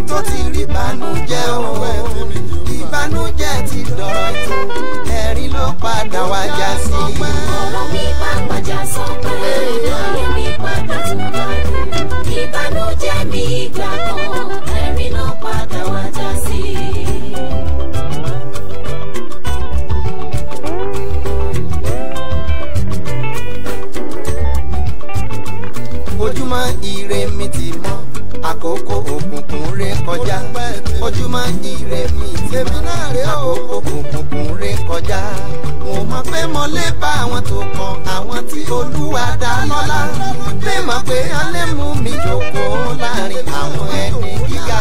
tó ti rí ìbànújẹ́ o. Ìbànújẹ́ ti dọ̀rọ̀ ìtàn, ẹ̀rín ló padà wá já sí. Ọ̀rọ̀ mi pàpàjà sọ pé ayé mi padà tún wá dùn. Ìbànújẹ́ mi ìgbà kan, ẹ̀rín ló padà wá já sí. Ojúmọ́ ire mi ti mọ́, àkókò òkùnkùn ré kọjá. Ojúmọ́ ire mi ti mọ́, àkókò òkùnkùn ré kọjá. Mo mọ̀ pé mo lè bá àwọn tó kàn, àwọn tí Olúwa dá lọ́lá. Bí mọ̀ pé alẹ́ mú mi jókòó láàrin àwọn ẹni gíga.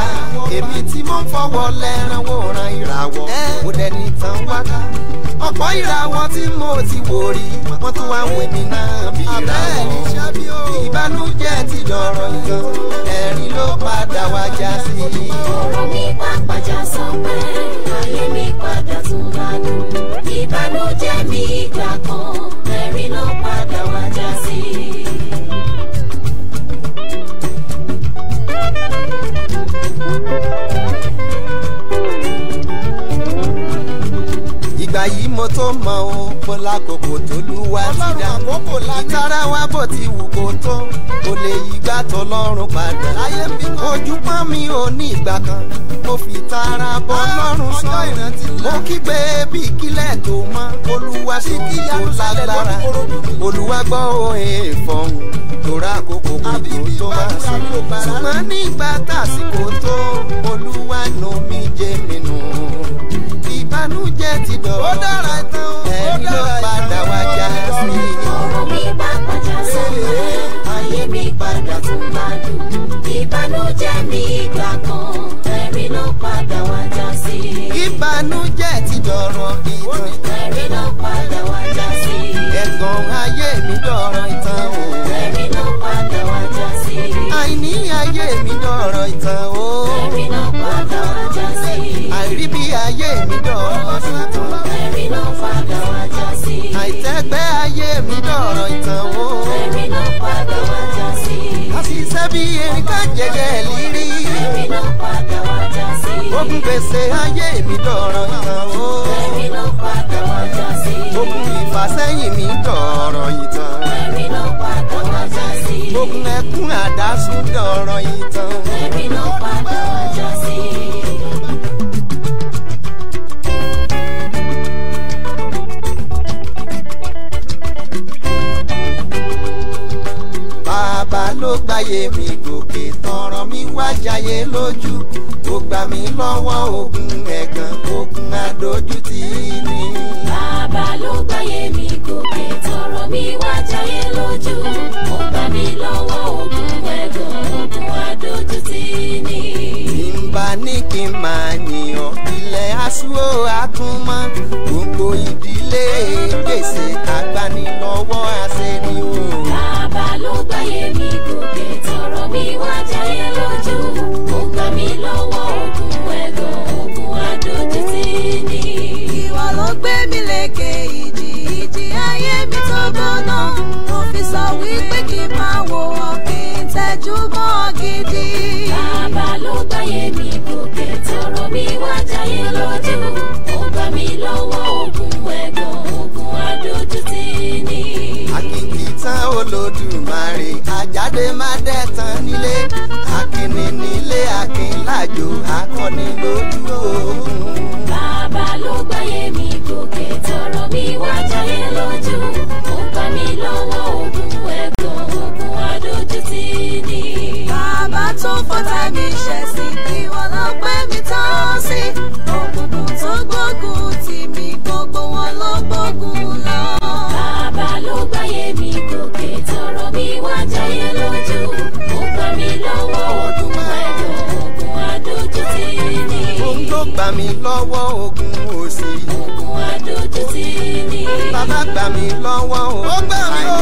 Èmi tí mo ń fọwọ́ lẹ́ràn wòran ìràwọ̀, mo dẹni tán wáká. Ọ̀pọ̀ ìràwọ̀ tí mo ti wò rí, wọ́n tún wá wò mí náà bí ìràwọ̀. Ìbànújẹ́ ti dọ̀rọ̀ ìtàn, ẹ̀rín ló padà wá já sí. Ọ̀rọ̀ mi pàpàjà sọ pé ayé mi padà tún wá dùn. Ìbànújẹ́ mi ìgbà kan, ẹ̀rín ló padà wá já sí. Ìgbà yìí mo tó mọ̀ o, mo lákòókò t'Olúwa ti dá. Ìtara wa bó ti wù kó tó, kò lè yígbà t'Ọlọ́run padà. Ojú pọ́n mi ò ní ìgbà kan, mo fi tara bọ́ lọ́rùn sọ. Mo kígbe bí kílẹ̀ tó mọ́, Olúwa sì kí tó lágbára. Olúwa gbọ́ òye ìfọ̀hún, tòrá àkókò kò tó bá sí. Ṣùgbọ́n nígbà tásìkò tó, Olúwa nù mí jẹ́ mi nù. Ìbànújẹ́ ti dọ̀rọ̀, ẹ̀rín ló padà wá já sí. Ọ̀rọ̀ mi pàpàjà sọ pé ayé mi padà tún wá dùn. Ìbànújẹ́ mi ìgbà kan, ẹ̀rín ló padà wá já sí. Ìbànújẹ́ ti dọ̀rọ̀ ìtàn, ẹ̀rín ló padà wá já sí. ẹ̀gàn ayé mi dọ̀rọ̀ ìtàn o. Ẹ̀rín ló padà wá já sí. Àìní ayé mi dọ̀rọ̀ ìtàn o. Ẹ̀rín ló padà wá já sí. Àìrí bí ayé mi dọ̀rọ̀ ìtàn. Ẹ̀rín ló padà wá já sí. Àìtẹ́gbẹ́ ayé mi dọ̀rọ̀ ìtàn o. Ẹ̀rín ló padà wá já sí. Àṣìṣe bí erin ká jẹgẹ lírí. Ẹ̀rín ló padà wá já sí. Ogun gbèsè ayé mi dọ̀rọ̀ ìtàn o. Ẹ̀rín ló padà wá já sí. Ogun ìfàsẹ́yìn mi dọ̀rọ̀ ìtàn. Ẹ̀rín ló padà wá já sí. Ogun ẹkún àdásùn dọ̀rọ̀ ìtàn. Ẹ̀rín ló padà wá já sí. Bàbá ló gbáyé mi gòkè, tọrọ mi wá jayé lójú. Ó gbà mí lọ́wọ́ ogun ẹ̀gàn, ogun adójútì ni. Bàbá ló gbáyé mi gòkè, tọrọ mi wá jayé lójú. Ó gbà mí lọ́wọ́ ogun ẹ̀gàn, ogun adójútì ni. Ìmbà ní kí n máa yìnyàn, ilẹ̀ aṣúwò àtúmọ̀. Gbogbo ìdílé gbèsè agbanilọ́wọ́ àṣẹni o. Bàbá ló gbáyé mi gòkè, tọrọ mi wá jayé lójú. Ó gbà mí lọ́wọ́ ogun ẹ̀gàn, ogun adójútì ni. Ìwọ ló gbé mi lékè ìjì ayé mi tó gbóná. Mo fi sọ wípé kí n máa wo ọ̀kì tẹ́jú mọ́ gidi. Bàbá ló gbáyé mi gòkè, tọrọ mi wá jayé lójú. Ó gbà mí lọ́wọ́ ogun ẹ̀gàn, ogun adójútì ni. Àkìkìtàn Olódùmarè, àjáde má dẹ̀tàn nílé. Akíní nílé, akínlájò, akọni lójú ogun. Bàbá ló gbáyé mi gòkè, tọrọ mi wá jayé lójú. Ó gbà mí lọ́wọ́ ogun ẹ̀gàn, ogun adójútì ni. Bàbá tó fọ́tá mi ṣẹ̀sín, ìwọ ló gbé mi tán sí. Òkùnkùn tó gbógun tì mí, gbogbo wọn ló gbógun lọ. Bàbá ló gbáyé mi gòkè, tọrọ mi wá jayé lójú. Ó gbà mí lọ́wọ́ ogun ẹ̀gàn, ogun adójútì ni. Òun ló gbà mí lọ́wọ́ ogun òṣì. Ogun adójútì ni. Bàbá gbà mí lọ́wọ́ ogun ayọ̀.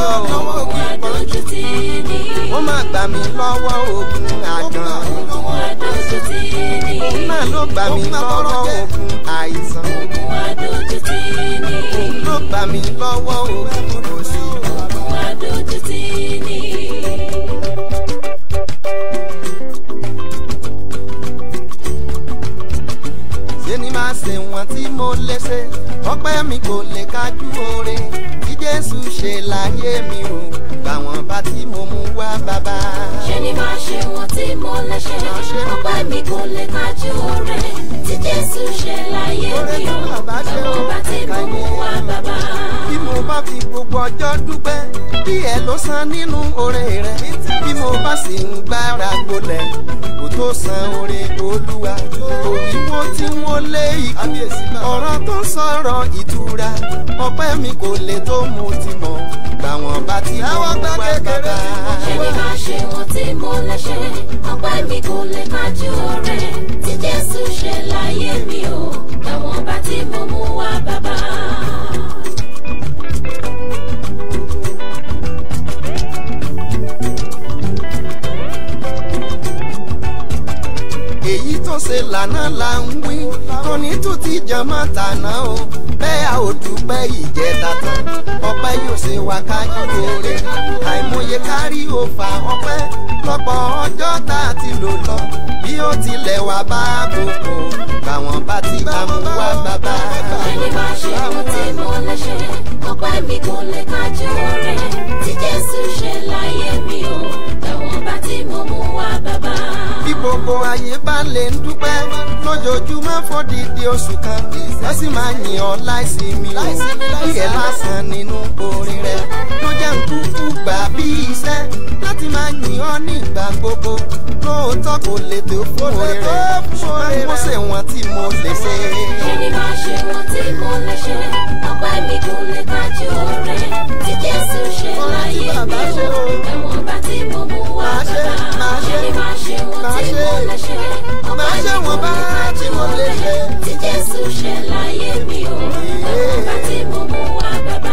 Ogun adójútì ni. Ó má gbà mí lọ́wọ́ ogun àgàn. Ogun adójútì ni. Òun náà ló gbà mí lọ́wọ́ ogun àìsàn. Ogun adójútì ni. Òun ló gbà mí lọ́wọ́ ogun òṣì. Ogun adójútì ni. mo lè ṣe ọpẹ́ mi kò lè kájú oore tí Jésù ṣe láyé mi o gbàwọ̀n bá tí mo mú wá bàbá. ṣe ni máa ṣe wọn tí mo lè ṣe ọpẹ́ mi kò lè kájú oore tí Jésù ṣe láyé mi o gbàwọ̀n bá tí mo mú wá bàbá. bí mo bá fi gbogbo ọjọ́ dúpẹ́ bí ẹ ló san nínú oore rẹ̀ bí mo bá sì ń gbára gbolẹ̀ kò tó san oore Olúwa òwìwò tí wọ́n lé ikú ọ̀rọ̀ tó sọ̀rọ̀ ìtura ọpẹ́ mi kò lè tó mo ti mọ̀ gbàwọ̀n bá tí mo mú wá bàbá. ṣe ni máa ṣe wọn tí mo lè ṣe ọpẹ́ mi kò lè kájú oore tí Jésù ṣe láyé mi o gbàwọ̀n bá tí mo mú wá bàbá. èyí tó ṣe lànà là ń wí tóní tó ti jàmọ́ tàná o bẹ́ẹ̀ a ò dúpẹ́ ìjẹta tán ọpẹ́ yóò ṣe wá kájú oore àìmọye kárí òfà ọpẹ́ lọ́pọ̀ ọjọ́ tá a ti lò lọ bí ó tilẹ̀ wá bá bòkò báwọn bá ti bá mú wá bàbá. ẹni máa ṣe ohun tí mo lè ṣe ọpẹ́ mi kò lè kájú oore tí Jésù ṣe láyé mi o báwọn bá tí mo mú wá bàbá. bí gbogbo ayé bá lè ń dúpẹ́ lójoojúmọ́ fọ́dìdì oṣù kan wọ́n sì máa yìn ọ́ láìsí mi o bí ẹ lásán nínú orin rẹ ló jẹ́ ń kúkú gbà bí iṣẹ́ láti máa yìn ọ́ nígbà gbogbo lóòótọ́ kò lè tó fún orin rẹ ṣùgbọ́n mo ṣe wọ́n tí mo lè ṣe. ẹni máa ṣe wọn tí mo lè ṣe ọpẹ́ mi kò lè kájú oore tí Jésù ṣe láyé mi o ẹ̀wọ̀n bá tí mo mú wá bàbá. ẹni máa ṣe wọn tí mo lè ṣe ọpẹ́ mi kò lè kájú oore tí Jésù ṣe láyé mi o ẹ̀wọ̀n bá tí mo mú wá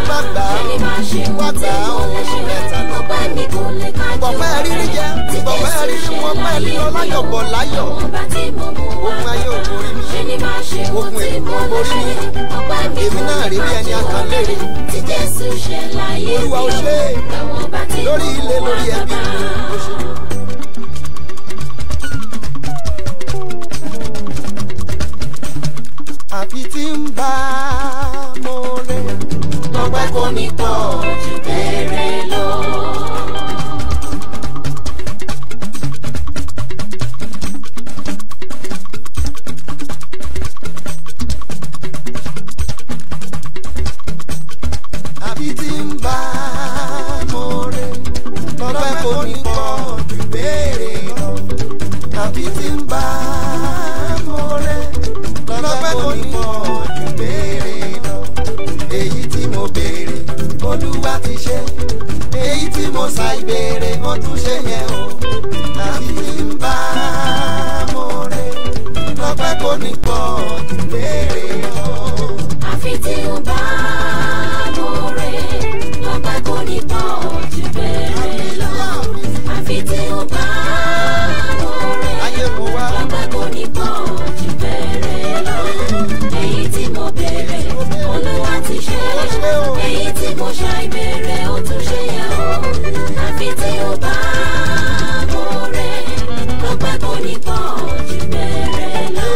bàbá. ẹni máa ṣe wọn tí mo lè ṣe ọpẹ́ mi kò lè kájú oore tí Jésù ṣe láyé mi o ẹ̀wọ̀n bá tí mo mú wá bàbá. ẹni máa ṣe wọn tí mo lè ṣe ọpẹ́ mi kò lè kájú oore tí Jésù ṣe láyé mi o ẹ̀wọ̀n bá tí mo mú wá bàbá. àfi tí ń bá mo rè ọpẹ́ kò ní pọ̀ jù bẹ́ẹ̀ lọ. àfi tí ń bá mo rè ọpẹ́ kò ní pọ̀ jù béèrè lọ àfi tí ń bá mo rè lọ́pẹ́ kò ní pọ̀ jù béèrè lọ èyí tí mo béèrè Olúwa ti ṣe èyí tí mo ṣàìbéèrè ó tún ṣe yẹn o àfi tí ń bá mo rè lọ́pẹ́ kò ní pọ̀ jù béèrè lọ. àfi tí ó bá mo rè ọpẹ́ kò ní pọ̀ jù bẹ́ẹ̀ lọ. àfi tí ó bá mo rè ọpẹ́ kò ní pọ̀ jù bẹ́ẹ̀ lọ. èyí tí mo béèrè Olúwa ti ṣe èyí tí mo ṣàìbéèrè ó tún ṣe yẹn o. àfi tí ó bá mo rè ọpẹ́ kò ní pọ̀ jù bẹ́ẹ̀ lọ.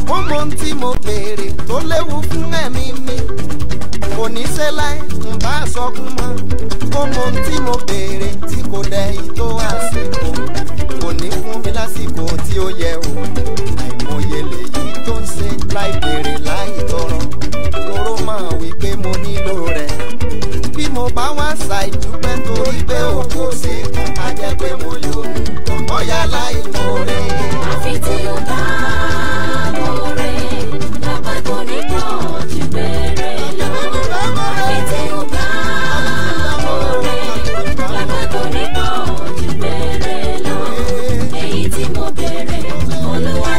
ó mọ ohun tí mo béèrè tó léwu fún ẹ̀mí mi kò ní ṣe láì ń bá sọkún mọ́ ó mọ ohun tí mo béèrè tí kò dẹ̀ ìtó àsìkò kò ní fún mi lásìkò tí ó yẹ o àìmọye lèyí tó ń ṣe láì béèrè láì tọrọ lóró máa wí pé mo nílò rẹ̀ bí mo bá wá ṣàìdúpẹ́ torí pé o kò ṣe kan á jẹ́ pé mo yọ ọ̀yà láì mọ̀ọ́rẹ́. àfi tí ó bá mo rè ọpẹ́ kò ní pọ̀ jù bẹ́ẹ̀ lọ. àfi tí ó bá mo rè ọpẹ́ kò ní pọ̀ jù bẹ́ẹ̀ lọ. èyí tí mo béèrè Olúwa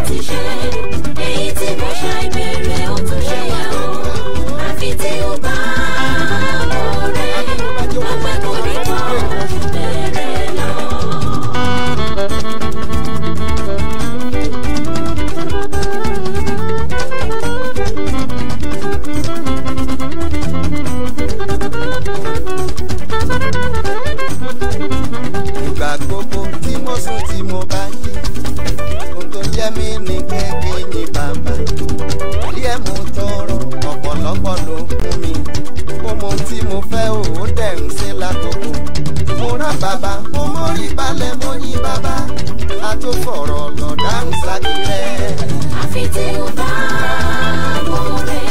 bàbá mo mórí balẹ̀ mo yìn bàbá a tó fọ̀rọ̀ lọ dáhùn sákì rẹ̀. àfi tí ó bá mọ̀rẹ́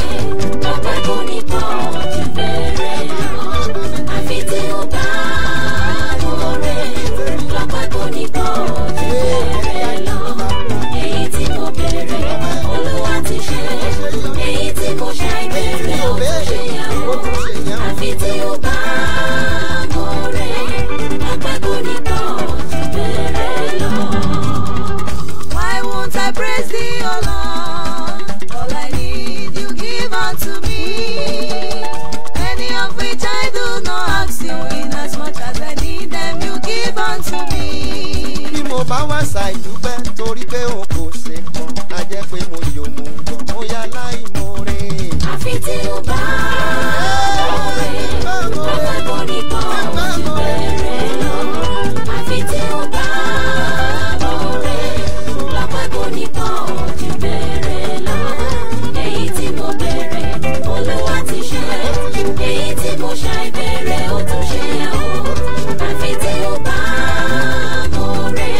lọ́pẹ́ kò ní pọ̀ jù bẹ̀rẹ̀ lọ. àfi tí ó bá mọ̀rẹ́ lọ́pẹ́ kò ní pọ̀ jù bẹ̀rẹ̀ lọ. èyí tí mo bẹ̀rẹ̀ Olúwa ti ṣe, èyí tí mo ṣàìbẹ̀rẹ̀ ó tún ṣe yẹn o. àfi tí ó bá mọ̀rẹ́ lọ́pẹ́ kò ní pọ̀ jù bẹ̀rẹ̀ lọ. Why won't I praise thee, O Lord? All I need you give unto me. Any of which I do not ask you, in as much as I need them, you give unto me. bí mo bá wá ṣàìdúpẹ́ torí pé o kò ṣe kan á jẹ́ pé mo yọ̀ mo gbọ́ mo yá láì mo rìn. àfi tí ó bá mọ̀rẹ́ lọ́pẹ́ kò ní pọ̀ jù bẹ̀rẹ̀ lọ. àfi tí ó bá mọ̀rẹ́ lọ́pẹ́ kò ní pọ̀ jù bẹ̀rẹ̀ lọ. èyí tí mo bẹ̀rẹ̀ Olúwa ti ṣe, èyí tí mo ṣàìbẹ̀rẹ̀ ó tún ṣe o. àfi tí ó bá mọ̀rẹ́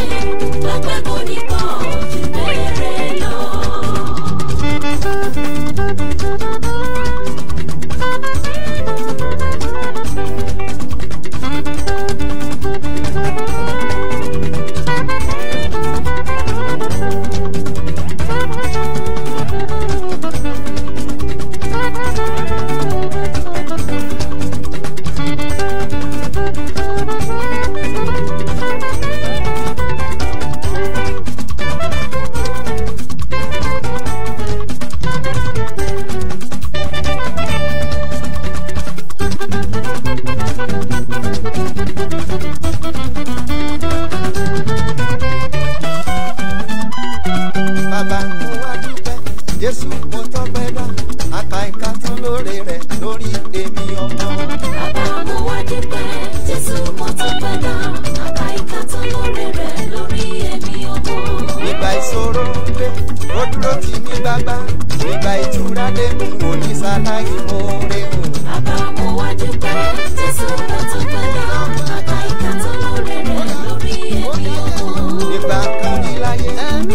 lọ́pẹ́ kò ní pọ̀ jù bẹ̀rẹ̀ lọ. bàbá mo wá dúpẹ́ Jésù mo tọ́pẹ́ dá àkà ìka tán lóore rẹ̀ lórí èmi ọmọ. bàbá mo wá dúpẹ́ Jésù mo tọ́pẹ́ dá àkà ìka tán lóore rẹ̀ lórí èmi ọmọ. ìgbà ìṣòro dé ó dúró tì mí gbágbá ìgbà ìtura dé mo ní sáláì mo rè o. bàbá mo wá dúpẹ́ Jésù mo tọ́pẹ́ dá àkà ìka tán lóore rẹ̀ lórí èmi ọmọ. ìgbà kan ní láyé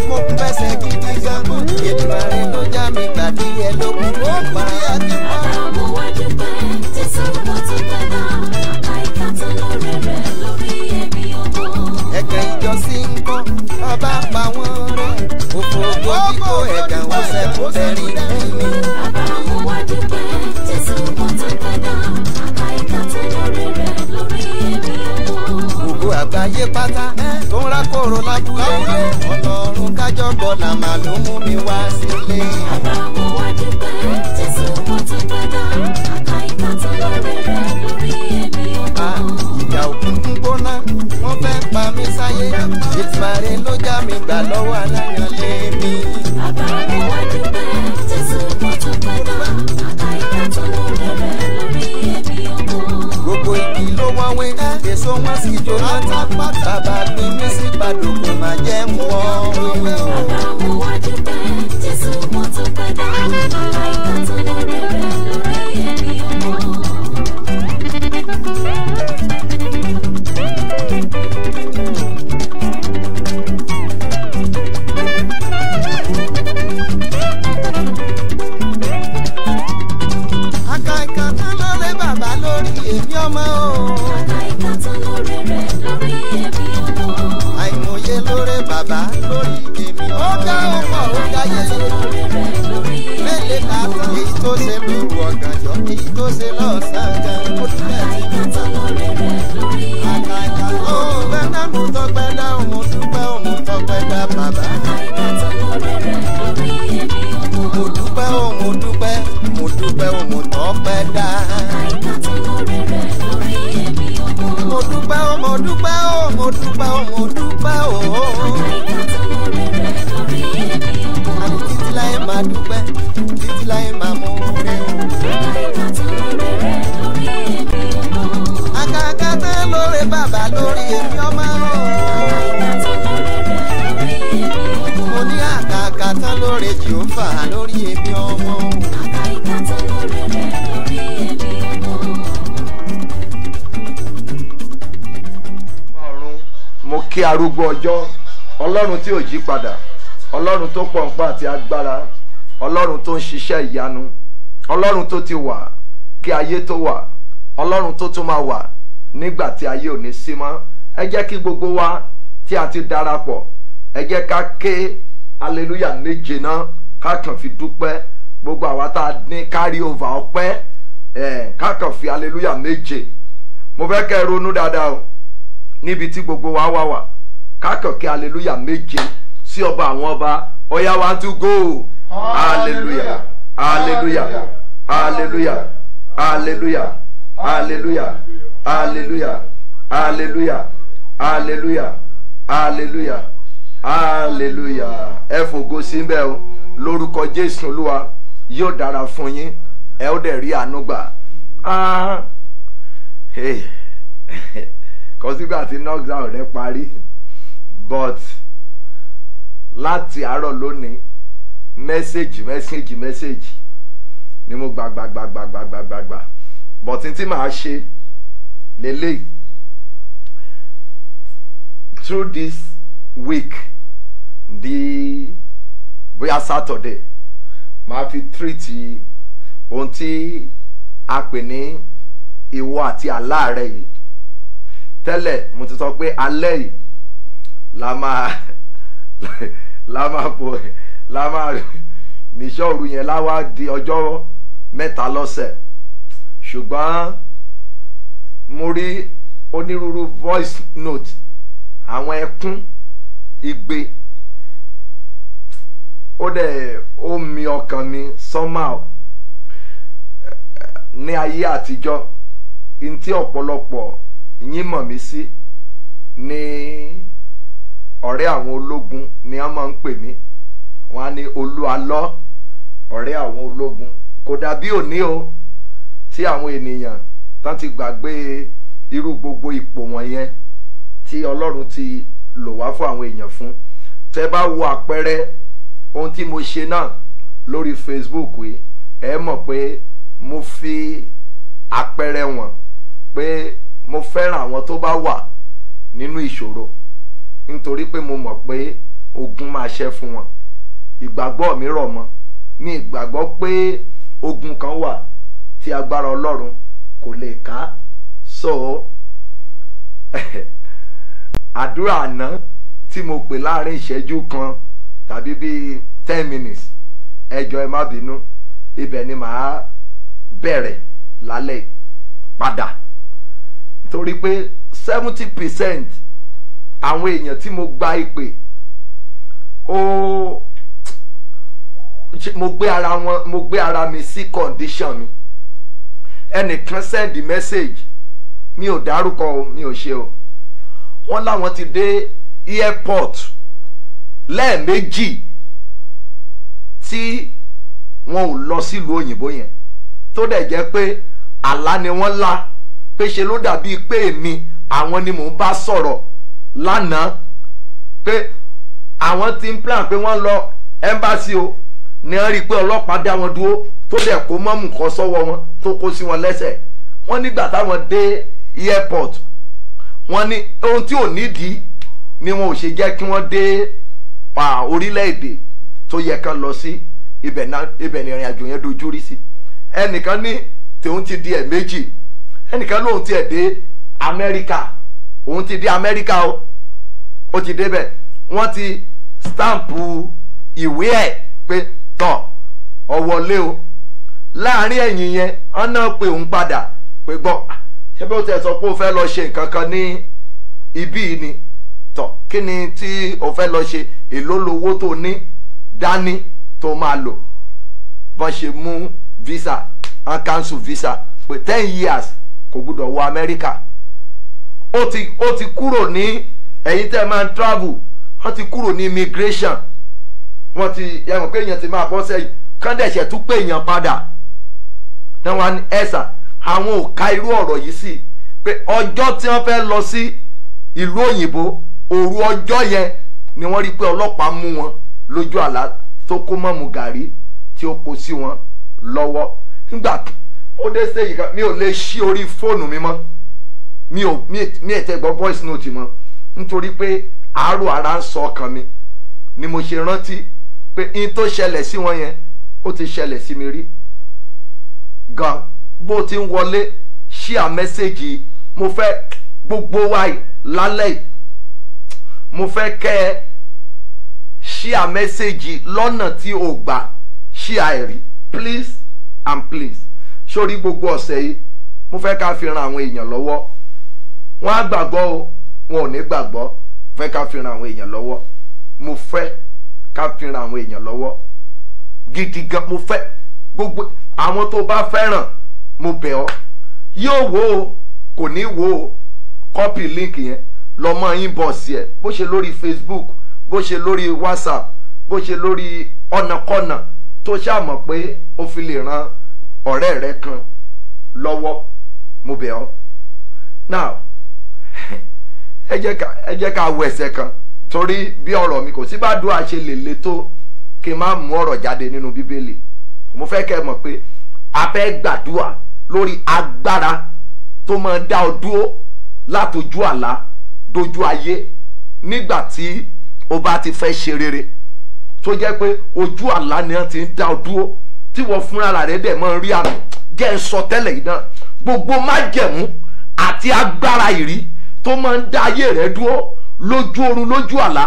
mo kún fẹsẹ̀ gidi gan Èdùmàrè ló já mi gbàdí ẹ ló kún ó pa. bàbá mo wá dúpẹ́ Jésù mo tọ́pẹ́ dá àkà ìka tán lóore rẹ̀ lórí èmi ọmọ. ẹ̀gàn ìjọsìn ń kọ́ bàbá pa wọ́n rẹ̀ òfò gbogbo ẹ̀gàn ó sẹ́kù tẹ̀rín ẹ̀mí. bàbá mo wá dúpẹ́ Jésù mo tọ́pẹ́ dá àkà ìka tán lóore rẹ̀ lórí èmi ọmọ. gbogbo àgbáyé pátá tó ń rákòrò lábúlé Ọlọ́run kájọ bọ́lá màá ló mú mi wá sílé. bàbá mo wá dúpẹ́ Jésù mo tọ́pẹ́ dá àkà ìka tán lóore rẹ̀ lórí èmi ọmọ. ìjà òkùnkùn gbóná wọ́n fẹ́ pa mí sáyé Èdùmàrè ló já mi gbà lọ́wọ́ aláyànlé mi. bàbá mo wá dúpẹ́ Jésù mo tọ́pẹ́ dá àkà ìka tán lóore rẹ̀ lórí èmi ọmọ. gbogbo igi ló wọ́n wé èso wọn sì jóná tán bàbá gbé mi sí gbàdúgbò máa jẹ́ mú wọn wé. bàbá mo wá dúpẹ́ Jésù mo tọ́pẹ́ dá àkà ìka tán lóore rẹ̀ lórí èmi ọmọ. àkà ìka tán lóore bàbá lórí èmi ọmọ o. àkà ìka tán lóore rẹ̀ lórí èmi ọmọ. àìmọye lóore bàbá lórí èmi ọmọ. ó ga ọkọ̀ ó ga yẹyẹ. mélòó ká tán èyí tó ṣe lóru ọ̀gànjọ́ èyí tó ṣe lọ́sàn-án gan. ó dúpẹ́ tí mo tán. àkà ìka ó bẹ́ẹ̀ náà mo tọ́pẹ́ dá mo dúpẹ́ mo tọ́pẹ́ dá bàbá. mo dúpẹ́ mo dúpẹ́ mo dúpẹ́ mo tọ́pẹ́ dá. mo dúpẹ́ mo dúpẹ́ mo dúpẹ́ mo dúpẹ́ àti títí láyé máa dúpẹ́ títí láyé máa mú rẹ o. àkàkà tán lóore bàbá lórí èmi ọmọ o. mo ní àkàkà tán lóore Jèhófà lórí èmi ọmọ o. kí arúgbó ọjọ́, ọlọ́run tí ò yí padà, ọlọ́run tó pọ̀ nípa àti agbára, ọlọ́run tó ń ṣiṣẹ́ ìyanu, ọlọ́run tó ti wà kí ayé tó wà, ọlọ́run tó tún máa wà nígbà tí ayé ò ní sí mọ́. Ẹ jẹ́ kí gbogbo wa tí a ti darapọ̀, ẹ jẹ́ ká ké hallelujah méje náà ká kàn fi dúpẹ́. Gbogbo àwa tá a ní carry over ọpẹ́ ká kàn fi hallelujah méje. Mo fẹ́ kẹ́ ẹ ronú dáadáa o, níbi tí gbogbo wa wà ká kàn kí hallelujah méje sí ọba àwọn ọba. Oya 1 2 go. Hallelujah, hallelujah, hallelujah, hallelujah, hallelujah, hallelujah, hallelujah, hallelujah, hallelujah, hallelujah. Ẹ fògo sí ń bẹ o, lórúkọ Jésù Olúwa yóò dára fún yín, ẹ ó dẹ̀ rí àánú gbà. Kò sígbà tí knockdown rẹ parí, but láti àárọ̀ lónìí mẹ́sẹ̀gì ni mo gbàgbàgbàgbàgbàgbàgbà, but tí màá ṣe lélẹ̀ through this week di bóyá Saturday màá fi treat ohun tí a pè ní ìwọ àti àlá rẹ yìí. Tẹ́lẹ̀ mo ti sọ pé alẹ́ yìí la máa níṣọ́ òru yẹn láwá di ọjọ́ mẹ́ta lọ́sẹ̀, ṣùgbọ́n mo rí onírúurú voice note, àwọn ẹkún igbe, ó mi ọkàn mi somehow. Ní ayé àtijọ́ in tí ọ̀pọ̀lọpọ̀ yín mọ̀ mí sí ní ọ̀rẹ́ àwọn ológun ni wọ́n máa ń pè mí. Wọ́n á ní Olúalọ́, ọ̀rẹ́ àwọn ológun. Kò dàbí òní o tí àwọn ènìyàn tán ti gbàgbé irú gbogbo ipò wọ̀nyẹn tí Ọlọ́run ti lò wá fún àwọn èèyàn fún. Tẹ́ bá wo àpẹẹrẹ ohun tí mo ṣe náà lórí Facebook yìí, ẹ mọ̀ pé mo fi àpẹẹrẹ wọn pé mo fẹ́ràn àwọn tó bá wà nínú ìṣòro, nítorí pé mo mọ̀ pé ogun máa ṣẹ́ fún wọn. Ìgbàgbọ́ mi rọ̀ mọ́, mi ìgbàgbọ́ pé ogun kan wà tí agbára Ọlọ́run kò lè ká. So àdúrà àná tí mo pè láàrin ìṣẹ́jú kan tàbí bíi 10 minutes, ẹ jọ̀ọ́ ẹ má bínú, ibẹ̀ ni màá bẹ̀rẹ̀ lálẹ́ padà, torí pé 70% àwọn èèyàn tí mo gba ìpè mo gbé ara mi sí condition mi. Ẹnìkan send message, mi ò dárúkọ o, mi ò ṣe o, wọ́n láwọn ti dé airport lẹ́ẹ̀mejì tí wọn ò lọ sílùú òyìnbó yẹn, tó dẹ̀ jẹ́ pé àlá ni wọ́n lá, pé ṣe ló dàbí pé èmi àwọn ni mò ń bá sọ̀rọ̀ lánàá, pé àwọn ti ń plan pé wọ́n lọ embassy o, ní wọ́n rí i pé ọlọ́pàá dá wọn dúró tó dẹ̀ kó mọ́mù kan sọ́wọ́ wọn tó kó sí wọn lẹ́sẹ̀. Wọ́n nígbà táwọn dé airport, wọ́n ní ohun tí ò nídìí ni wọn ò ṣe jẹ́ kí wọ́n dé orílẹ̀-èdè tó yẹ kán lọ sí, ibẹ̀ ni ìrìn àjò yẹn dojú rí sí. Ẹnìkan ní tòun ti di ẹ̀ẹ̀mejì, ẹnìkan lóun ti ẹ̀ dé Amẹ́ríkà, òun ti dé Amẹ́ríkà o, ó ti débẹ̀, wọ́n ti stampu ìwé ẹ̀ pé tọ̀ ọ̀wọ́lé o. Láàárín ẹ̀yìn yẹn wọ́n náà pé òun padà pé gbọ́, ṣé bí ó tẹ̀ sọ pé ó fẹ́ lọ ṣe nǹkan kan ní ibí ni, tọ̀ kí ni tí ó fẹ́ lọ ṣe, èló lowó tó ní dání tó máa lò. Bọ́n ṣe mú visa, wọ́n cancel visa pé 10 years kò gbúdọ̀ wọ Amẹ́ríkà. Ó ti kúrò ní, ẹ̀yin tẹ́ máa ń travel, wọ́n ti kúrò ní immigration, wọ́n ti yẹ̀wọ̀n pé èèyàn ti máa bọ́ sẹ́yìn kán dẹ̀ṣẹ̀ tún pé èèyàn padà. Náà wọ́n á ní ẹ̀sà àwọn ò ka irú ọ̀rọ̀ yìí sí, pé ọjọ́ tí wọ́n fẹ́ lọ sí ìlú òyìnbó, òru ọjọ́ yẹn ni wọ́n rí pé ọlọ́pàá mú wọn lójú àlá tó kó mọ́mù gàrí tí ó kó sí wọn lọ́wọ́. Nígbà ó dé stage kan mi ò lè ṣí orí fóònù mi mọ́, mi ò tẹ́ gbọ́ voice note mọ́, nítorí pé àárò ara ń sọ ọkàn mi ni mo ṣe rántí pé in tó ṣẹlẹ̀ sí wọn yẹn ó ti ṣẹlẹ̀ sí mi rí gan. bó ti ń wọlé ṣíà mẹ́sẹ̀gì mo fẹ́ gbogbo wa lálẹ́ yìí mo fẹ́ kẹ́ ẹ ṣíà mẹ́sẹ̀gì lọ́nà tí o gbà ṣíà ẹ̀rí please and please. sórí gbogbo ọ̀sẹ̀ yìí mo fẹ́ ká fi ran àwọn èèyàn lọ́wọ́. wọ́n á gbàgbọ́ o wọn ò ní gbàgbọ́. fẹ́ ká fi ran àwọn èèyàn lọ́wọ́. mo fẹ́ ká fi ran àwọn èèyàn lọ́wọ́ gidi gan. mo fẹ́ gbogbo àwọn tó bá fẹ́ràn mo bẹ̀ ọ́ yóò wò ó kò ní wò ó copy link yẹn lọ mọ inbox ẹ bó ṣe lórí Facebook bó ṣe lórí WhatsApp bó ṣe lórí ọ̀nàkọ́nà tó ṣàmọ̀ pé ó fi lè ran ọ̀rẹ́ rẹ kan lọ́wọ́ mo bẹ̀ ọ́. now ẹ jẹ́ ká wo ẹsẹ̀ kan torí bí ọ̀rọ̀ mi kò sí bá dùn àṣẹ lè le tó kí n má mú ọ̀rọ̀ jáde nínú bíbélì. mo fẹ́ kẹ́ ẹ mọ̀ pé a fẹ́ gbàdúrà lórí agbára tó máa dá ọ dúró látojú àlá dojú ayé nígbà tí o bá ti fẹ́ ṣe rere tó jẹ́ pé ojú àlá ni wọ́n ti ń dá ọ dúró tí wọ́n fúnra rẹ̀ dẹ̀ máa ń rí àmì. jẹ́ ń sọ tẹ́lẹ̀ yìí náà gbogbo májẹ̀mú àti agbára ìrí tó máa ń dá ayé rẹ̀ dúró lójú oorun lójú àlá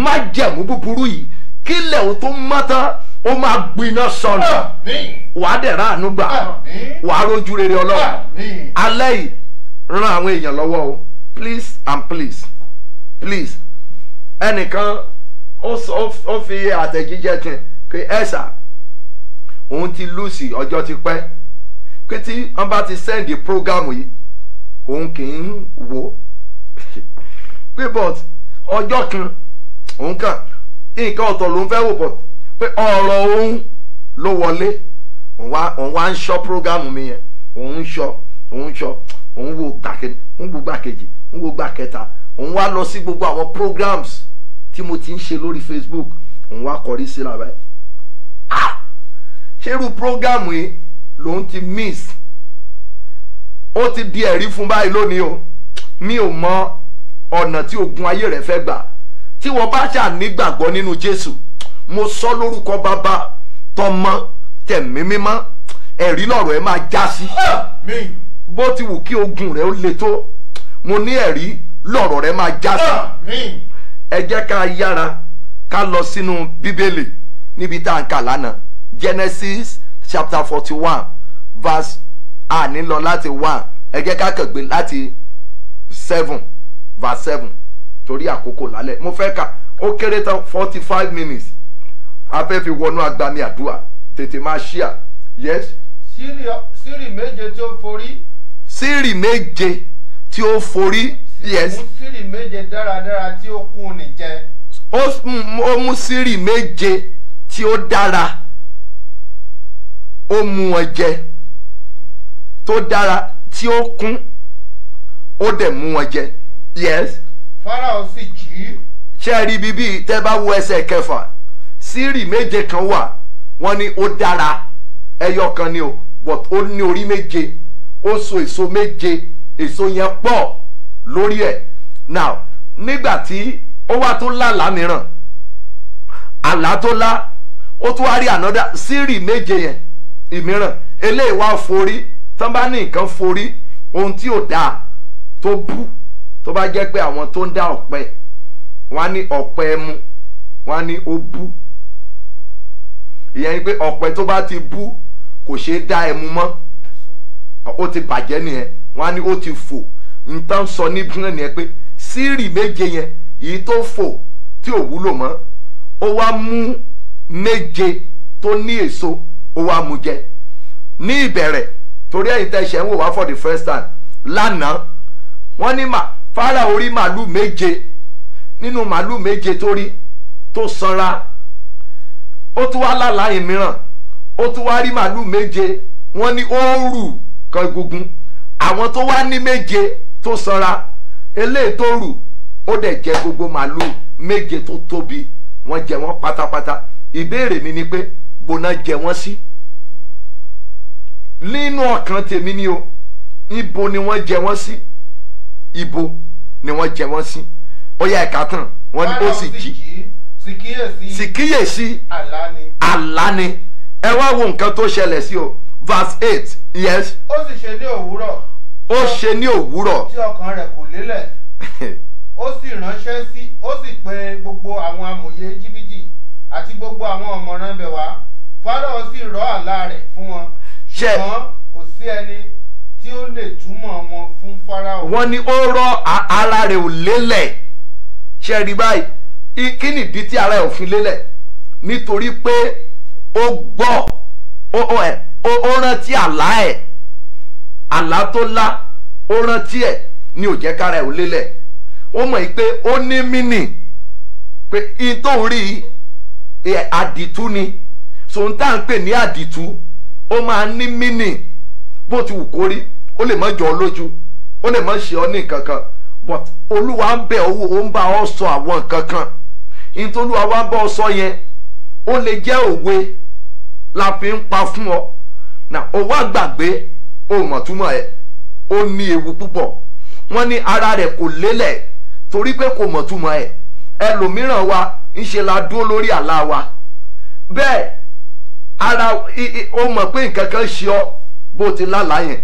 májẹ̀mú búburú yìí kílẹ̀ o tó mọ́ tán ó máa gbiná sọnù. wàá dẹ̀ ráàánú gbà wàá rójú rere Ọlọ́run. alẹ́ yìí ran àwọn èèyàn lọ́wọ́ o please and please please. ẹnìkan ó fi àtẹ̀jíṣẹ́ kan pé ẹ̀sà òun ti lùsì ọjọ́ ti pẹ́ pé tí wọ́n bá ti sẹ́ndì prógámù yìí òun kì í wò pé but ọjọ́ kan òun kàn nǹkan ọ̀tọ̀ ló ń fẹ́ wò but pé ọ̀rọ̀ òun ló wọlé òun wá ń ṣọ́ prógámù mi yẹn òun wo gbàkejì òun wo gbàkẹta òun wá lọ sí gbogbo àwọn programs tí mo ti ń ṣe lórí Facebook òun wá kọrí sí làbẹ́ ṣerú prógámù yìí lòun ti miss ó ti di ẹ̀rí fún báyìí lónìí o mi ò mọ ọ̀nà tí ogun ayé rẹ̀ fẹ́ gbà tí wọ́n bá ṣà nígbàgbọ́ nínú Jésù mo sọ lórúkọ bàbá tọmọ tẹ̀mí mímọ́ ẹ̀rí lọ̀rọ̀ ẹ máa já sí bó ti wù kí ogun rẹ̀ ó le tó mo ní ẹ̀rí lọ̀rọ̀ rẹ̀ máa já sí. ẹ jẹ́ ká yára ká lọ sínú bíbélì níbi tá à ń kà lánàá Genesis chapter 41 verse ní lọ láti 1 ẹ jẹ́ ká kàn gbé láti 7 verse 7 torí àkókò lálẹ́ mo fẹ́ kà ó kéré tán 45 minutes a fẹ́ fi wọnú agbami àdúrà tètè máa ṣíà. yes. sírì méje tí ó forí. sírì méje tí ó forí. yes. mú sírì méje dáradára tí ó kún ní jẹ. ó mú sírì méje tí ó dára ó mú wọn jẹ tó dára tí ó kún ó dẹ̀ mú wọn jẹ. yes. Fáráò sì jí. ṣé ẹ rí bíbí tẹ́ bá wo ẹsẹ̀ kẹfà sírì méje kan wà wọ́n ní ó dára ẹyọ kan ni o but ó ní orí méje ó so èso méje èso yẹn pọ̀ lórí ẹ̀. now nígbà tí ó wá tó lálàá mìíràn àlá tó lá ó tún wá rí ànádà sírì méje yẹn ìmíràn eléyìí wá forí tán bá ní nǹkan forí ohun tí ò dáa tó bú tó bá jẹ́ pé àwọn tó ń dá ọ̀pẹ wọ́n á ní ọ̀pẹ ẹmu wọ́n á ní ó bú ìyẹn ni pé ọ̀pẹ tó bá ti bú kò ṣeé dá ẹmu mọ́ ó ti bàjẹ́ nìyẹn wọ́n á ní ó ti fò nǹkan sọ níbí náà nìyẹn pé sírì méje yẹn èyí tó fò tí ò wúlò mọ́ ó wá mú méje tó ní èso ó wá mú jẹ ní ìbẹ̀rẹ̀ torí ẹ̀yin tẹ́ ṣe ń wò wá for the first time lánàá wọ́n ní Fáráò rí màálù méje nínú màálù méje tó rí tó sanra ó tún wá lálàá mìíràn ó tún wá rí màálù méje wọ́n ní ó rù kan egungun àwọn tó wá ní méje tó sanra eléyìí tó rù ó dẹ̀ jẹ gbogbo màálù méje tó tóbi wọ́n jẹ wọ́n pátápátá ìbéèrè mi ni pé bọ́nà jẹ wọ́n sí nínú ọkàn tèmi ni o ibo ni wọ́n jẹ wọ́n sí ibo ni wọ́n jẹ wọ́n sí ó yá ẹ̀ka tán wọ́n ní ó sì jí sì kíyèsí àlá ni. ẹ wá wo nǹkan tó ṣẹlẹ̀ sí o verse 8 yes. ó sì ṣe ní òwúrọ̀. ó ṣe ní òwúrọ̀. tí ọkàn rẹ̀ kò lélẹ̀. ó sì ránṣẹ́ sí ó sì pe gbogbo àwọn amòye Íjíbítì àti gbogbo àwọn ọ̀mọ̀ràn ibẹ̀ wá. Fáráò sì rọ àlá rẹ̀ fún wọn. ṣùgbọ́n kò sí ẹni tí ó lè túmọ̀ wọn fún Fáráò. wọ́n ní ó rọ ara rẹ̀ ò lélẹ̀. ṣe rí báyìí kí nìdí tí ara ẹ̀ ò fi lélẹ̀? nítorí pé ó gbọ́ ó rántí àlá ẹ̀, àlá tó lá ó rántí ẹ̀ ní ò jẹ́ kára ẹ̀ ò lélẹ̀. ó mọ̀ pé ó ní mínì pé in tó ń rí àdìtú ni, so n tá à ń pè ní àdìtú ó máa ní mínì bó ti wù kó rí. ó lè má jọ ọ lójú, ó lè má ṣe ọ ní nǹkan kan, but olúwa ń bẹ̀ owó ó ń bá ọ sọ àwọn nǹkan kan. in tó olúwa wá ń bá ọ sọ yẹn ó lè jẹ́ òwe la fi ń pa fún ọ. na ó wá gbàgbé ó mọ̀ túmọ̀ ẹ̀, ó ní ewu púpọ̀. wọ́n ní ara rẹ̀ kò lélẹ̀ torí pé kò mọ̀ túmọ̀ ẹ̀. ẹlòmíràn wa ń ṣe la dúró lórí àlá wa, bẹ́ẹ̀ ara ó mọ̀ pé nǹkan kan ṣe ọ bó ti lálàá yẹn,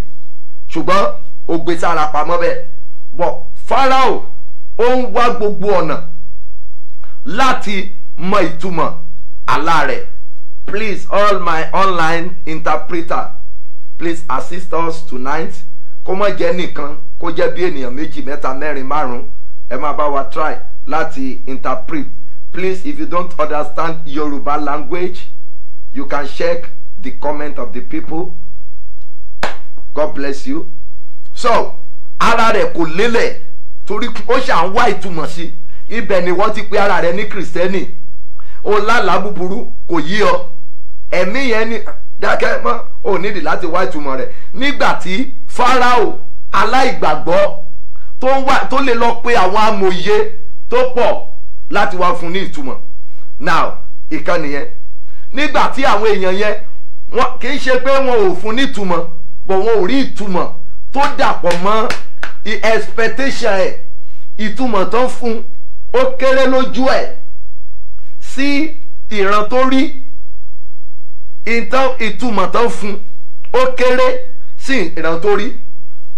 ṣùgbọ́n ó gbé sára pamọ́ bẹ́ẹ̀. bọ̀ Fáráò ó ń wá gbogbo ọ̀nà láti mọ ìtumọ̀ àlá rẹ̀. Please, all my online interpreter, please assist us tonight. Kó má jẹ́ nìkan, kó jẹ́ bí ènìyàn méjì mẹ́ta mẹ́rin márùn-ún ẹ máa bá wa try láti interpret. Please, if you don't understand Yoruba language, you can check the comment of the people. God bless you. So ara rẹ̀ kò lélẹ̀ torí ó ṣà ń wá ìtumọ̀ sí. Ibẹ̀ ni wọ́n ti pe ara rẹ̀ ní Kristẹni. Ó lálàá búburú kò yí ọ, ẹ̀mí yẹn ní dákẹ́ mọ́, ò nídìí láti wá ìtumọ̀ rẹ̀. nígbà tí Fáráò aláìgbàgbọ́ tó lè lọ pe àwọn amòye tó pọ̀ láti wá fún ní ìtumọ̀. now ìkan nìyẹn. nígbà tí àwọn èèyàn yẹn wọn kì í ṣe pé wọn ò fún ní ìtumọ̀, bọ̀ wọn ò rí ìtumọ̀ tó dàpọ̀ mọ́ expectation ẹ̀. ìtumọ̀ tó ń fún ó kéré lójú ẹ̀ sí ìran tó rí. ìtumọ̀ tó ń fún ó kéré sí ìran tó rí.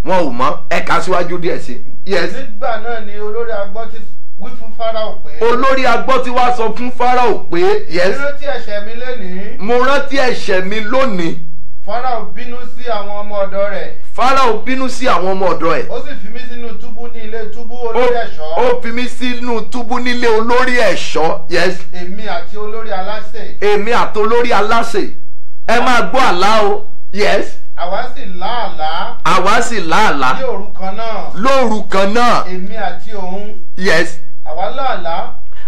wọn ò mọ̀ ẹ̀ka síwájú díẹ̀ sí. yes. nígbà náà ni olórí agbọ́ ti wí fún Fáráò pé. olórí agbọ́ ti wá sọ fún Fáráò pé. yes. mo rántí ẹ̀ṣẹ̀ mi lónìí. mo rántí ẹ̀ṣẹ̀ mi lónìí. Fáráò bínú sí àwọn ọmọ ọ̀dọ̀ rẹ̀. Fáráò bínú sí àwọn ọmọ ọ̀dọ̀ ẹ̀. ó sì fi mí sínú túbú ní ilé túbú olórí ẹ̀ṣọ́. ó fi mí sínú túbú nílé olórí ẹ̀ṣọ́. yes. èmi àti olórí aláṣẹ. èmi àti olórí aláṣẹ. ẹ máa gbọ́ àlá o. yes. àwa sì lá àlá. àwa sì lá àlá. ní òru kan náà. lóru kan náà. èmi àti òun. yes. àwa lá àlá.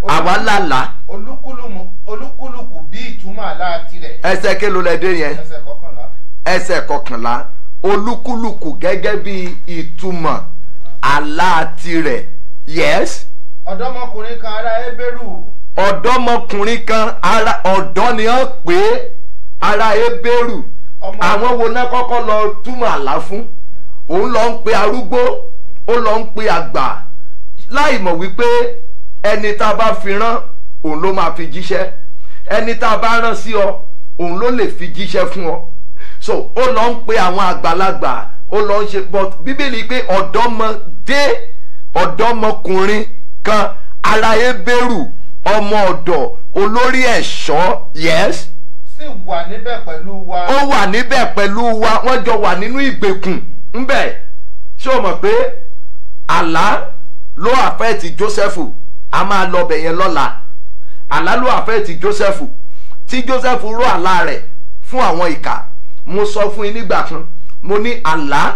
àwa lá àlá. olúkúlùkù bí ìtumọ̀ àlá tirẹ̀. ẹsẹ̀ kélòó lẹ dé yẹn. ẹsẹ̀ kọkànlá. ẹsẹ̀ kọkànlá. olúkúlùkù gẹ́gẹ́ bí ìtumọ̀ àlá tirẹ̀. yes. ọ̀dọ́mọkùnrin kan ará Hébérù. ọ̀dọ́mọkùnrin kan ará ọ̀dọ́ ni wọ́n pè é, ará Hébérù. àwọn wo náà kọ́kọ́ lọ túmọ̀ àlá fún? òun lọ ń pe arúgbó, ó lọ ń pe àgbà, láì mọ̀ wípé ẹni tá a bá fi rán òun ló máa fi jíṣẹ́. ẹni tá a bá rán sí ọ òun ló lè fi jíṣẹ́ fún ọ. so ó lọ ń pe àwọn àgbàlagbà, ó lọ ń ṣe, but bíbélì pé ọ̀dọ́mọkùnrin kan ará Hébérù, ọmọ ọ̀dọ̀ olórí ẹ̀ṣọ́. yes. sì wà níbẹ̀ pẹ̀lú wa. ó wà níbẹ̀ pẹ̀lú wa, wọ́n jọ wà nínú ìgbèkùn ńbẹ̀. ṣé o mọ̀ pé àlá ló àfẹ́ẹ̀tì Jósẹ́fù? a máa lọ bẹ̀ yẹn lọ́la. àlá ló àfẹ́ẹ̀tì Jósẹ́fù. tí Jósẹ́fù rò àlá rẹ̀ fún àwọn ìkà. mo sọ fún yín nígbà kan, mo ní àlá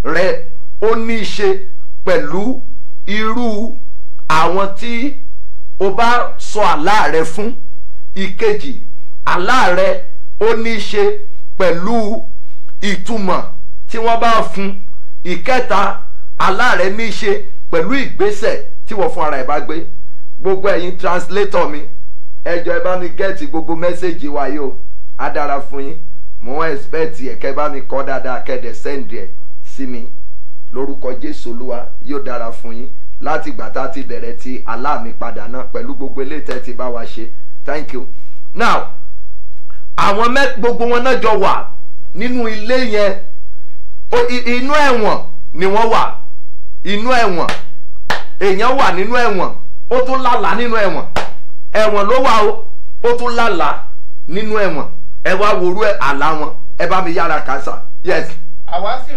rẹ̀ ó ní í ṣe pẹ̀lú irú àwọn tí o bá sọ àlá rẹ̀ fún. ìkejì, àlá rẹ̀ ó ní í ṣe pẹ̀lú ìtumọ̀ tí wọ́n bá fún. ìkẹta, àlá rẹ̀ ní í ṣe pẹ̀lú ìgbésẹ̀ tí wọ́n fún ara ẹ̀ bá gbé. gbogbo ẹ̀yin translator mi, ẹ jọ̀ọ́ ẹ bá mi gẹ́ẹ̀tì gbogbo mẹ́sẹ̀gì wa yìí o, á dára fún yín. mo ń expect ẹ̀ kẹ́ bá mi kọ́ dáadáa, kẹ́dẹ̀ send ẹ̀ sí mi lórúkọ Jésù Olúwa, yóò dára fún yín. láti ìgbà tá a ti bẹ̀rẹ̀ ti àlá mi padà náà pẹ̀lú gbogbo eléyìí tẹ́ ti bá wa ṣe. Thank you. Now àwọn gbogbo wọn náà jọ wà nínú ilé yẹn, inú ẹ̀wọ̀n ni wọ́n wà, inú ẹ̀wọ̀n, èèyàn wà nínú ẹ̀wọ̀n, ó tún lálàá nínú ẹ̀wọ̀n, ẹ̀wọ̀n ló wà ó tún lálàá nínú ẹ̀wọ̀n. Ẹ wá worú àlá wọn, ẹ bá mi yára kásá. Yes. àwa sì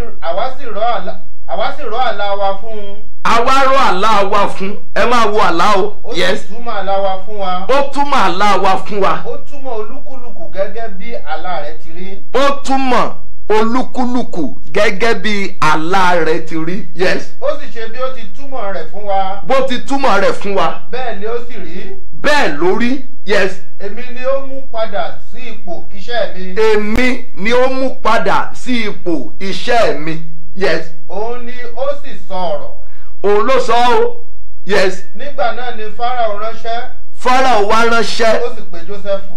rọ àlá wa fún un. Àwa rọ àlá wa fún, ẹ máa wo àlá o. Yes. Ó sì túmọ̀ àlá wa fún wa. Ó túmọ̀ àlá wa fún wa. Ó túmọ̀ olúkúlùkù gẹ́gẹ́ bí àlá rẹ̀ ti rí. Ó túmọ̀ olúkúlùkù gẹ́gẹ́ bí àlá rẹ̀ ti rí. Yes. Ó sì ṣe bí ó ti túmọ̀ rẹ̀ fún wa. Bó ti túmọ̀ rẹ̀ fún wa. Bẹ́ẹ̀ ni ó sì rí. Bẹ́ẹ̀ ló rí. Yes. Èmi ni ó mú padà sí ipò iṣẹ́ mi. Èmi ni ó mú padà sí ipò iṣẹ́ mi. Yes. Òun ni ó sì sọ ọ̀rọ̀. Òun ló sọ o. Yes. Nígbà náà ni Fáráò ránṣẹ́. Fáráò wá ránṣẹ́. Ó sì pe Jósẹ́fù.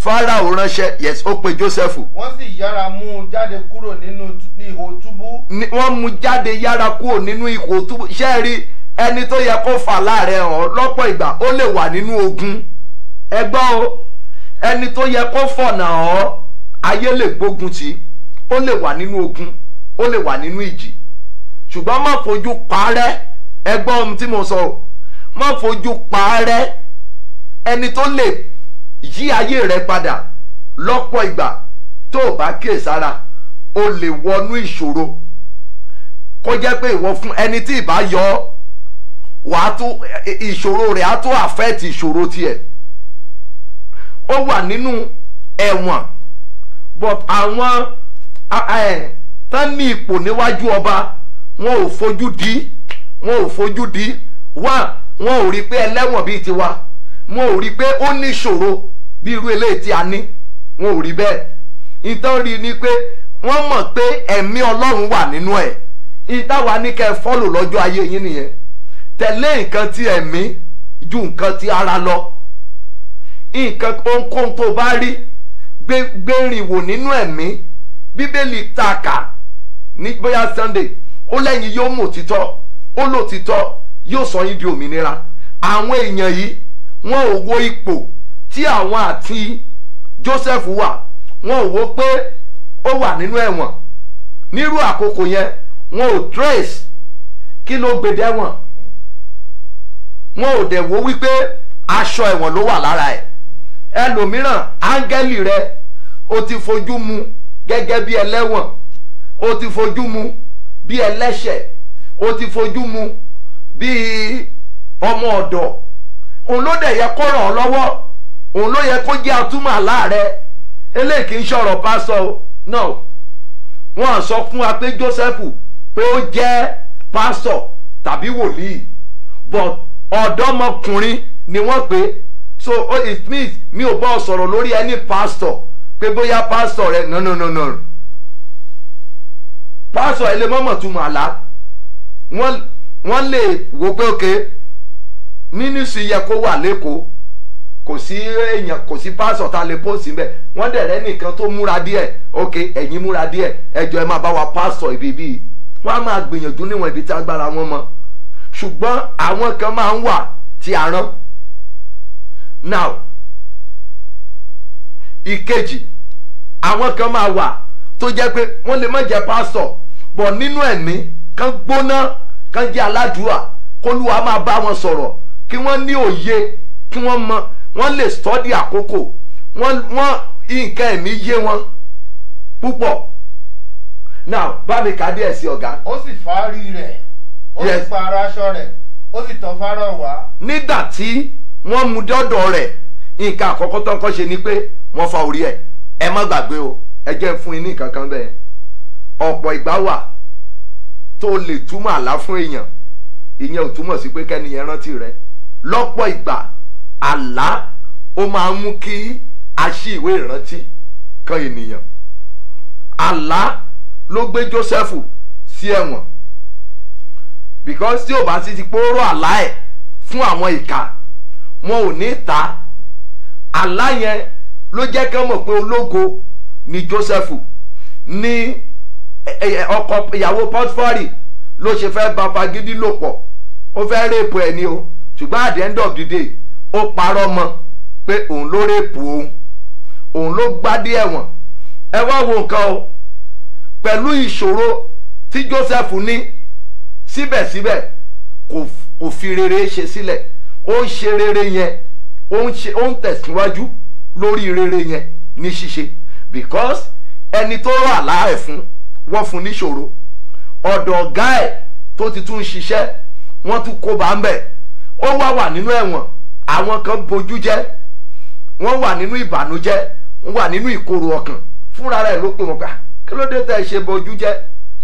Fáráò ránṣẹ́. Yes, ó pe Jósẹ́fù. Wọ́n sì yára mú un jáde kúrò nínú ihò túbú. Wọ́n mú jáde yára kúrò nínú ihò túbú. Ṣé rí ẹni tó yẹ kó fà láàrẹ̀ hàn lọ́pọ̀ ìgbà ó lè wà nínú ogun. Ẹ gbọ́ o, ẹni tó yẹ kó fọ̀nà hàn ayé lè gbógun tì, ó lè wà nínú ogun, ó lè wà nínú ìjì. Ṣùgbọ́n má fojú parẹ́. Ẹ gbọ́ ohun tí mo sọ o, má fojú parẹ́. Ẹni tó lè yí ayé rẹ padà lọ́pọ̀ ìgbà tó o bá kíyèsára, o lè wọnú ìṣòro kó jẹ́ pé ìwọ fún ẹni tí ìbá yọ wàá tún ìṣòro rẹ̀ á tún affect ìṣòro tiẹ̀. Ó wà nínú ẹ̀wọ̀n, but àwọn tán ní ipò níwájú ọba wọn ò fojú di, wọn ò fojú di. Wọn ò rí pé ẹlẹ́wọ̀n bíi tiwa, wọn ò rí pé ó ní ìṣòro bí irú eléyìí tí a ní, wọn ò rí bẹ́ẹ̀. Ìtàn rí ni pé wọ́n mọ̀ pé ẹ̀mí Ọlọ́run wà nínú ẹ̀. Ìtàwá ní kẹ́ ẹ fọ́lò lọ́jọ́ ayé yín nìyẹn. Tẹ̀lé nǹkan tí ẹ̀mí ju nǹkan tí ara lọ. Nǹkan ohunkóhun tó bá rí gbérìn wò nínú ẹ̀mí. Bíbélì tàkà ní bóyá Sunday ó lẹ́yìn yóò mọ̀ òtítọ́, ó lòtítọ́ yóò sọ yín di òmìnira. Àwọn èèyàn yìí wọn ò wo ipò tí àwọn àti Joseph wà, wọn ò wo pé ó wà nínú ẹ̀wọ̀n. Nírú àkókò yẹn wọn ò trace kí ló gbé dẹ́wọ̀n, wọn ò dẹ̀ wo wípé aṣọ ẹ̀wọ̀n ló wà lára ẹ̀. Ẹlòmíràn áńgẹ́lì rẹ o ti fojú mu gẹ́gẹ́ bí ẹlẹ́wọ̀n, o ti fojú mu bí ẹlẹ́ṣẹ̀, o ti fojú mu bí ọmọ ọ̀dọ̀. Òun ló dẹ̀ yẹ kó ràn ọ́ lọ́wọ́, òun ló yẹ kó jẹ́ atúmọ̀ àlá rẹ. Eléyìí kì í ṣọ̀rọ̀ pásọ̀ o, no. Wọ́n sọ fún wa pé Joseph pé ó jẹ́ pásọ̀ tàbí wòlíì, but ọ̀dọ́mọkùnrin ni wọ́n pè. So it means mi ò bá ọ sọ̀rọ̀ lórí ẹni pásọ̀ pé bóyá pásọ̀ rẹ no. Pásọ̀ ilé mọ́mọ́ túmọ̀ àlá. Wọ́n lè wo pé okay, mínísírì yẹ kó wà lẹ́kọ̀ọ́, kò sí èèyàn, kò sí pásọ̀ tá a lè pósì mbẹ̀. Wọ́n dẹ̀ rẹ́ nìkan tó múra díẹ̀, okay ẹ̀yin múra díẹ̀, ẹjọ́ ẹ máa bá wa pásọ̀ ibi bíi. Wọ́n á máa gbìyànjú níwọ̀n ibi tí agbára wọn mọ. Ṣùgbọ́n àwọn kan máa ń wà tí a rán. Now ìkejì, àwọn kan máa wà tó jẹ́ pé wọ́n lè má jẹ́ pásọ̀, bọ̀ nínú ẹ̀mí kan gbóná, kan jẹ́ aládùúà, k'Olúwa máa bá wọn sọ̀rọ̀, kí wọ́n ní òye, kí wọ́n mọ, wọ́n lè study àkókò, wọ́n nǹkan ẹ̀mí yé wọn púpọ̀. Now bá mi kà díẹ̀ sí ọ̀gá. Ó sì fárí rẹ̀, ó sì pààrọ̀ aṣọ rẹ̀, ó sì tọ̀ Fáráò wá. Nígbà tí wọ́n mú dọ́dọ̀ rẹ̀, nǹkan àkọ́kọ́ tó ń kọ́ ṣe ni pé wọ́n fa orí ẹ̀. Ẹ má gbàgbé o, ẹ jẹ́ fún yín ní nǹkan kan bẹ́ẹ̀. Ọ̀pọ̀ ìgbà wà tó lè túmọ̀ àlá fún èèyàn, ìyẹn ò túmọ̀ sí pé kẹ́ni yẹn rántí rẹ̀. Lọ́pọ̀ ìgbà àlá ó máa ń mú kí a ṣí ìwé ìrántí kan ènìyàn. Àlá ló gbé Joseph sí ẹ̀wọ̀n, because tí ò bá sì ti pòórò àlá ẹ̀ fún àwọn ìkà, wọn ò ní ta. Àlá yẹn ló jẹ́ kí wọ́n mọ̀ pé ológo ni Joseph, ní ọkọ ìyàwó Pọ́tífárì ló ṣe fẹ́ bá fagídí lò pọ̀. ó fẹ́ rèpù ẹ̀ ni o ṣùgbọ́n at the end of the day ó parọ́ mọ́ pé òun ló rèpù òun ló gbádé ẹ̀wọ̀n. ẹ wá wo nǹkan o pẹ̀lú ìṣòro tí Joseph ní síbẹ̀síbẹ̀ kò fi rere ṣe sílẹ̀ ó ń ṣe rere yẹn ó ń tẹ̀síwájú lórí rere yẹn ní ṣíṣe because ẹni tó rọ àlá ẹ̀ fún wọ́n fún níṣòro ọ̀dọ̀ ọ̀gá ẹ̀ tó ti tún ṣiṣẹ́ wọ́n tún kó bá ń bẹ̀ ó wà nínú ẹ̀wọ̀n àwọn kan bojú jẹ́ wọ́n wà nínú ìbànújẹ́ wọ́n wà nínú ìkorò ọkàn fúnra rẹ̀ ló pè wọ́n gbà kí ló dé tẹ́ ẹ ṣe bojú jẹ́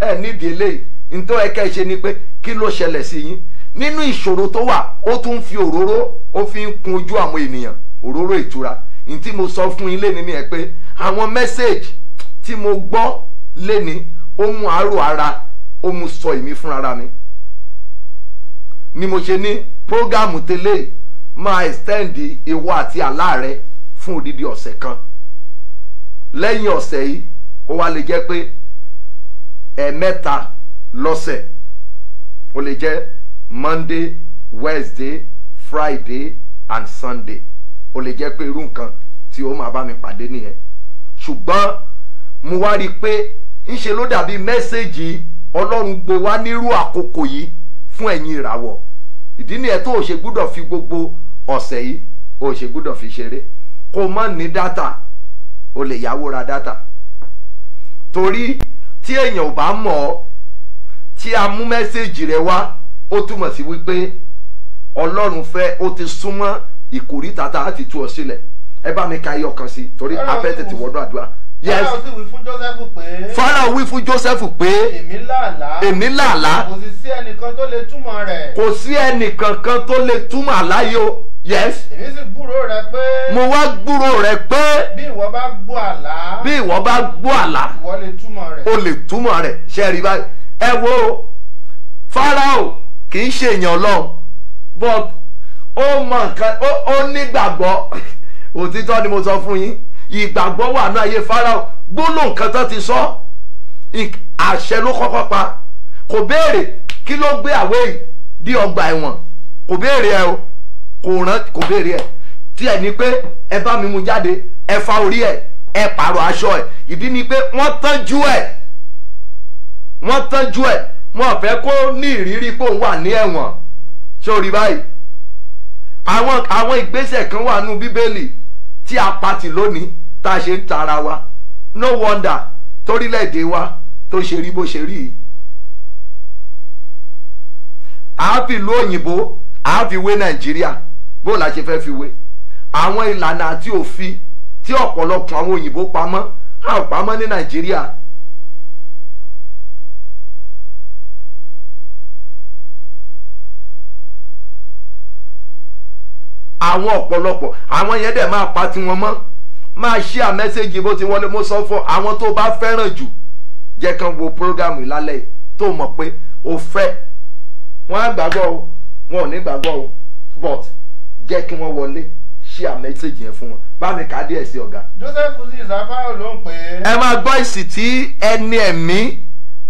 ẹ nídìí eléyìí nítorí ẹ kẹ́ ẹ ṣe ni pé kí ló ṣẹlẹ̀ sí yín nínú ìṣòro tó wà ó tún fi òróró ó fi ń kun ojú àwọn ènìyàn òróró ìtura ní tí mo sọ fún yín léni ni ẹ pé àwọn mẹ́sẹ̀gì tí mo gbọ́ léni ó mú àárò ara ó mú sọ èmi fúnra mi ni mo ṣe ní prógámù tẹ́lẹ̀ máa extend ìwọ àti àlá rẹ fún odidi ọ̀sẹ̀ kan lẹ́yìn ọ̀sẹ̀ yìí ó wá lè jẹ́ pé ẹ̀ẹ̀mẹ́ta lọ́sẹ̀ ó lè jẹ́ Monday, Wednesday, Friday and Sunday ó lè jẹ́ pé irú nǹkan tí ó máa bá mi pàdé nìyẹn ṣùgbọ́n mo wá rí i pé ńṣe ló dàbí mẹ́sẹ̀gì Ọlọ́run gbé wá nírú àkókò yìí fún ẹ̀yin ìràwọ̀ ìdí nìyẹn tó o ṣe gbúdọ̀ fi gbogbo ọ̀sẹ̀ yìí o ṣe gbúdọ̀ fi ṣeré kó má ní dátà o lè yáwó ra dátà torí tí èèyàn ò bá mọ̀ ọ́ tí a mú mẹ́sẹ̀gì rẹ wá ó túmọ̀ sí wípé Ọlọ́run fẹ́ ó ti súnmọ́ ìkórìtà tá a ti tú ọ sílẹ̀ ẹ bá mi ka ẹyọ kan sí torí afẹ́ tètè wọ́dọ̀ àdúrà. Yes. Fáráò sì wí fún Jósẹ́fù pé. Fáráò wí fún Jósẹ́fù pé. Èmi làálàá. Kò sì sí ẹnìkan tó lè túmọ̀ rẹ̀. Kò sí ẹnìkankan tó lè túmọ̀ àlá yìí o. Yes. Èmi sì gbúrò rẹ pé. Mo wá gbúrò rẹ pé. Bí ìwọ bá gbọ́ àlá. Bí ìwọ bá gbọ́ àlá. Ìwọ lè túmọ̀ rẹ̀. O lè túmọ̀ rẹ̀ ṣe rí báyìí. Ẹ wo Fáráò kì í ṣe èèyàn Ọlọ́run but ó mọ nǹkan ó nígbàgbọ́ òtítọ́ ni mo sọ fún yín ìgbàgbọ́ wà ní ayé Fáráò gbólóhùn kan tó ti sọ àṣẹ ló kọ́kọ́ pa kò béèrè kí ló gbé àwẹ̀ di ọgbà ẹ̀wọ̀n kò béèrè ẹ o kò béèrè ẹ tí ẹ ní pé ẹ bá mi mú jáde ẹ fa orí ẹ pààrọ̀ aṣọ ẹ ìdí ni pé wọ́n tọ́jú ẹ wọ́n fẹ́ kó ní ìrírí pé òun wà ní ẹ̀wọ̀n ṣé o rí báyìí àwọn ìgbésẹ̀ kan wà nínú Bíbélì tí a pati lónìí tá a ṣe ń tara wa no wonder torílẹ̀-èdè wa tó ṣe rí bó ṣe rí a fi ìlú òyìnbó a fi wé Nàìjíríà bó la ṣe fẹ́ fi wé àwọn ìlànà àti òfin tí ọ̀pọ̀lọpọ̀ àwọn òyìnbó pamọ́ a ò pamọ́ ní Nàìjíríà. àwọn ọ̀pọ̀lọpọ̀ àwọn yẹn dẹ̀ máa pa tiwọn mọ́ máa share mẹ́sẹ̀gì bó ti wọlé mo sọ fún àwọn tó bá fẹ́ràn jù jẹ́ kán wo prógámù ìlálẹ́ tó mọ̀ pé o fẹ́ wọ́n á gbàgbọ́ o wọn ò ní gbàgbọ́ o but jẹ́ kí wọ́n wọlé share mẹ́sẹ̀gì yẹn fún wọn bá mi kà á díẹ̀ sí ọ̀gá. Jósẹ́fù sì sá Fáráò ló ń pè é. ẹ máa gbọ́ ìsì tí ẹni ẹ̀mí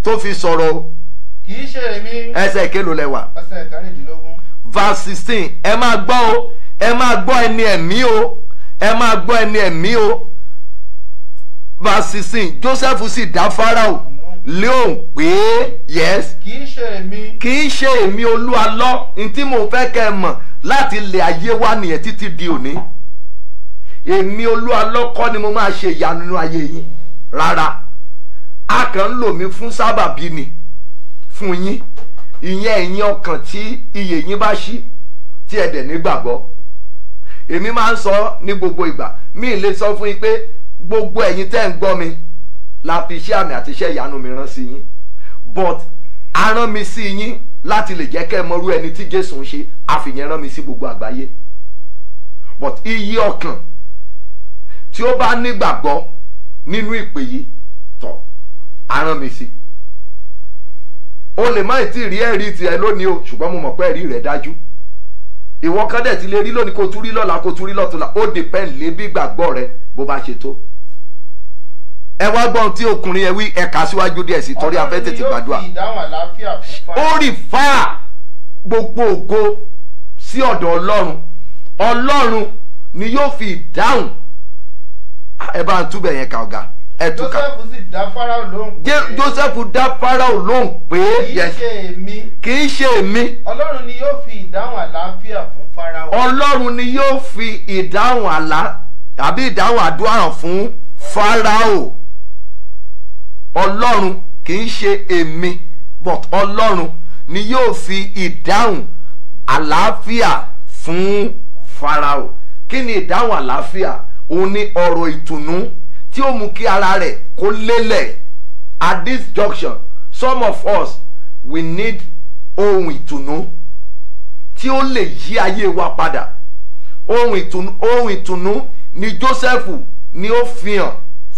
tó fi sọ̀rọ̀ o. kì í ṣe èmi. ẹsẹ̀ kélòó lẹ wà. ẹsẹ̀ kẹrìndínlógún. verse 16 ẹ máa gbọ́ o ẹ máa gbọ́ ẹni ẹ̀mí o ẹ máa gbọ́ ẹni ẹ̀mí o verse 16 Jósẹ́fù sì dá Fáráò lóhùn pé yes kì í ṣe èmi. kì í ṣe èmi Olúwa lọ ní tí mo fẹ́ kẹ́ ẹ mọ̀ láti lè ayé wa nìyẹn títí di òní èmi Olúwa lọ́kọ́ ni mo máa ṣe ìyanu nínú ayé yín rárá a kàn ń lò mí fún sábàbí ni fún yín ìyẹn ẹ̀yin ọkàn tí iyè yín bá ṣí tí ẹ dẹ̀ nígbàgbọ́ èmi máa ń sọ ní gbogbo ìgbà mi lè sọ fún yín pé gbogbo ẹ̀yin tẹ́ ń gbọ́ mi la fi iṣẹ́ àmì àti iṣẹ́ ìyanu mi rán sí yín but a rán mi sí yín láti lè jẹ́ kẹ́ ẹ mọrú ẹni tí Jésù ń ṣe àfìyẹn rán mi sí gbogbo àgbáyé but iye ọkàn tí ó bá nígbàgbọ́ nínú ìpè yìí tọ̀ a rán mi sí o lè má tí ì rí ẹ̀rí tiẹ̀ lónìí o ṣùgbọ́n mo mọ̀ pé ẹ̀rí rẹ̀ dájú ìwọ kan dẹ̀ ti lè rí lónìí kó tún rí lọ́la kó tún rí lọ́tùnla ó depend lé bí gbàgbọ́ rẹ bó bá ṣe tó. ẹ wá gbọ́n tí ọkùnrin yẹn wí ẹ̀ka síwájú díẹ̀ sí torí afẹ́ tètè gbàdúrà. ó rí fáà gbogbo ògo sí ọ̀dọ̀ ọlọ́run. Ọlọ́run ni yóò fi ìdáhùn. Ẹ bá ń túbẹ̀ yẹn ka ọ̀gá. Ẹ túká. Joseph sì dá Fáráò lóhùn pé. Joseph dá Fáráò lóhùn pé. Kì í ṣe èmi. Kì í ṣe èmi. Ọlọ́run ni yóò fi ìdáhùn àlàáfíà fún Fáráò. Ọlọ́run ni yóò fi ìdáhùn àlá àbí ìdáhùn àdúrà hàn fún Fáráò. Ọlọ́run kì í ṣe èmi, but Ọlọ́run ni yóò fi ìdáhùn àlàáfíà fún Fáráò. Kí ni ìdáhùn àlàáfíà? Òun ni ọ̀rọ̀ ìtùnú tí ó mú kí ara rẹ̀ kó lélẹ̀. At this junction, some of us we need ohun ìtùnú tí ó lè yí ayé wa padà. Ohun ìtùnú ni Jósẹ́fù ni ó fi hàn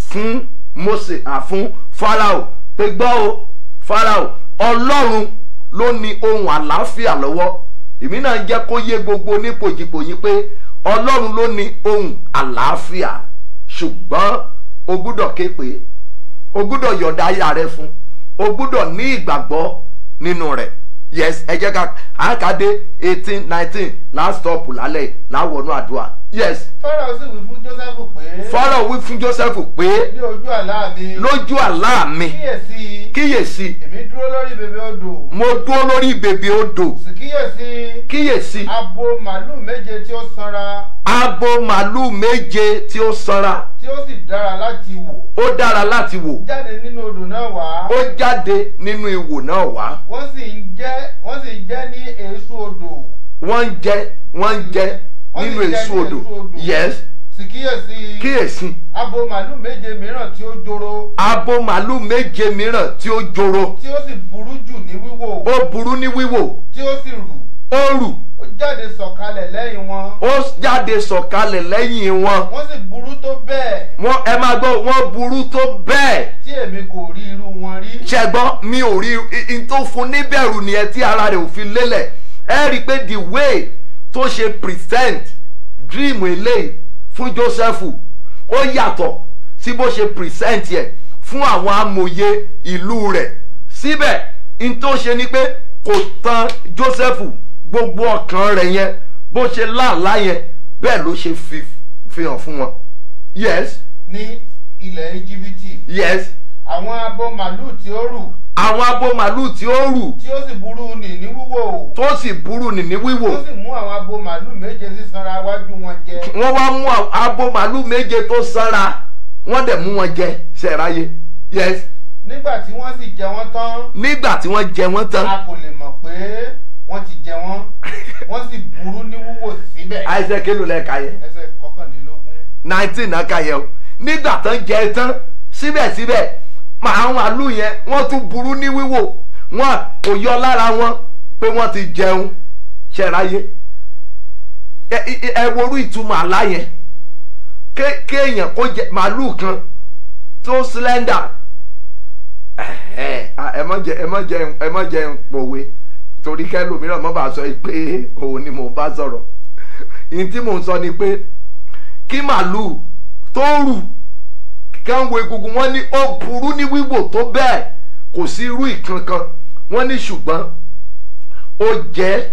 fún Mósè fún Fáráò pé gbọ́ o Fáráò, Ọlọ́run ló ní ohun àlàáfíà lọ́wọ́. Èmi náà ń jẹ́ kó yé gbogbo nípòjìpò yín pé Ọlọ́run ló ní ohun àlàáfíà, ṣùgbọ́n o gbúdọ̀ ké pé, o gbúdọ̀ yọ̀ǹda ayá rẹ fún, o gbúdọ̀ ní ìgbàgbọ́ nínú rẹ̀. Yes, ẹ jẹ́ ká àkàdé 18-19 last stop lálẹ́ láwọnú àdúrà. Yes. Fáráò sì wí fún Jósẹ́fù pé. Fáráò wí fún Jósẹ́fù pé. Ní ojú àlá mi. Lójú àlá mi. Kíyèsí. Èmi dúró lórí bèbè odò. Mo dúró lórí bèbè odò. Sì kíyèsí. Abo màlúù méje tí ó sanra. Abo màlúù méje tí ó sanra. Tí ó sì dára láti wò. Ó dára láti wò. Jáde nínú odò náà wá. Ó jáde nínú ihò náà wá. Wọ́n sì ń jẹ ní èso odò. Wọ́n ń jẹ nínú èso odò. Yes. Sì kíyèsí. Abo màlúù méje mìíràn tí ó joro. Abo màlúù méje mìíràn tí ó joro. Tí ó sì burú jù ní wíwò. Ó burú ní wíwò. Tí ó sì rù. Ó rù. Ó jáde sọ̀kalẹ̀ lẹ́yìn wọn. Ó jáde sọ̀kalẹ̀ lẹ́yìn wọn. Wọ́n sì burú tó bẹ́ẹ̀. Ẹ máa gbọ́, wọ́n burú tó bẹ́ẹ̀. Tí èmi kò rí irú wọn rí. Ṣẹ̀gbọ́n mi ò rí in tó fún níbẹ̀rù nìyẹn tí ara rẹ̀ ò fi lélẹ̀. Ẹ rí i pé the way tó ṣe present dream eléyìí fún Jósẹ́fù ó yàtọ̀ sí bó ṣe present yẹ fún àwọn amòye ìlú rẹ̀. Síbẹ̀ in tó ṣe ni pé kò tàn Jósẹ́fù, gbogbo ọkàn rẹ̀ yẹn bó ṣe láàlá yẹn bẹ́ẹ̀ ló ṣe fi hàn fún wọn. Yes. Ní ilẹ̀ Íjíbítì. Yes. Àwọn abo màlúù tí ó rù. Àwọn abo màlúù tí ó rù. Tí ó sì burú nì ní wíwò. Tó sì burú nì ní wíwò. Tó sì mú àwọn abo màlúù méje tí sanra wájú wọn jẹ. Wọ́n wá mú abo màlúù méje tó sanra, wọ́n dẹ̀ mú wọn jẹ ṣẹ̀ráyé. Yes. Nígbà tí wọ́n sì jẹ wọ́n tán. Nígbà tí wọ́n jẹ wọ́n tán. A kò lè mọ̀ pé wọ́n ti jẹ wọ́n. Wọ́n sì burú ní wíwò síbẹ̀. Àìsẹ̀ kélòó lẹ́ka yẹn. Ẹsẹ̀ 21. 19 náà ka yẹn o. Nígbà tán jẹ tán síbẹ̀síbẹ̀ àwọn màlúù yẹn wọ́n tún burú ní wíwò. Wọ́n kò yọ lára wọn pé wọ́n ti jẹun ṣẹ̀ráyé. Ẹ worú ìtumọ̀ àlá yẹn. Kéèyàn kó jẹ màlúù kan tó slender. Ẹ má jẹ pòwe torí kẹlòmíràn mọ́ bá sọ pé òun ni mò ń bá sọ̀rọ̀. Ìyẹn tí mò ń sọ ni pé kí màlúù tó rù kán wo egungun, wọ́n ní ó burú ní wíwò tó bẹ́ẹ̀ kò sí irú ìkankan. Wọ́n ní ṣùgbọ́n ó jẹ́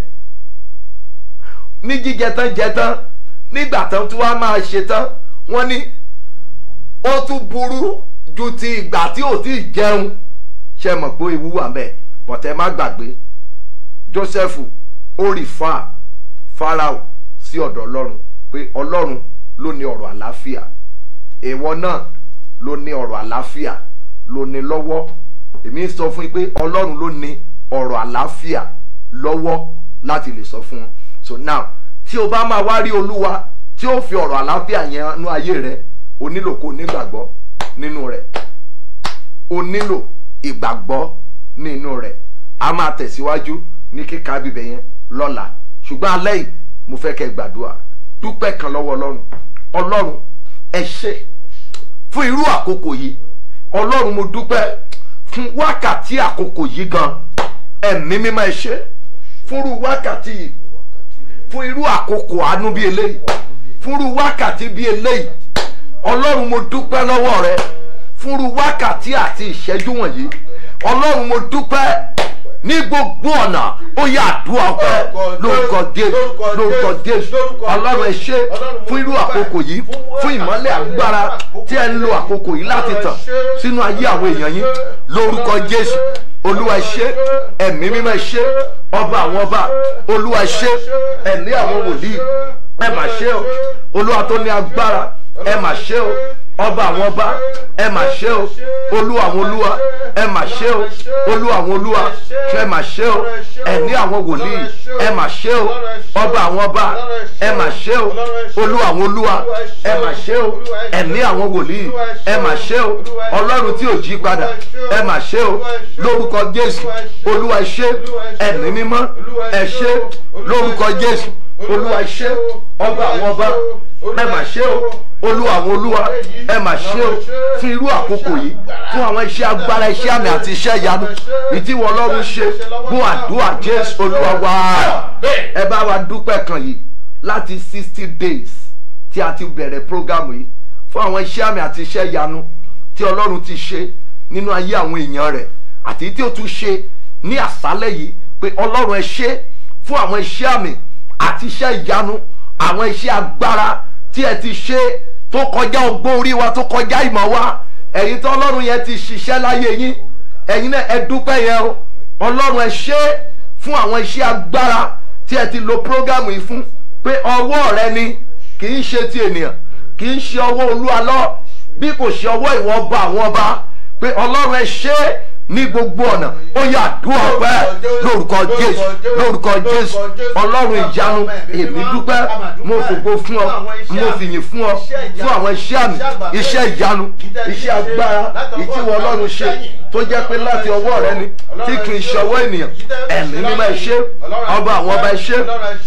ní jíjẹ tán nígbà tán tí wọ́n máa ṣe tán wọ́n ní ó tún burú ju ti ìgbà tí ò tí jẹun. Ṣe mọ̀ pé ewu wà ńbẹ̀, bọ̀tẹ́ má gbàgbé Jósẹ́fù ó rí Fáráò sí ọ̀dọ̀ Ọlọ́run pé Ọlọ́run ló ní ọ̀rọ̀ àlàáfíà, ìwọ náà ló ní ọ̀rọ̀ àlàáfíà ló ní lọ́wọ́. Èmi sọ fún yín pé Ọlọ́run ló ní ọ̀rọ̀ àlàáfíà lọ́wọ́ láti lè sọ fún wọn. So now tí o bá máa wá rí Olúwa tí ó fi ọ̀rọ̀ àlàáfíà yẹn nú ayé rẹ, o nílò kó nígbàgbọ́ nínú rẹ̀. O nílò ìgbàgbọ́ nínú rẹ̀. A máa tẹ̀síwájú ní kíka bíbẹ̀ yẹn lọ́la, ṣùgbọ́n alẹ́ yìí mo fẹ́ kẹ́ gbàdúrà, dúpẹ́ kan lọ́wọ́ Ọlọ́run. Ọlọ́run ẹ ṣé fún irú àkókò yìí. Ọlọ́run mo dúpẹ́ fún wákàtí àkókò yìí gan. Ẹ̀mí mímọ́ ẹ ṣé fún irú wákàtí yìí, fún irú àkókò àánú bí eléyìí, fún irú wákàtí bí eléyìí. Ọlọ́run mo dúpẹ́ lọ́wọ́ rẹ fún irú wákàtí àti ìṣẹ́jú wọ̀nyí. Ọlọ́run mo dúpẹ́ ní gbogbo ọ̀nà ó yá àdúrà ọpẹ́ lórúkọ Jésù lórúkọ Jésù. Ọlọ́run ẹ ṣé fún irú àkókò yìí, fún ìmọ́lẹ̀ agbára tí ẹ ń lo àkókò yìí láti tàn sínú ayé àwọn èèyàn yín lórúkọ Jésù. Olúwa ẹ ṣé, ẹ̀mí mímọ́ ẹ ṣé, ọba àwọn ọba Olúwa ẹ ṣé, ẹ̀mí àwọn wòlíì ẹ mà ṣé o, Olúwa tó ní agbára ẹ mà ṣé o, ọba àwọn ọba ẹ mà ṣé o, Olúwa àwọn olúwa ẹ mà ṣé o, Olúwa àwọn olúwa ẹ mà ṣé o, ẹ̀mí àwọn wòlíì ẹ mà ṣé o, ọba àwọn ọba ẹ mà ṣé o, Olúwa àwọn olúwa ẹ mà ṣé o, ẹ̀mí àwọn wòlíì ẹ mà ṣé o, Ọlọ́run tí ò jí padà ẹ mà ṣé o, lórúkọ Jésù. Olúwa ẹ ṣé, ẹ̀mí mímọ́ ẹ ṣé, lórúkọ Jésù. Olúwa ẹ ṣé, ọba àwọn ọba ẹ mà ṣé o, Olúwa àwọn olúwa ẹ mà ṣé o, fún irú àkókò yìí, fún àwọn iṣẹ́ agbára, iṣẹ́ àmì àti iṣẹ́ ìyanu ìdíwọ́ Ọlọ́run ṣe. Gbọ́ àdúrà Jésù Olúwa wa. Ẹ bá wa dúpẹ́ kan yìí láti 60 days tí a ti bẹ̀rẹ̀ prógámù yìí, fún àwọn iṣẹ́ àmì àti iṣẹ́ ìyanu tí Ọlọ́run ti ṣe nínú ayé àwọn èèyàn rẹ̀, àti tí ó tún ṣe ní àṣálẹ́ yìí, pé Ọlọ́run ẹ ṣé fún àwọn iṣẹ́ àmì àti iṣẹ́ ìyanu, àwọn iṣẹ́ agbára tí ẹ ti ṣe tó kọjá ọgbọ́n orí wa, tó kọjá ìmọ̀ wa. Ẹ̀yin tó Ọlọ́run yẹn ti ṣiṣẹ́ láyé yín, ẹ̀yin náà ẹ dúpẹ́ yẹn o. Ọlọ́run ẹ ṣé fún àwọn iṣẹ́ agbára tí ẹ ti lo prógámù yìí fún, pé ọwọ́ rẹ ni, kì í ṣe ti ènìyàn, kì í ṣe ọwọ́ Olúwa lọ, bí kò ṣe ọwọ́ ìwọ ọba àwọn ọba. Pé Ọlọ́run ẹ ṣé ní gbogbo ọ̀nà ó yá àdúrà ọpẹ́ lórúkọ Jésù lórúkọ Jésù. Ọlọ́run ìyanu, èmi dúpẹ́, mo fògo fún ọ, mo fìyìn fún ọ fún àwọn iṣẹ́ àmì, iṣẹ́ ìyanu, iṣẹ́ agbára ìtìwọ Ọlọ́run ṣe, tó jẹ́ pé láti ọwọ́ rẹ ni, tí kì í ṣe ọwọ́ ènìyàn. Ẹ̀mí mímọ́ ẹ ṣé, ọba àwọn ọba ẹ ṣé,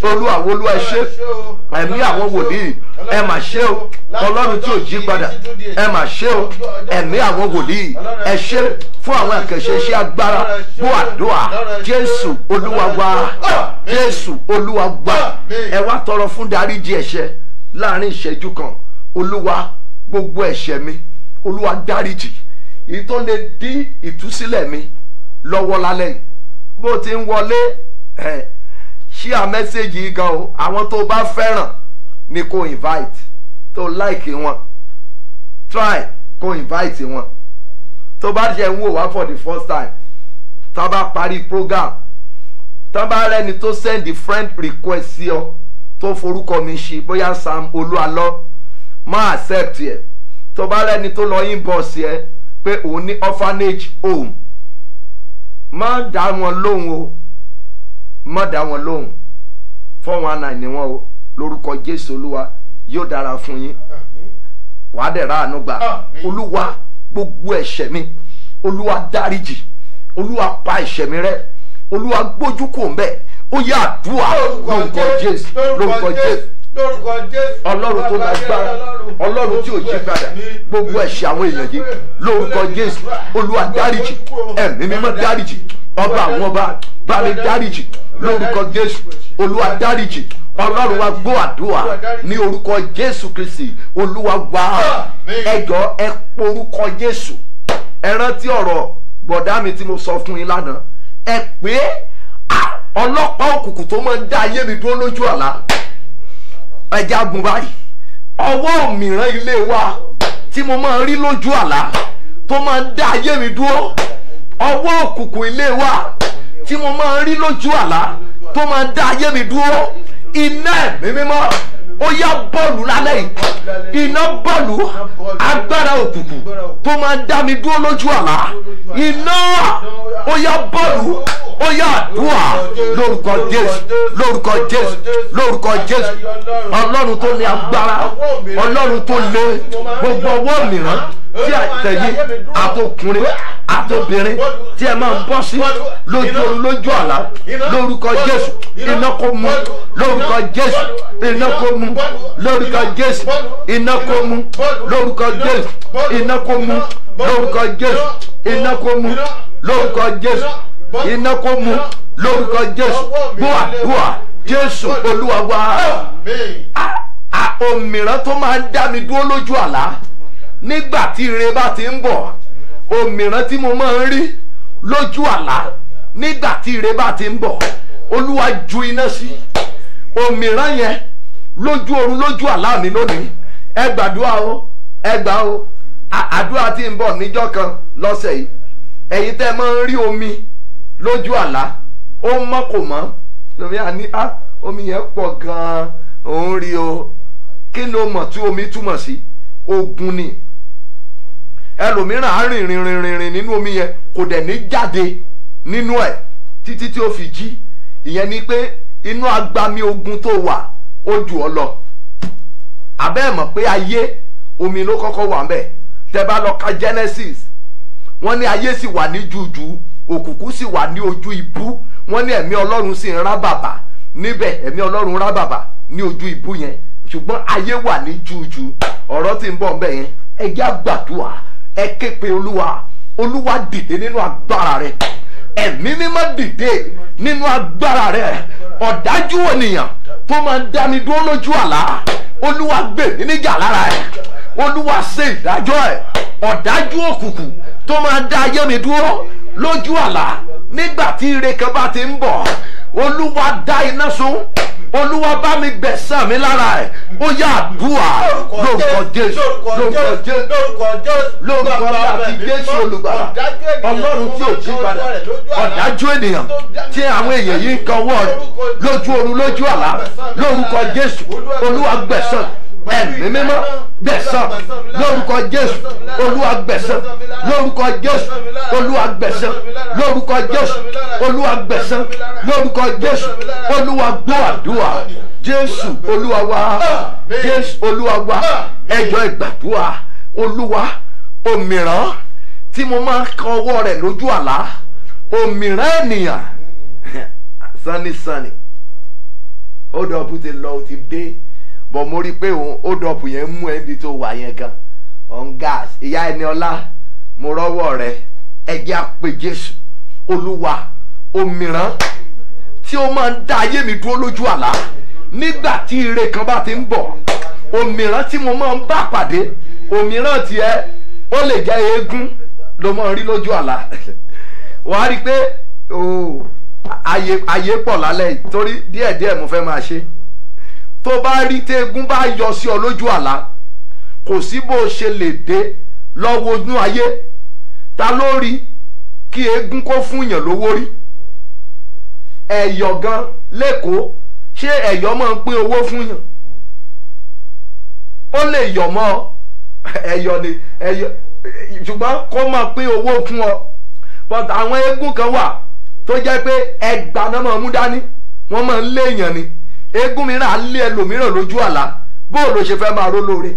Olúwa àwọn olúwa ẹ ṣé, ẹ̀mí àwọn wòlíì ẹ mà ṣé o, Ọlọ́run tí ò jí padà ẹ mà ṣé o, ẹ̀mí àwọn wòlíì ẹ ṣé fún àwọn àkànṣe iṣẹ́ agbára. Gbọ́ àdúrà Jésù Olúwa wa, Jésù Olúwa wa. Ẹ wá tọrọ fún dáríjì ẹ̀ṣẹ̀ láàrin ìṣẹ́jú kan. Olúwa, gbogbo ẹ̀ṣẹ̀ mi Olúwa dáríjì, èyí tó lè dí ìtúsílẹ̀ mi lọ́wọ́ lálẹ́ yìí. Bó ti ń wọlé share message yìí gan o, àwọn tó bá fẹ́ràn ni kò invite, tó like wọn try kò invite wọn. Tó bá jẹ́ ń wò wá for the first time, tá bá parí program, tá bá rẹ́ni tó send friend request sí ọ tó forúkọ mi ṣe, bóyá Sam Olúalọ, má accept ẹ. Tó bá rẹ́ni tó lọ inbox ẹ pé òun ní orphanage home, má dá wọn lóhùn o, má dá wọn lóhùn. 419 ni wọn o, lórúkọ Jésù Olúwa yóò dára fún yín, wàá dẹ̀ ráàánú gbà. Olúwa, gbogbo ẹ̀ṣẹ̀ mi Olúwa dáríjì, Olúwa pa ẹ̀ṣẹ̀ mi rẹ́, Olúwa gbójú kò ń bẹ̀. Ó yá àdúrà lórúkọ Jésù lórúkọ Jésù. Ọlọ́run tó lágbára, Ọlọ́run tí ò yí padà, gbogbo ẹ̀ṣẹ̀ àwọn èèyàn yìí lórúkọ Jésù Olúwa dáríjì, ẹ̀mí mímọ́ dáríjì, ọba àwọn ọba bá mi dáríjì lórúkọ Jésù. Olúwa dáríjì. Ọlọ́run wa gbọ́ àdúrà ní orúkọ Jésù Kristi Olúwa wa. Ẹ jọ̀ọ́ ẹ porúkọ Jésù. Ẹ rántí ọ̀rọ̀ bọ̀dá mi tí mo sọ fún yín lánàá. Ẹ pé ọlọ́pàá òkùnkùn tó máa ń dá ayé mi dúró lójú àlá, ẹ jagun báyìí. Ọwọ́ mìíràn ilé wa tí mo máa ń rí lójú àlá tó máa ń dá ayé mi dúró, ọwọ́ òkùnkùn ilé wa tí mo máa ń rí lójú àlá tó máa ń dá ayé mi dúró, iná ẹ̀mí mímọ́ ó yá bọ́ọ̀lù lálẹ́ yìí. Iná bọ́ọ̀lù agbára òkùnkùn tó máa ń dá mi dúró lójú àlá, iná ó yá bọ́ọ̀lù, ó yá àdúrà lórúkọ Jésù lórúkọ Jésù lórúkọ Jésù. Ọlọ́run tó ní agbára, Ọlọ́run tó lé, gbogbo ọwọ́ mìíràn tí àtẹ̀yìn àtọkùnrin àtobìnrin tí ẹ máa ń bọ́ sí lójú oorun lójú àlá, lórúkọ Jésù iná kó mú, lórúkọ Jésù iná kó mú, lórúkọ Jésù iná kó mú, lórúkọ Jésù iná kó mú, lórúkọ Jésù iná kó mú, lórúkọ Jésù iná kó mú, lórúkọ Jésù. Gbọ́ àdúrà Jésù Olúwa wa. Òmìrán tó máa ń dá mi dúró lójú àlá nígbà tí ire bá ti ń bọ̀, òmìrán tí mo máa ń rí lójú àlá nígbà tí ire bá ti ń bọ̀ olúwa ju iná sí òmíràn yẹn lójú oorun lójú àlá mi lónìí. ẹ gbàdúrà o, ẹ gbà o. Àdúrà tí ń bọ̀ níjọ́ kan lọ́sẹ̀ yìí, ẹ̀yin tẹ́ máa ń rí omi lójú àlá ó mọ́ kò mọ́ lómi àní omi yẹn pọ̀ gan-an òun rí o. kí ló mọ̀ tí omi túmọ̀ sí? ogun ni. ẹlòmíràn á rìn nínú omi yẹn kò dẹ̀ ní jáde nínú ẹ̀ títí tí ó fi jí. ìyẹn ni pé inú agbami ogun tó wà ó jù ọ lọ. àbẹ́ ẹ̀ mọ̀ pé ayé omi ló kọ́kọ́ wà ń bẹ̀. tẹ́ bá lọ ka Genesis wọ́n ní ayé sì wà ní jújù òkùnkùn sì wà ní ojú ibú. wọ́n ní ẹ̀mí Ọlọ́run sì ń rá bàbà níbẹ̀. ẹ̀mí Ọlọ́run rá bàbà ní ojú ibú yẹn ṣùgbọ́n ayé wà ní jújù. ọ̀rọ̀ tí ń bọ̀ ń bẹ̀ yẹn ẹ jẹ́ á gbàdúrà, ẹ ké pe Olúwa. Olúwa dìde nínú agbára rẹ̀, ẹ̀mí mímọ́ dìde nínú agbára rẹ̀. ọ̀dájú ènìyàn tó máa ń dá mi dúró lójú àlá Olúwa gbè mí níjà lára ẹ̀. Olúwa ṣe ìdájọ́ ẹ̀. ọ̀dájú òkùnkùn tó máa ń dá ayé mi dúró lójú àlá nígbà tí ire kan bá ti ń bọ̀ Olúwa dá iná sun. Olúwa bá mi gbẹ̀san mi lára ẹ̀. ó yá àdúrà lórúkọ Jésù, lórúkọ Jésù, lórúkọ láti Jésù olùgbàlà. Ọlọ́run tí ò jí padà, ọ̀dájú ènìyàn tí àwọn èèyàn yìí ń kan wọ́ lójú oorun lójú àlá lórúkọ Jésù Olúwa gbẹ̀san. ẹ̀mí mímọ́ gbẹ̀san lórúkọ Jésù Olúwa gbẹ̀san lórúkọ Jésù Olúwa gbẹ̀san lórúkọ Jésù Olúwa gbẹ̀san lórúkọ Jésù Olúwa gbọ́ àdúrà Jésù Olúwa wa, Jésù Olúwa wa. ẹjọ́ ìgbàdúrà Olúwa òmíràn tí mo máa ń kan ọwọ́ rẹ̀ lójú àlá, òmíràn ènìyàn sanni ó dọ̀bù ti lọ ó ti dé bọ̀ mo rí pé ó dọ̀bù yẹn mú ẹbí tó wà yẹn gan on gas. ìyá ẹni ọlá mo rọ́wọ́ rẹ, ẹjẹ́ àpè Jésù. Olúwa òmíràn tí ó máa ń dá ayé mi dúró lójú àlá nígbà tí ire kan bá ti ń bọ̀, òmíràn tí mo máa ń bá pàdé, òmíràn tiẹ̀ ó lè jẹ́ eégún ló máa ń rí lójú àlá. wàá rí i pé ayé pọ̀ lálẹ́ yìí torí díẹ̀díẹ̀ mo fẹ́ máa ṣe. tó bá rí tẹ́gùn bá yọ sí ọ lójú àlá kò sí bó ṣe lè dé lọ́wọ́ ojú ayé. ta ló rí kí eégún kó fún yàn lówó rí? ẹ̀yọ̀ gan lẹ́kọ̀ọ́ ṣé ẹ̀yọ̀ máa ń pín owó fún yàn? ó lè yọ̀ mọ́ ẹ̀yọ̀ ni ẹ̀yọ̀ ṣùgbọ́n kó máa pín owó fún ọ. but àwọn eégún kan wà tó jẹ́ pé ẹgbàá náà máa mú dání, wọ́n máa ń léèyàn ni. eégún mìíràn á lé ẹlòmíràn lójú àlá bóò ló ṣe fẹ́ máa ró lóore?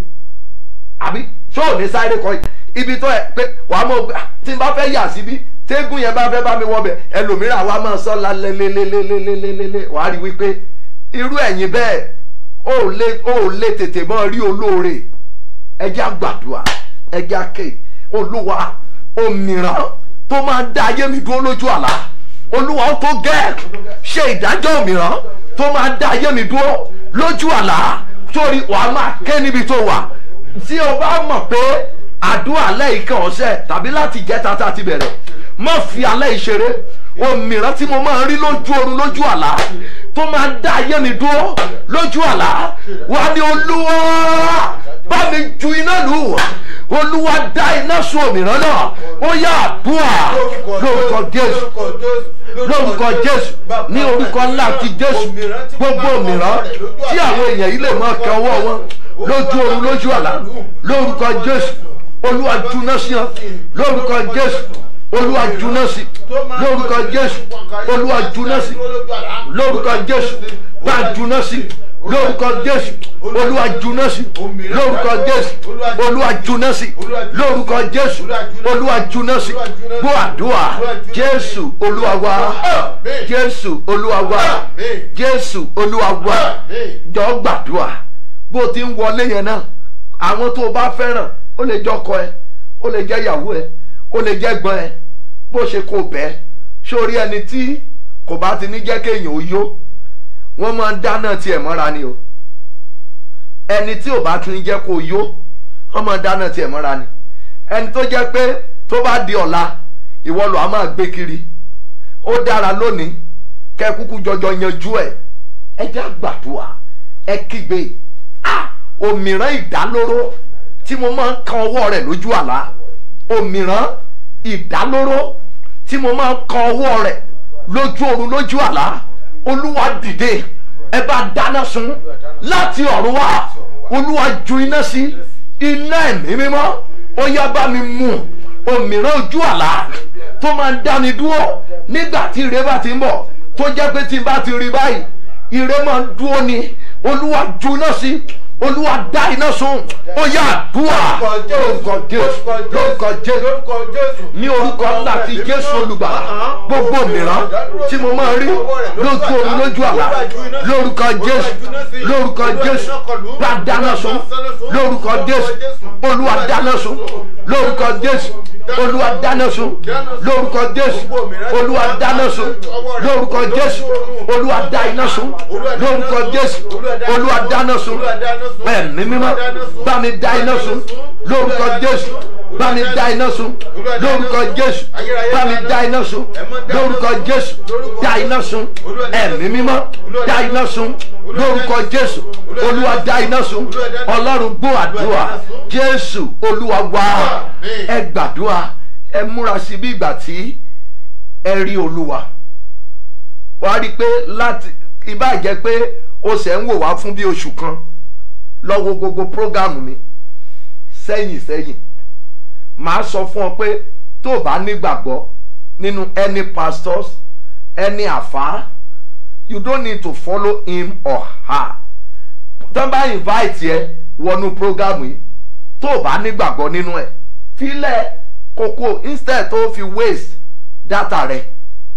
àbí ṣó ò ní sáré kọ ibi tó ẹ pé wàá mọ̀ tí n bá fẹ́ yà síbí tẹ́gùn yẹn bá fẹ́ bá mi wọbẹ̀ ẹlòmíràn wàá máa sọ lálẹ́lẹ́lẹ́lẹ́lẹ́lẹ́. wàá rí wípé irú ẹ̀yin bẹ́ẹ̀ ó lè tètè mọ́ rí olóore. ẹjẹ́ àgbàdua, ẹjẹ́ àkè Olúwa òmíràn tó máa ń dá ayé mi dúró lójú àlá Olúwa ó tó gẹ́ ṣe ìdájọ́ òmíràn tó máa dá ayé mi dúró lójú àlá. sórí wàá máa ké níbi tó wà. tí o bá mọ̀ pé àdúrà lẹ́yìn kan ọ̀sẹ̀ tàbí láti jẹ́ tata ti bẹ̀rẹ̀, má fi alẹ́ ìṣeré. òmíràn tí mo máa ń rí lójú oorun lójú àlá tó máa dá ayé mi dúró lójú àlá wà ní Olúwa bá mi ju iná lù. Olúwa dá iná sun òmíràn náà. ó yá àdúrà lórúkọ Jésù, lórúkọ Jésù, ní orúkọ ńlá ti Jésù. gbogbo òmíràn tí àwọn èèyàn yìí lè máa kẹ ọwọ́ wọn lójú oorun lójú àlá lórúkọ Jésù Olúwa juná sí ọ lórúkọ Jésù. Olúwa juná sí lórúkọ Jésù. Olúwa juná sí lórúkọ Jésù. bá juná sí lórúkọ Jésù. Olúwa juná sí lórúkọ Jésù. Olúwa juná sí lórúkọ Jésù. Olúwa juná sí. gbọ́ àdúrà Jésù Olúwa wa, Jésù Olúwa wa, Jésù Olúwa wa. jọ gbàdúrà bó ti ń wọlé yẹn náà. àwọn tó o bá fẹ́ràn ó lè jẹ́ ọkọ ẹ, ó lè jẹ́ ìyàwó ẹ, ó lè jẹ́ gbọ́n ẹ, bó ṣe kó bẹ́ẹ̀. sórí ẹni tí kò bá ti ní jẹ́ kéèyàn ó yó wọ́n máa ń dáná tiẹ̀ mọ́ra ni o. ẹni tí ò bá ti ní jẹ́ kó yó wọ́n máa ń dáná tiẹ̀ mọ́ra ni. ẹni tó jẹ́ pé tó bá di ọ̀la ìwọ ló á máa gbé kiri ó dára lónìí kẹ́ kúkú jọjọ yanjú ẹ̀. Ẹ jẹ́ àgbàdua ẹ kígbe òmìrán ìdálóró tí mo máa ń kan ọwọ́ rẹ̀ lójú àlá, òmìrán ìdálóró tí mo máa ń kan ọwọ́ rẹ̀ lójú oorun lójú àlá, Olúwa dìde ẹ bá dáná sun láti ọ̀run wá, Olúwa ju iná sí, iná ẹ̀mí mímọ́ ó yá bá mi mú òmìrán ojú àlá tó máa ń dáni dúró nígbà tí ire bá ti ń bọ̀, tó jẹ́ pé tí n bá ti rí báyìí ire máa ń dúró ni. Olúwa ju iná sí, Olúwa dá iná sun, ó yá àdúrà lórúkọ Jésù, lórúkọ Jésù, ní orúkọ ńlá ti Jésù olùgbàlà. Gbogbo mìíràn tí mo máa rí lójú oorun lójú àlá, lórúkọ Jésù, lórúkọ Jésù, bá dáná sun lórúkọ Jésù, Olúwa dáná sun lórúkọ Jésù, Olúwa dáná sun lórúkọ Jésù, Olúwa dáná sun lórúkọ Jésù, Olúwa dá iná sun lórúkọ Jésù, Olúwa dáná sun. Ẹ̀mí mímọ́ bá mi dá iná sun lórúkọ Jésù, bá mi dá iná sun lórúkọ Jésù, bá mi dá iná sun lórúkọ Jésù, dá iná sun. Ẹ̀mí mímọ́ dá iná sun lórúkọ Jésù, Olúwa dá iná sun. Ọlọ́run gbọ́ àdúrà, Jésù Olúwa wá. Ẹ gbàdúrà, ẹ múra sí bí ìgbà tí ẹ rí Olúwa. Wàá rí i pé láti ìbá jẹ́ pé o ṣẹ̀ ń wò wá fún bí oṣù kan, lọ́wọ́ gbogbo prógámù mi sẹ́yìn màá sọ fún ọ pé tó o bá nígbàgbọ́ nínú any pastors, any àfáà, you don't need to follow him or her. tó bá invite ẹ wọnú prógámù yìí, tó o bá nígbàgbọ́ nínú ẹ̀, filẹ̀ kókó instead tó fi waste data rẹ.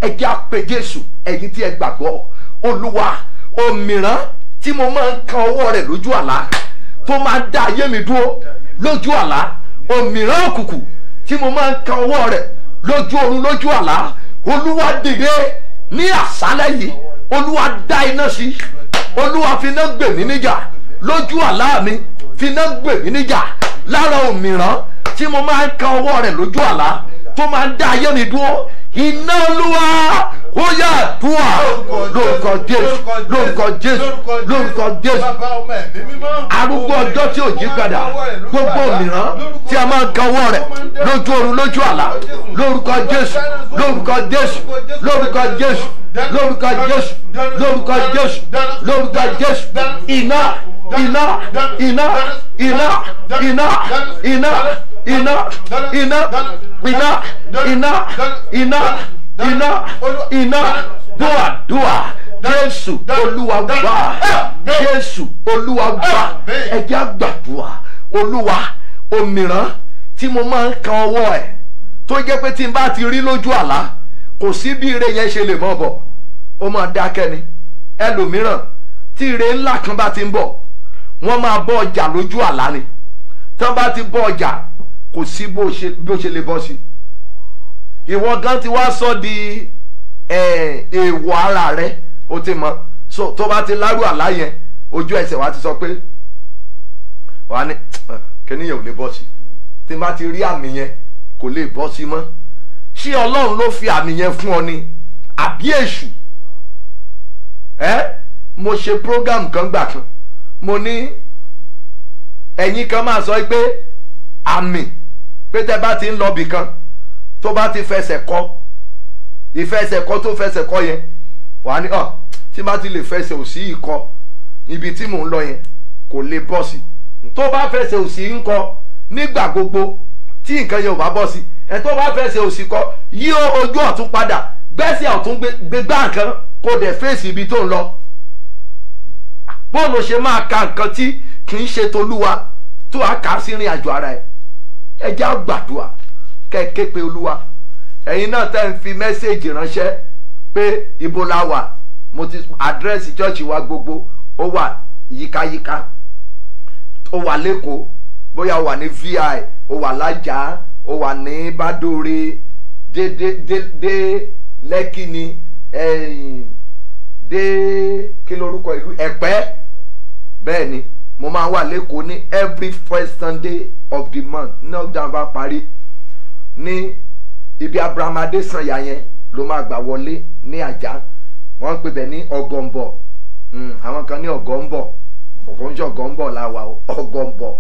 Ẹ jẹ́ á pe Jésù, ẹ̀yin tí ẹ gbàgbọ́. Olúwa, òmìrán tí mo máa ń kan ọwọ́ rẹ̀ lójú àlá tó máa ń dá ayé mi dúró lójú àlá, òmìrán òkùnkùn tí mo máa ń kan ọwọ́ rẹ̀ lójú oorun lójú àlá, Olúwa dìde ní àṣálẹ́ yìí, Olúwa dá iná sí, Olúwa fi iná gbè mí níjà lójú àlá mi, fi iná gbè mí níjà lára òmìrán tí mo máa ń kan ọwọ́ rẹ̀ lójú àlá tó máa ń dá ayé mi dúró. Iná Olúwa ó yá àdúrà lórúkọ Jésù, lórúkọ Jésù, lórúkọ Jésù. Arúgbó ọjọ́ tí ò yí padà, gbogbo mìíràn tí a máa ń kan ọwọ́ rẹ̀ lójú oorun lójú àlá, lórúkọ Jésù, lórúkọ Jésù, lórúkọ Jésù, lórúkọ Jésù, lórúkọ Jésù, lórúkọ Jésù. Iná, iná, iná, iná, iná, iná, iná, iná, iná, iná, iná, iná, iná, dúà Jésù Olúwa wá, Jésù Olúwa wá. Ẹ jẹ́ á gbàdúrà. Olúwa, òmìrán tí mo máa ń kan ọwọ́ ẹ̀ tó jẹ́ pé tí n bá ti rí lójú àlá, kò sí bí ire yẹn ṣe lè mọ́ bọ̀, ó máa dákẹ́ ni. Ẹlòmíràn tí ire ńlá kan bá ti ń bọ̀, wọ́n máa bọ́ ọjà lójú àlá ni. Tán bá ti bọ́ ọjà, kò sí bó ṣe lè bọ́ sí. Ìwọ gan ti wá sọ di èèwọ̀ ara rẹ, o ti mọ̀. So tó bá ti lárú àlá yẹn, ojú ẹsẹ̀ wa ti sọ pé wàá ní kíní yẹn ò lè bọ́ sí. Tí n bá ti rí àmì yẹn, kò lè bọ́ sí mọ́. Ṣé Ọlọ́run ló fi àmì yẹn fún ọ ni àbí èṣù? Mo ṣe program kan gbà kan, mo ní ẹ̀yin kan máa sọ pé àmì pé tẹ́ bá ti ń lọ bì kan, tó bá ti fẹsẹ̀ kọ, ìfẹsẹ̀kọ tó fẹsẹ̀ kọ yẹn, wà ní tí bá ti lè fẹsẹ̀ òsì ìkọ ibi tí mò ń lọ yẹn kò lè bọ́ sí. Tó bá fẹsẹ̀ òsì ń kọ nígbà gbogbo tí nǹkan yẹn ò bá bọ́ sí, tó bá fẹsẹ̀ òsì kọ, yí ojú ọ̀tún padà, gbẹ́sẹ̀ ọ̀tún gbégbá nǹkan kó dẹ̀ fèsì ibi tó ń lọ. Bọ́ọ̀lù ṣe máa ka nǹkan tí kì í ṣe tolúwa tó a kà sí ìrìn àjò ara ẹ̀. Ẹ jẹ́ á gbàdúrà kẹ́kẹ́ pé Olúwa, ẹ̀yin náà tẹ́ ń fi mẹ́sẹ̀gì ránṣẹ́ pé ibo la wà, mo ti àdírẹ́sì chọ́ọ̀chì wa gbogbo ó wà yíkáyíká, ó wà lẹ́kọ̀ọ́, bóyá ó wà ní VI, ó wà lájà, ó wà ní Bádóre, dé Lẹ́kì ni, dé kí lórúkọ ìlú Ẹ̀pẹ́. Bẹ́ẹ̀ ni mo máa wà lẹ́kọ̀ọ́ ní every first Sunday of the month ní ọjà bá parí ní ibi Abraham Adesanya yẹn, ló máa gbà wọlé ní àjà wọ́n ń pè bẹ́ẹ̀ ní ọgọ́mbọ̀ àwọn kan ní ọgọ́mbọ̀ òkúnjọ́ ọgọ́mbọ̀ làwà ọgọ́mbọ̀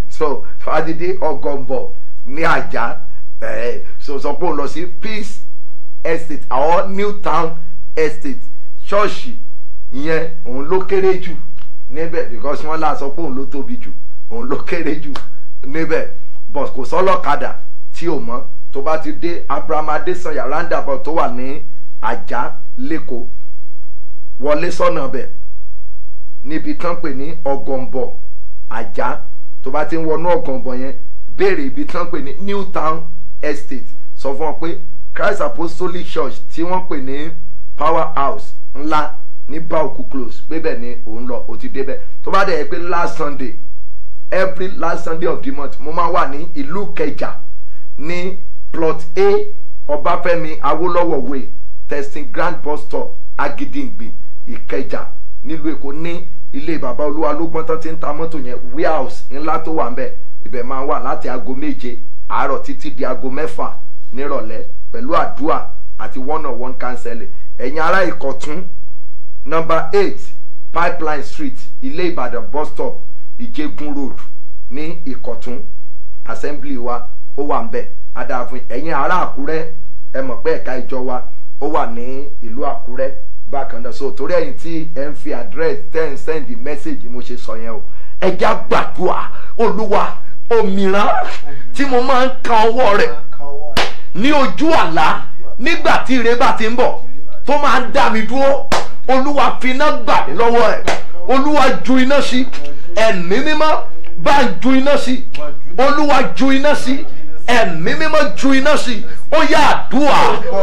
so fàdídé ọgọ́mbọ̀ ní àjà so sọ pé òun lọ sí Peace Estate or New Town Estate ṣọ́ọ̀ṣì ìyẹn òun ló kéré jù níbẹ̀ because wọ́n là sọ pé òun ló tóbi jù òun ló kéré jù níbẹ̀ but kò sọ́lọ́kadà tí ò mọ́ tó bá ti dé Abraham Adesanya roundabout tó wà ní Àjà lẹ́kọ̀ọ́ wọlé sọ́nà bẹ̀ níbi tán pè ní Ọ̀gànbọ̀ Àjà tó bá ti ń wọnú Ọ̀gànbọ̀ yẹn béèrè ibi tán pè ní New Town Estate sọ fún ọ pé Christ Apostolic Church tí wọ́n pè ní Power House ńlá ní Bauku Close bẹ́ẹ̀ ni òun lọ ó ti débẹ̀ tó bá dẹ̀ yẹ pé last Sunday every last Sunday of the month mo máa wà ní ìlú Ìkẹjà ní plot A Ọbáfẹ́mi Awólọ́wọ̀ way testing grand bus stop Agídìngbì Ìkẹjà nílùú Èkó ní ilé bàbá Olúwa lógbọ́n tán ti ń ta mọ́tò yẹn warehouse ńlá tó wà ń bẹ̀ ibẹ̀ máa wà láti aago 7 àárọ̀ títí di aago 6 nírọ̀lẹ́ pẹ̀lú àdúrà àti one-on-one counseling ẹ̀yin ará Ìkọ̀tún number 8 Pipeline Street Ilé Ìbàdàn bus stop Ìjẹ̀gùn road ní Ìkọ̀tún assembly wa ó wà ń bẹ̀ adáfún ẹ̀yin ará Àkúrẹ́ ẹ mọ̀ pé ẹ̀ka ìjọ wa ó wà ní ìlú Àkúrẹ́ bákan náà so torí ẹ̀yin tí ẹ ń fi address tẹ́ ń send message mo ṣe sọ yẹn o ẹ já gbàdúrà Olúwa òmìrán tí mo máa ń kan ọwọ́ rẹ̀ ní ojú àlá nígbà tí ire bá ti ń bọ̀ tó máa ń dá mi dúró Olúwa fi iná gbà mí lọ́wọ́ ẹ̀ Olúwa ju iná sí ẹ̀mí mímọ́ bá ń ju iná sí Olúwa ju iná sí ẹ̀mí mímọ́ ju iná sí ó yá àdúrà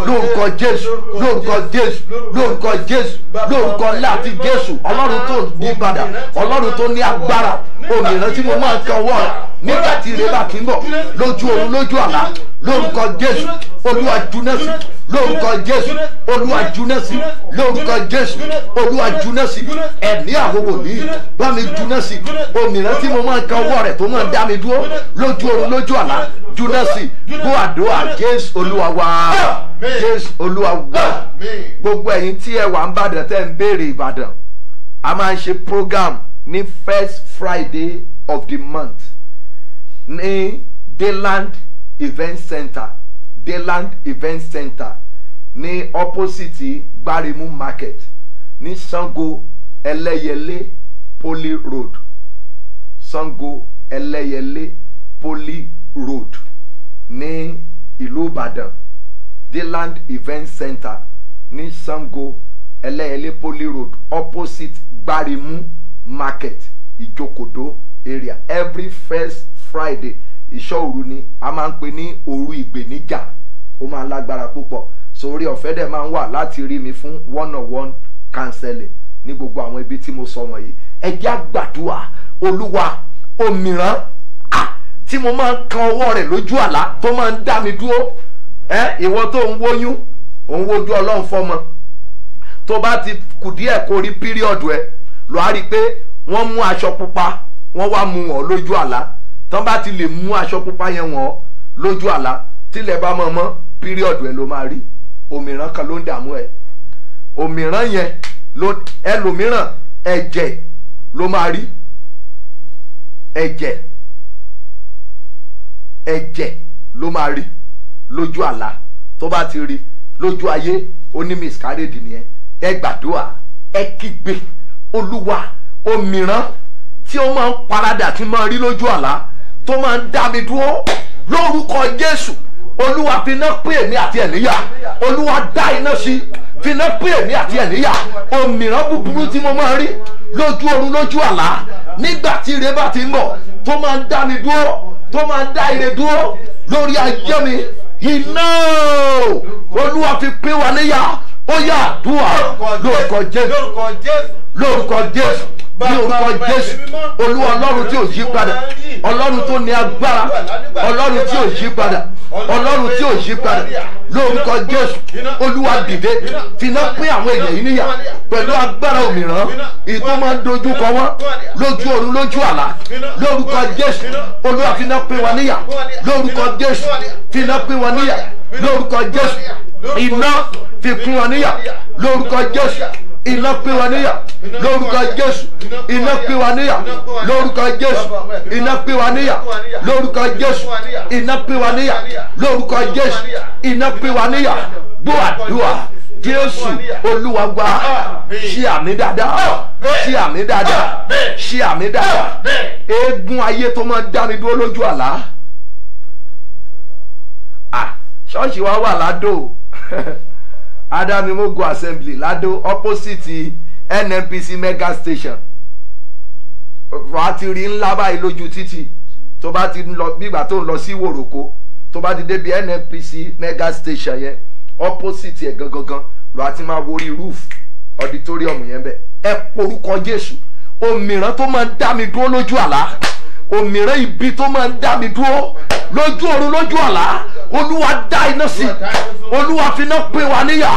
lórúkọ Jésù lórúkọ Jésù lórúkọ Jésù lórúkọ láti Jésù Ọlọ́run tó ní padà Ọlọ́run tó ní agbára òmìnira tí mo máa ń kan ọwọ́ rẹ̀ nígbà tí ire bá kí ń bọ̀ lójú oorun lójú àlá lórúkọ Jésù Olúwa ju iná sí lórúkọ Jésù Olúwa ju iná sí lórúkọ Jésù Olúwa ju iná sí ẹ̀mí àwọn wòlíì bá mi ju iná sí òmìnira tí mo máa ń kan ọwọ́ rẹ̀ tó máa ń dá mi dúró lójú oorun lójú àlá ju iná sí gbọ́ àdúrà Jésù Olúwa wa Jésù Olúwa wa gbogbo ẹ̀yin tí ẹ wà ń bàdàn tẹ́ ń béèrè Ìbàdàn a máa ń ṣe program ní first Friday of the month ní Dayland Event Center Dayland Event Center ní opposite Gbarimu Market ní Sango Ẹlẹ́yẹlé Poly Road Sango Ẹlẹ́yẹlé Poly Road ní ìlú Ìbàdàn Dayland Event Center ní Sango Ẹlẹ́yẹlé Poly Road opposite Gbarimu Market Ìjókòdó area every first Friday ìṣọ́ òru ni a máa ń pè ní òru ìgbèníjà ó máa ń lágbára púpọ̀ sórí ọ̀fẹ́ dẹ̀ máa ń wà láti rí mi fún one-on-one counseling ní gbogbo àwọn ibi tí mo sọ wọ̀nyí ẹ jẹ́ á gbàdúrà Olúwa òmìrán tí mo máa ń kan ọwọ́ rẹ̀ lójú àlá tó máa ń dá mi dúró ìwọ tó ń wóyún òun wojú Ọlọ́run fọ́mọ tó bá ti kù díẹ̀ kó rí píríọ̀dù ẹ lọ á rí i pé wọ́n mú aṣọ pupa wọ́n wá mú wọn lójú àlá tán bá ti lè mú aṣọ pupa yẹn wọn lójú àlá tílẹ̀ bá mọ̀ mọ́ píríọ̀dù ẹ ló máa rí òmìrán kan ló ń dààmú ẹ òmìrán yẹn ẹlòmíràn ẹ̀jẹ̀ ló máa rí ẹ̀jẹ̀ ló máa rí lójú àlá tó bá ti rí lójú ayé ó ní miscarriage nìyẹn ẹ gbàdúrà ẹ kígbe Olúwa òmìrán tí ó máa ń paradà tí máa rí lójú àlá tó máa ń dá mi dúró lórúkọ Jésù Olúwa fi iná pè èmi àti ẹ̀níyà Olúwa dá iná sí fi iná pè èmi àti ẹ̀níyà òmìrán búburú tí mo máa rí lójú oorun lójú àlá nígbà tí ire bá ti ń bọ̀ tó máa ń dá mi dúró tó máa ń dá ire dúró lórí ayé mi iná Olúwa fi pín wa níyà ó yá àdúrà lórúkọ Jésù lórúkọ Jésù ní orúkọ Jésù Olúwa Ọlọ́run tí ò yí padà Ọlọ́run tó ní agbára Ọlọ́run tí ò yí padà Ọlọ́run tí ò yí padà lórúkọ Jésù Olúwa dìde finá pín àwọn èèyàn yìí níyà pẹ̀lú agbára òmìrán ìtò máa ń dojú kọ wọ́n lójú oorun lójú àlá lórúkọ Jésù Olúwa finá pín wa níyà lórúkọ Jésù finá pín wa níyà lórúkọ Jésù iná fi pín wọn níyà lórúkọ Jésù. Iná pín wọn níyà lórúkọ Jésù. Iná pín wọn níyà lórúkọ Jésù. Iná pín wọn níyà lórúkọ Jésù. Iná pín wọn níyà lórúkọ Jésù. Iná pín wọn níyà. Gbọ́ àdúrà Jésù Olúwa wa. Ṣí àmì dáadáa, ṣí àmì dáadáa, ṣí àmì dáadáa. Eégún ayé tó máa ń dá mi dúró lójú àlá. Ṣọ́ọ̀ṣì wa wà ládò Adamimogo Assembly ládò opposite NNPC mega station. Wà á ti rí ńlá báyìí lójú títì tó bá ti lọ bígbà tó ń lọ sí Wòròkó tó bá ti débi NNPC mega station yẹn opposite ẹ̀ gangan lọ àti máa wo orí roof auditorium yẹn bẹ́ẹ̀. Ẹ porúkọ Jésù. Òmìrán tó máa ń dá mi dúró lójú àlá, òmìrán ibi tó máa ń dá mi dúró lójú ọ̀run lójú àlá, Olúwa dá iná sí, Olúwa fi iná pín wa níyà.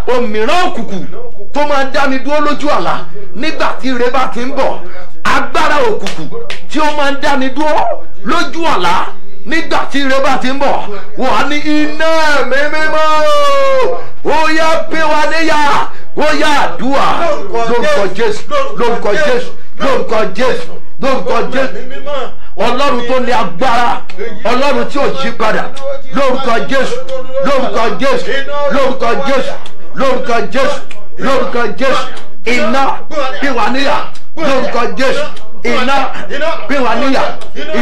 Òmìrán òkùnkùn tó máa ń dá mi dúró lójú àlá nígbà tí ire bá ti ń bọ̀, agbára òkùnkùn tí ó máa ń dá mi dúró lójú àlá nígbà tí ire bá ti ń bọ̀, wà ní iná ẹ̀mí mímọ́ ó yá pín wa níyà. Ó yá àdúrà lórúkọ Jésù, lórúkọ Jésù, lórúkọ Jésù, lórúkọ Jésù. Ọlọ́run tó ní agbára, Ọlọ́run tí ò yí padà, lórúkọ Jésù, lórúkọ Jésù, lórúkọ Jésù, lórúkọ Jésù, lórúkọ Jésù. Iná pín wa níyà lórúkọ Jésù. Iná pín wa níyà,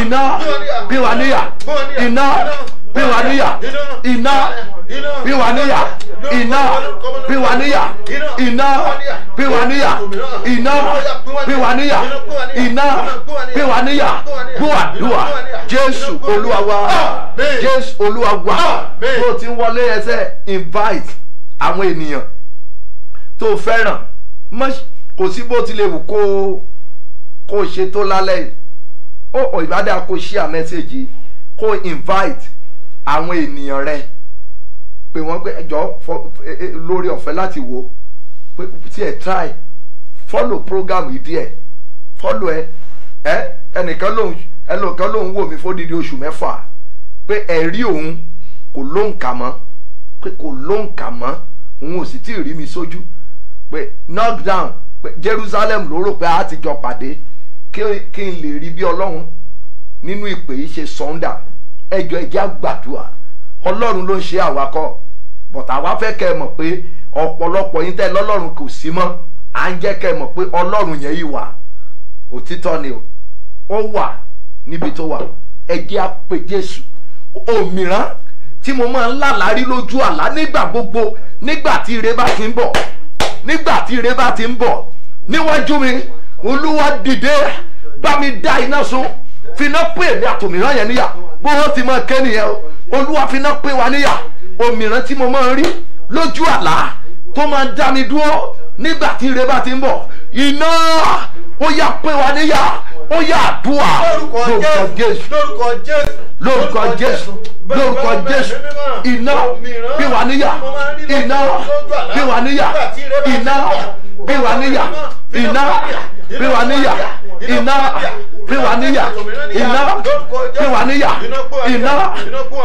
iná pín wa níyà, iná pín wa níyà, iná pín wa níyà, iná pín wa níyà, iná pín wa níyà, iná pín wa níyà, iná pín wa níyà. Gbọ́ àdúrà Jésù Olúwa wa, Jésù Olúwa wa. Tó ti ń wọlé ẹsẹ̀ invite àwọn ènìyàn tó fẹ́ràn. Kò sí bó tilẹ̀ wù kó ṣe tó lálẹ́ yìí. Ó ìbádá kó share message, kó invite àwọn ènìyàn rẹ pé wọ́n pé ẹjọ́ lórí ọ̀fẹ́ láti wò pé tí ẹ try follow program yìí díẹ̀, follow ẹnìkan lòun wò mí fódìdí oṣù mẹ́fà pé ẹ̀rí òun kò lóǹkà mọ́, pé kò lóǹkà mọ́, òun ò sì tí ì rí mi sójú, pé knock down pé Jerusalem ló rò pé a ti jọ pàdé kí n lè rí bí Ọlọ́run nínú ìpè yìí ṣe sọ́ndà. Ẹjọ́ ẹjẹ́ àgbàdua, Ọlọ́run ló ń ṣe àwakọ̀, but àwa fẹ́ kẹ́ ẹ mọ̀ pé ọ̀pọ̀lọpọ̀ yín tẹ́ lọ́lọ́run kò sí mọ́, à ń jẹ́ kẹ́ ẹ mọ̀ pé Ọlọ́run yẹn yìí wà, òtítọ́ ni ó wà níbi tó wà. Ẹjẹ́ á pè Jésù. Òmìrán tí mo máa ń lálàárí lójú àlá nígbà gbogbo, nígbà tí ire bá ti ń bọ̀, nígbà tí ire bá ti ń bọ̀ níwájú mi, Olúwa dìde bá mi dá iná sun, finá pè mí àtòmìrán yẹn níyà. Bó wọ́n ti máa ké nìyẹn o, Olúwa finá pè wá níyà. Òmìrán tí mo máa ń rí lójú àlá tó máa ń dá mi dúró nígbà tí ire bá ti ń bọ̀, iná ó yá pè wá níyà. Ó yá àdúrà lórúkọ Jésù, lórúkọ Jésù, lórúkọ Jésù. Iná pè wá níyà, iná pè wá níyà, iná pè wá níyà, iná pè wá níyà, iná pè wá níyà, iná pè wá níyà, iná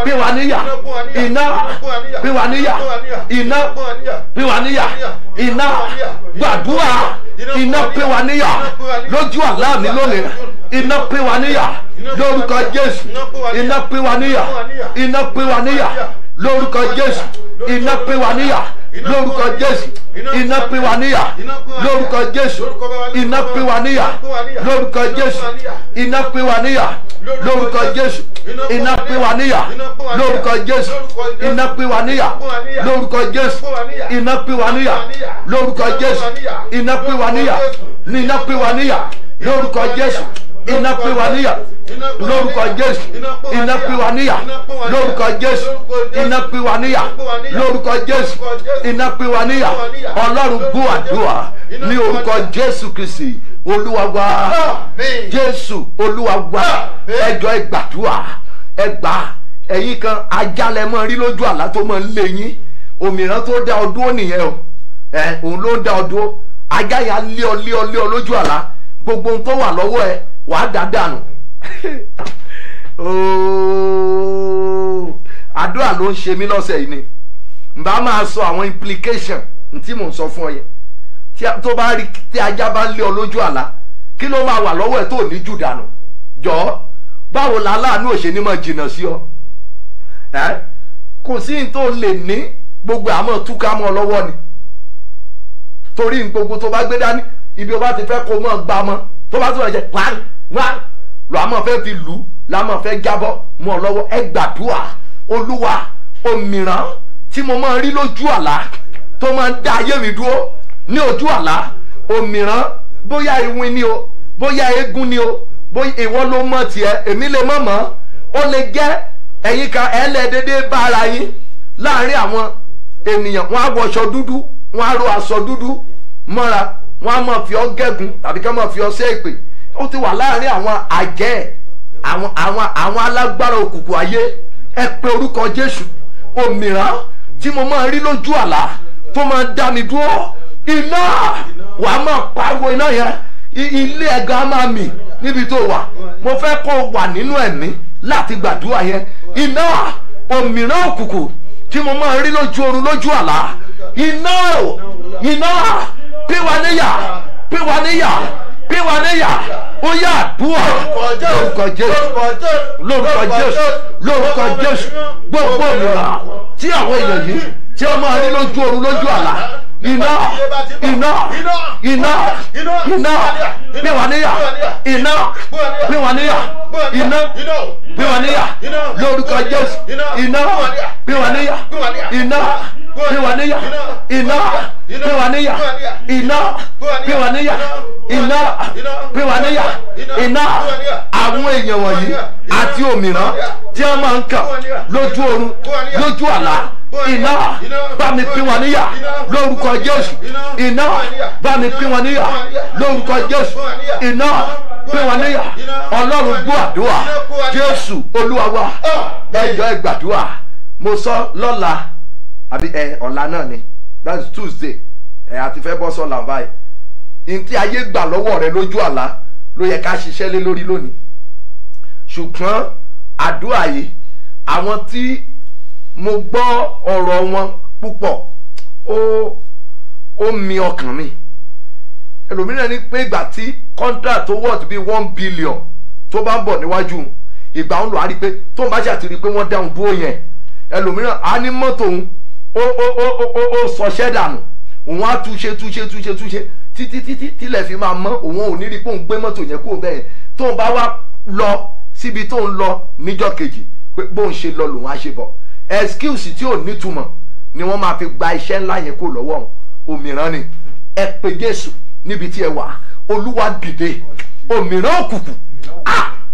pè wá níyà, iná pè wá níyà, iná pè wá níyà, iná gbàdúrà. Iná pè wá níyà lójú àlá mi lónìí. Iná pè wá níyà lórúkọ Jésù. Iná pè wá níyà, iná pè wá níyà lórúkọ Jésù. Iná pè wá níyà lórúkọ Jésù. Iná pè wá níyà lórúkọ Jésù. Iná pè wá níyà lórúkọ Jésù. Iná pè wá níyà lórúkọ Jésù. Iná pè wá níyà lórúkọ Jésù. Iná pè wá níyà lórúkọ Jésù. Iná pè wá níyà lórúkọ Jésù. Iná pè wá níyà, iná pè wá níyà lórúkọ Jésù. Iná pè wá níyà lórúkọ Jésù. Iná pè wá níyà lórúkọ Jésù. Iná pè wá níyà lórúkọ Jésù. Iná pè wá níyà. Ọlọ́run gbọ́ àdúrà ní orúkọ Jésù Kristi Olúwa wa. Jésù Olúwa wa. Ẹjọ́ ẹ gbàdúrà, ẹ gbà. Ẹ̀yin kan ajálẹ̀ mọ́ rí lójú àlá tó mọ́ ń lé yín. Òmìrán tó dá ọdún ó nìyẹn o. Òun ló ń dá ọdún. Ajá yà lé ọ lójú àlá. Gbogbo ohun tó wà lọ́wọ́ ẹ wàá dá dànù. Àdúrà ló ń ṣe mí lọ́sẹ̀ yìí ni. bá máa sọ àwọn implication tí mò ń sọ fún ọ yẹn tó bá rí tí ajá bá lé ọ lójú àlá kí ló máa wà lọ́wọ́ ẹ̀ tó ní jù dànù jọ báwo la láàánú òṣèlú máa jìnnà sí ọ kò sí ní tó lè ní gbogbo àmọ́ túká mọ́ lọ́wọ́ ni torí gbogbo tó bá gbé dání ibi o bá ti fẹ́ kó mọ́ gbá mọ́ tó bá tó wà jẹ́ wá lọ àmọ́ fẹ́ fi lù ú lámọ́ fẹ́ jábọ́ mọ́ lọ́wọ́ ẹ gbàdúrà olúwa òmìrán tí mo máa rí lójú àlá tó máa ń dá ayé mi dúró ní ojú àlá òmìrán bóyá iwin ni o bóyá eégún ni o bóyá ìwọ ló mọ̀ tiẹ̀ èmi lè mọ̀ mọ́ ó lè jẹ́ ẹ̀yin kan ẹlẹ́dẹ́dẹ́ bá ara yín láàrin àwọn ènìyàn wọn á wọṣọ dúdú wọn á ro aṣọ dúdú mọ́ra wọn á máa fi ọ́ gẹ́gun tàbí ká máa fi ọ́ ṣe èpè ó ti wà láàrin àwọn àjẹ́ àwọn alágbára òkùnkùn ayé ẹ pe orúkọ Jésù òmìrán tí mo máa rí lójú àlá tó máa dá mi dúró iná wàá máa pariwo iná yẹn ilé ẹ̀gá máa mì níbi tó wà mo fẹ́ kó wà nínú ẹ̀mí láti gbàdúrà yẹn iná òmìrán òkùnkùn tí mo máa rí lójú oorun lójú àlá iná píwa níyà píwa níyà píwa níyà ó yá àdúrà lórúkọ Jésù lórúkọ Jésù lórúkọ Jésù gbogbo òmìrán tí àwọn èèyàn yìí tí wọ́n máa rí lójú oorun lójú àlá iná píwa níyà iná píwa níyà iná píwa níyà lórúkọ Jésù iná píwa níyà iná píwa níyà iná píwa níyà iná píwa níyà iná píwa níyà iná àwọn èèyàn wọ̀nyí àti òmìrán tí wọ́n máa ń kà lójú oorun lójú àlá iná bá mi pín wọn níyà lórúkọ Jésù iná bá mi pín wọn níyà lórúkọ Jésù iná pín wọn níyà Ọlọ́run gbọ́ àdúrà Jésù Olúwa wa ẹ jọ̀ọ́ ẹ gbàdúrà mo sọ lọ́la àbí ọ̀la náà ni that's Tuesday àti fẹ́ bọ́ sọ́la báyìí ntí ayé gbà lọ́wọ́ rẹ lójú àlá ló yẹ ká ṣiṣẹ́ lé lórí lónìí ṣùgbọ́n àdúrà yìí àwọn tí mo gbọ́ ọ̀rọ̀ wọn púpọ̀ ó mi ọkàn mi ẹlòmíràn ní pé ìgbà tí contract tó worth bíi 1 billion tó bá ń bọ̀ níwájú ìgbà ń lò á rí pé tó ń bá ṣàtìrí pé wọ́n dáhùn dúró yẹn ẹlòmíràn á ní mọ́tò òun ó sọṣẹ́ dànù òun á túṣe títí tílẹ̀ fi máa mọ́ òun ò ní rí pé òun gbé mọ́tò yẹn kúrò bẹ́ẹ̀ tó ń bá wá lọ síbi tó ń lọ níjọ́ kejì pé bóun ṣe lọ lòun á ṣe bọ̀ excuse tí ò nítumọ̀ ni wọ́n máa fi gba iṣẹ́ ńlá yẹn kó lọ́wọ́ òmìrán ni ẹ pe Jésù níbi tí ẹ wà Olúwa dìde òmìrán òkùnkùn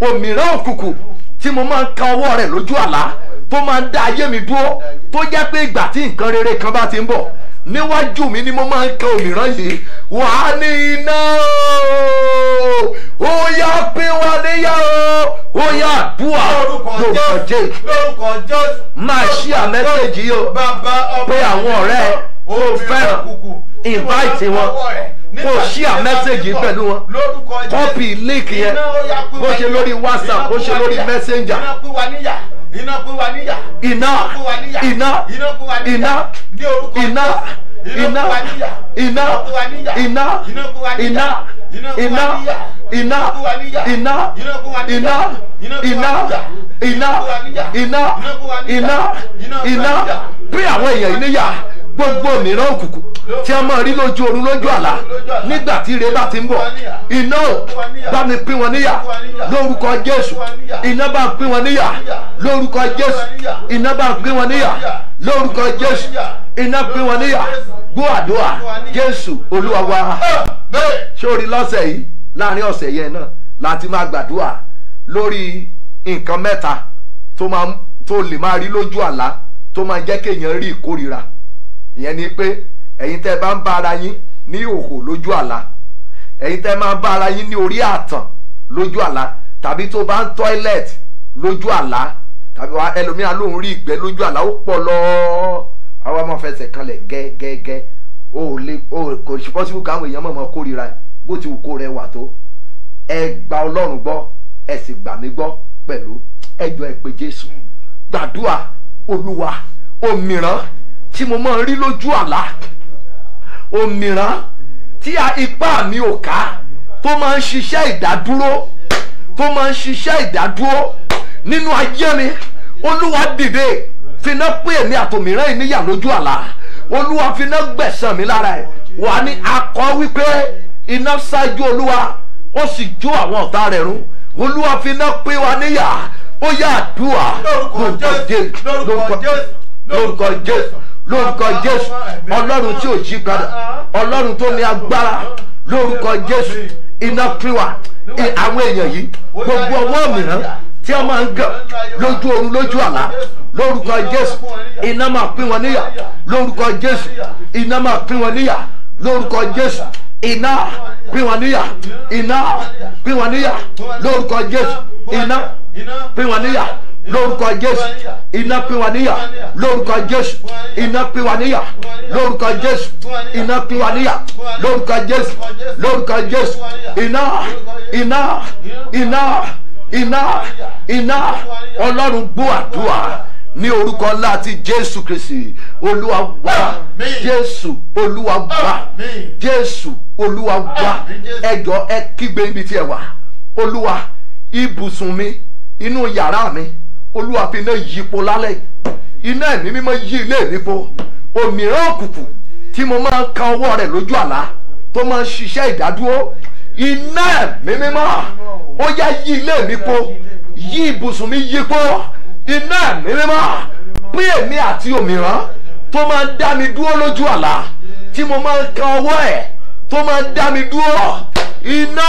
òmìrán òkùnkùn tí mo máa ń ka ọwọ́ rẹ̀ lójú àlá tó máa ń dá ayé mi dúró tó jẹ́ pé ìgbà tí nǹkan rere kan bá ti ń bọ̀ níwájú mi ni mo máa ń ka òmìrán yìí wà á ní iná ó yá pé wà níyà ó yá àdúrà lórúkọ Jésù máa ṣí àmẹ́sẹ̀jì yìí o pé àwọn ọ̀rẹ́ ó fẹ́ràn invite wọn kó ṣí àmẹ́sẹ̀jì pẹ̀lú wọn kọ́pì link yẹn bó ṣe lórí WhatsApp bó ṣe lórí Messenger iná iná iná iná iná iná iná iná iná iná iná iná iná iná iná iná iná bí àwọn èèyàn níyà gbogbo mìíràn òkùnkùn tí a máa rí lójú oorun lójú àlá nígbà tí ire bá ti ń bọ̀ iná bá mi pín wọn níyà lórúkọ Jésù iná bá pín wọn níyà lórúkọ Jésù iná bá pín wọn níyà lórúkọ Jésù iná pín wọn níyà gbọ́ àdúrà Jésù Olúwa wa sórí lọ́sẹ̀ yìí láàrin ọ̀sẹ̀ yẹn náà láti máa gbàdúrà lórí nǹkan mẹ́ta tó lè máa rí lójú àlá tó máa jẹ́ kéèyàn rí ìkórira ìyẹn ni pé ẹ̀yin tẹ́ bá ń bá ara yín ní ìhòhò lójú àlá ẹ̀yin tẹ́ máa ń bá ara yín ní orí àtàn lójú àlá tàbí tó bá ń toilet lójú àlá tàbí ẹlòmíràn lòún rí ìgbẹ́ lójú àlá ó pọ̀ lọ́ọ́ àwọn ọmọ fẹsẹ̀ kanlẹ̀ gẹ́gẹ́gẹ́ kò sí possible káwọn èèyàn mọ̀mọ́ kórira bó ti wù kó rẹwà tó ẹ gba Ọlọ́run gbọ́ ẹ sì gbà mí gbọ́ pẹ̀lú ẹ jọ̀ọ́ ẹ pé Jésù gbàdúrà Olúwa òmìrán tí mo máa ń rí lójú àlá, òmìrán tí ipá mi ò ká, tó máa ń ṣiṣẹ́ ìdádúró, tó máa ń ṣiṣẹ́ ìdádúró nínú ayé mi, olúwa dìde finá pé èmi àtòmíràn ìníyà lójú àlá, olúwa finá gbẹ̀san mi lára ẹ̀. wà ní akọ wípé iná ṣáájú olúwa ó sì jó àwọn ọ̀tá rẹ̀ run, olúwa finá pé wa níyà. Ó yá àdúrà lórúkọ Jésù, lórúkọ Jésù, lórúkọ Jésù, ọlọ́run tí ò jí padà, ọlọ́run tó ní agbára, lórúkọ Jésù iná pín wa. Àwọn èèyàn yìí gbogbo ọwọ́ mìíràn tí a máa ń gàn lójú oorun lójú àlá, lórúkọ Jésù iná máa pín wọn níyà, lórúkọ Jésù iná máa pín wọn níyà, lórúkọ Jésù iná pín wọn níyà, iná pín wọn níyà, lórúkọ Jésù iná pín wọn níyà, lórúkọ Jésù iná pín wọn níyà, lórúkọ Jésù iná pín wọn níyà, lórúkọ Jésù iná pín wọn níyà, lórúkọ Jésù, lórúkọ Jésù iná iná iná iná iná. Ọlọ́run gbọ́ àdúrà ní orúkọ ńlá ti Jésù Kristi Olúwa wa, Jésù Olúwa wa, Jésù Olúwa wa. Ẹ jọ̀ọ́ ẹ kígbe ibi tí ẹ wà. Olúwa, ibùsùn mi, inú yàrá mi, olúwa fi iná yípo lálẹ́, iná ẹ̀mí mímọ́ yí ilé mi po. Òmìrán òkùnkùn tí mo máa ń kan ọwọ́ rẹ̀ lójú àlá, tó máa ń ṣiṣẹ́ ìdádúró, iná ẹ̀mí mímọ́ ó yá yí ilé mi po, yí ibùsùn mi yí po. Iná ẹ̀mí mímọ́ pín èmi àti òmìrán tó máa ń dá mi dúró lójú àlá, tí mo máa ń kan ọwọ́ ẹ̀ tó máa ń dá mi dúró. Iná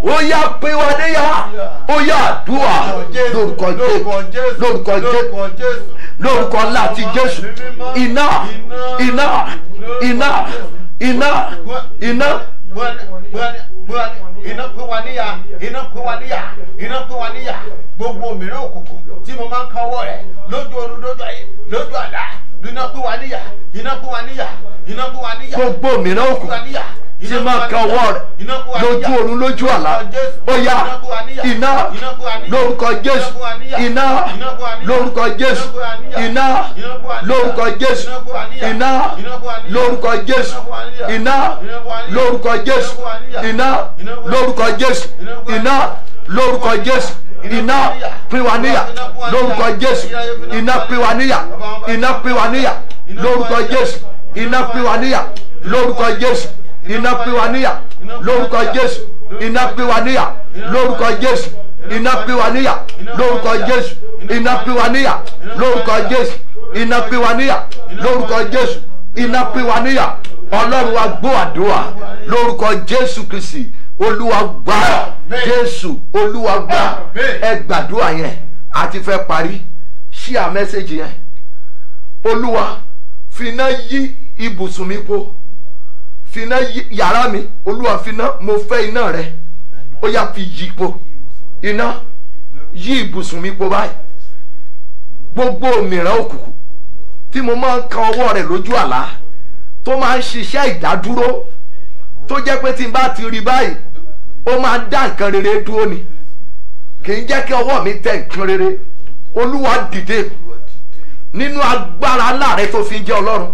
ó yá pín wa níyà, ó yá àdúrà lórúkọ Jésù, lórúkọ Jésù, lórúkọ ńlá ti Jésù. Iná iná iná iná iná iná pín wa níyà, iná pín wa níyà, iná pín wa níyà. Gbogbo òmìrán òkùnkùn tí mo máa ń káwọ́ rẹ̀ lójú oorun lójú àlá, iná pín wa níyà, iná pín wa níyà, iná pín wa níyà. Gbogbo òmìrán òkùnkùn tí máa ń káwọ́ rẹ̀ lójú oorun lójú àlá, ó yá iná lórúkọ Jésù, iná lórúkọ Jésù, iná lórúkọ Jésù, iná lórúkọ Jésù, iná lórúkọ Jésù, iná lórúkọ Jésù, iná lórúkọ Jésù, iná pín wa níyà, lórúkọ Jésù iná pín wa níyà, iná pín wa níyà, lórúkọ Jésù iná pín wa níyà, lórúkọ Jésù iná pín wa níyà, lórúkọ Jésù iná pín wa níyà, lórúkọ Jésù iná pín wa níyà, lórúkọ Jésù iná pín wa níyà, lórúkọ Jésù iná pín wa níyà, lórúkọ Jésù iná pín wa níyà. Ọlọ́run wa gbọ́ àdúrà lórúkọ Jésù Kristi Olúwa gbà, Jésù Olúwa gbà. Ẹ gbàdúrà yẹn, a ti fẹ́ parí. Share message yẹn. Olúwa finá yí ibùsùn mi po, finá yí yàrá mi, olúwa finá, mo fẹ́ iná rẹ, ó yá fi yí po. Iná yí ibùsùn mi po báyìí. Gbogbo òmìrán òkùnkùn tí mo máa ń kan ọwọ́ rẹ̀ lójú àlá, tó máa ń ṣiṣẹ́ ìdádúró, tó jẹ́ pé tí n bá ti rí báyìí ó máa ń dá nǹkan rere dúró ni, kì í jẹ́ kí ọwọ́ mi tẹ nǹkan rere. Olúwa dìde nínú agbára ńlá rẹ tó fi jẹ́ Ọlọ́run,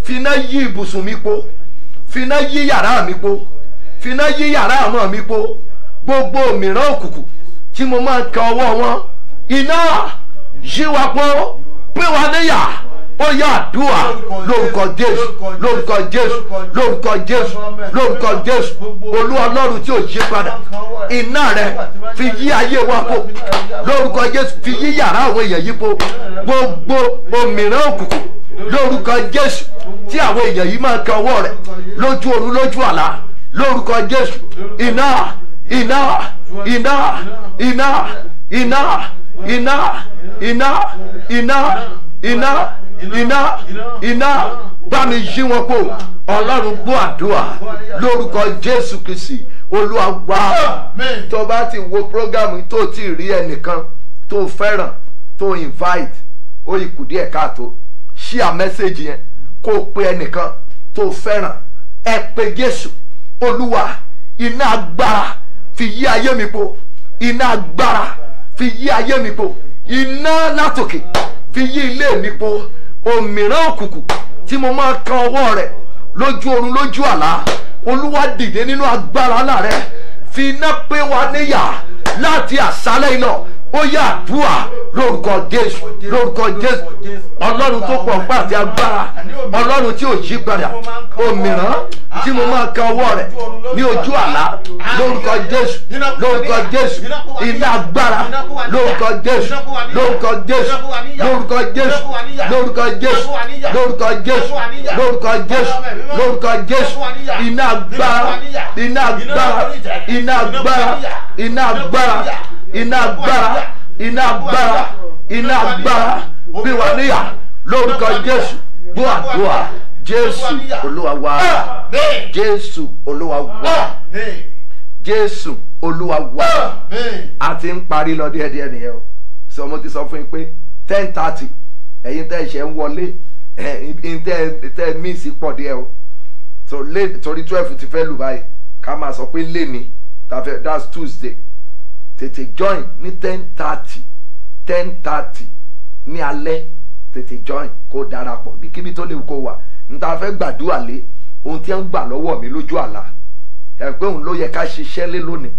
finá yí ibùsùn mi po, finá yí yàrá mi po, finá yí yàrá ọmọ mi po. Gbogbo òmìrán òkùnkùn tí mo máa ń kan ọwọ́ wọn, iná yí wa po, pín wa níyà. Ó yá àdúrà lórúkọ Jésù, lórúkọ Jésù, lórúkọ Jésù, lórúkọ Jésù. Olúwa Ọlọ́run tí ò yí padà, iná rẹ fi yí ayé wa po, lórúkọ Jésù fi yí yàrá àwọn èèyàn yí po. Gbogbo òmìrán òkùnkùn lórúkọ Jésù tí àwọn èèyàn yìí máa ń kan ọwọ́ rẹ̀ lójú oorun lójú àlá, lórúkọ Jésù iná iná iná iná iná iná iná iná iná iná iná bá mi yí wọn po. Ọlọ́run gbọ́ àdúrà lórúkọ Jésù Kristi Olúwa wa. Tó bá ti wo program tó ti rí ẹnìkan tó fẹ́ràn tó invite, ó yí kù díẹ̀ káàtó, share message yẹn kó pe ẹnìkan tó fẹ́ràn. Ẹ pe Jésù, Olúwa iná agbára fi yí ayé mi po, iná agbára fi yí ayé mi po, iná látòkè fi yí ilé mi po. òmìrán òkùnkùn tí mo máa kan ọwọ́ rẹ̀ lójú oorun lójú àlá, olúwa dìde nínú agbára ńlá rẹ̀, fi iná pé wa níyà láti àṣálẹ́ iná. Ó yá àdúrà lórúkọ Jésù, lórúkọ Jésù. Ọlọ́run tó pọ̀ pé àti agbára, ọlọ́run tí ò yí padà, òmìrán tí mo máa kan ọwọ́ rẹ̀ ní ojú àlá, lórúkọ Jésù, lórúkọ Jésù. Iná agbára lórúkọ Jésù, lórúkọ Jésù, lórúkọ Jésù, lórúkọ Jésù, lórúkọ Jésù, lórúkọ Jésù, lórúkọ Jésù. Iná agbára, iná agbára, iná agbára, iná agbára, iná agbára, iná agbára, iná agbára bí wà níyà lórúkọ Jésù. Gbọ́ àdúrà Jésù Olúwa wa, Jésù Olúwa wa, Jésù Olúwa wa. A ti ń parí lọ díẹ̀díẹ̀ nìyẹn o. Sọ mo ti sọ fún yín pé 10:30 ẹ̀yin tẹ́ ṣe ń wọlé tẹ́ míìsì pọ̀ díẹ̀ o. So torí 12 ti fẹ́ lù báyìí ká máa sọ pé lé ní that's Tuesday. Tètè join ní 10:30 ní alẹ́, tètè join kó darapọ̀ bí kíbi tó lè kó wà. N ta fẹ́ gbàdúrà lé ohun tí ń gbà lọ́wọ́ mi lójú àlá, ẹ pé òun ló yẹ ká ṣiṣẹ́ lé lónìí,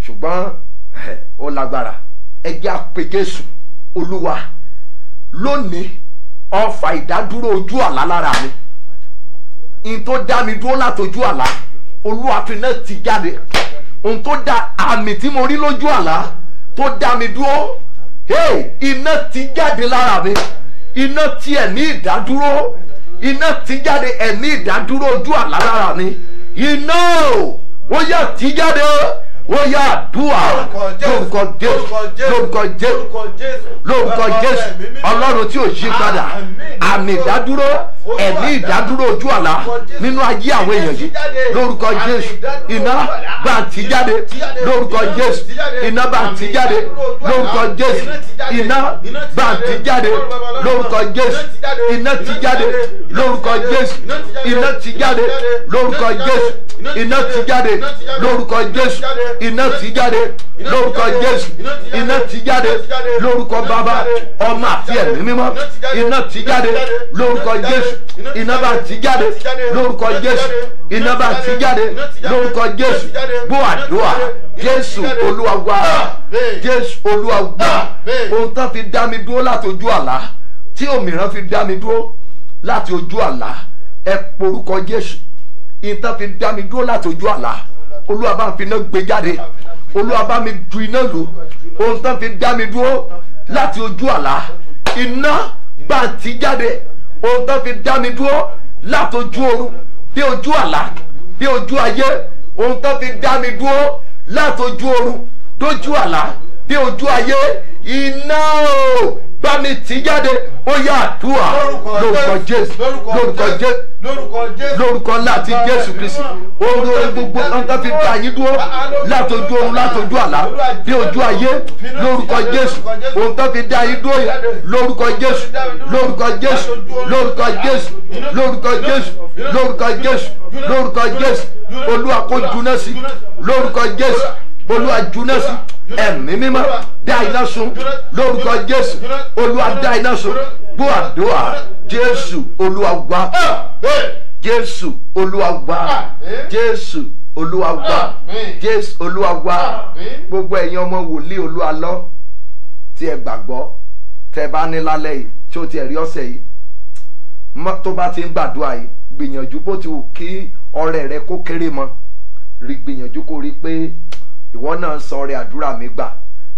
ṣùgbọ́n ó lágbára. Ẹ jẹ́ á pe Jésù. Olúwa, lónìí ọfà ìdádúró ojú àlá lára mi, in tó dá mi dúró látojú àlá, Olúwa fi náà ti jáde. Ohun tó dá àmì tí mo rí lójú àlá tó dá mi dúró, iná ti jáde lára mi, iná ti ẹ̀mí ìdádúró, iná ti jáde ẹ̀mí ìdádúró ojú àlá lára mi. Iná ó yá ti jáde, ó yá àdúrà lórúkọ Jésù, lórúkọ Jésù, lórúkọ Jésù. Ọlọ́run tí ò yí padà, àmì ìdádúró, ẹ̀mí ìdádúró ojú àlá nínú ayé àwọn èèyàn yìí lórúkọ Jésù. Iná bá ń ti jáde lórúkọ Jésù, iná bá ń ti jáde lórúkọ Jésù, iná bá ń ti jáde lórúkọ Jésù, iná ti jáde lórúkọ Jésù, iná ti jáde lórúkọ Jésù, iná ti jáde lórúkọ Jésù, iná ti jáde lórúkọ Jésù, iná ti jáde lórúkọ Bàbá, Ọmọ àti Ẹ̀mí Mímọ́. Iná ti jáde lórúkọ Jésù, iná bá ti jáde lórúkọ Jésù, iná bá ti jáde lórúkọ Jésù. Gbọ́ àdúrà Jésù Olúwa wa, Jésù Olúwa wa. Ohun tán fi dá mi dúró láti ojú àlá, tí òmìrán fi dá mi dúró láti ojú àlá, ẹ porúkọ Jésù. Ìtàn fi dá mi dúró láti ojú àlá, Olúwa bá ń fi iná gbé jáde, Olúwa bá mi ju iná lò. Ohun tán fi dá mi dúró láti ojú àlá, iná bá ń ti jáde. Ohun tán fi dá mi dúró láti ojú oorun bí ojú àlá bí ojú ayé, ohun tán fi dá mi dúró láti ojú oorun dójú àlá bí ojú ayé, iná o bá mi ti jáde. Ó yá àdúrà lórúkọ Jésù, lórúkọ Jésù, lórúkọ láti Jésù Kristi. Oorun gbogbo ọ̀tá fi dá yín dúró látojú oorun látojú àlá bí ojú ayé, lórúkọ Jésù. Ohun tó fi dá yín dúró lórúkọ Jésù, lórúkọ Jésù, lórúkọ Jésù, lórúkọ Jésù, lórúkọ Jésù, lórúkọ Jésù. Olúwa kó juná sí lórúkọ Jésù, Olúwa juná sí. Ẹ̀mí Mímọ́ dá iná sun lórúkọ Jésù, Olúwa dá iná sun. Gbọ́ àdúrà Jésù Olúwa wa, Jésù Olúwa wa, Jésù Olúwa wa, Jésù Olúwa wa. Gbogbo ẹ̀yin ọmọ wòlíì Olúwa lọ tí ẹ gbàgbọ́ tẹ bá ní lálẹ́ yìí tí ó ti ẹ̀rí ọ̀sẹ̀ yìí tó bá ti ń gbàdúrà yìí, gbìyànjú bó ti wù kí ọrẹ rẹ kó kéré mọ́, rí gbìyànjú kó rí pé ìwọ náà sọ ọrẹ àdúrà mi gbà.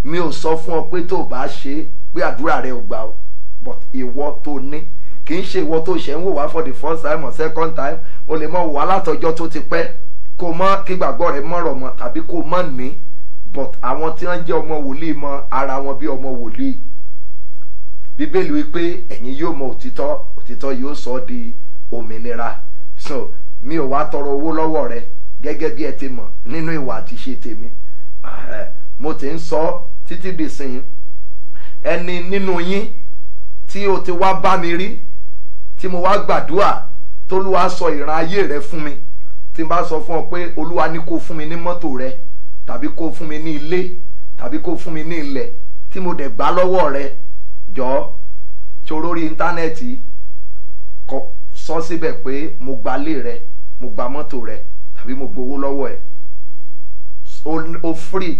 Mi ò sọ fún ọ pé tó bá ṣe pé àdúrà rẹ ò gbà o, but ìwọ tó ní, kì í ṣe ìwọ tó ṣe ń wò wá for the first time or second time. O lè mọ wò wá látọjọ́ tó ti pẹ́ kó mọ kí gbàgbọ́ rẹ mọ̀rọ̀ mọ́ tàbí kó mọ̀ ní, but àwọn tí wọ́n jẹ́ ọmọ wòlíì mọ ara wọn bí ọmọ wòlíì. Bíbélì wípé ẹ̀yin yóò mọ òtítọ́, òtítọ́ yóò sọ di òmìnira. So mi ò wá tọrọ owó lọ́wọ́ rẹ gẹ́gẹ́ bí ẹ ti mọ̀ nínú ìwà àti ṣe tèmi. Mo ti ń sọ títí dìsìn, ẹni nínú yín tí o ti wá bá mi rí tí mo wá gbàdúrà tólúwa sọ ìran ayé rẹ fún mi, tí n bá sọ fún ọ pé Olúwa ní kó fún mi ní mọ́tò rẹ, tàbí kó fún mi ní ilé, tàbí kó fún mi ní ilẹ̀, tí mo dẹ̀ gbà lọ́wọ́ rẹ, jọ̀ọ́ ṣòro orí íńtánẹ́ẹ̀tì sọ síbẹ̀ pé mo gba ilé rẹ, mo gba mọ́tò rẹ, tàbí mo gbowó lọ́wọ́ ẹ̀, o free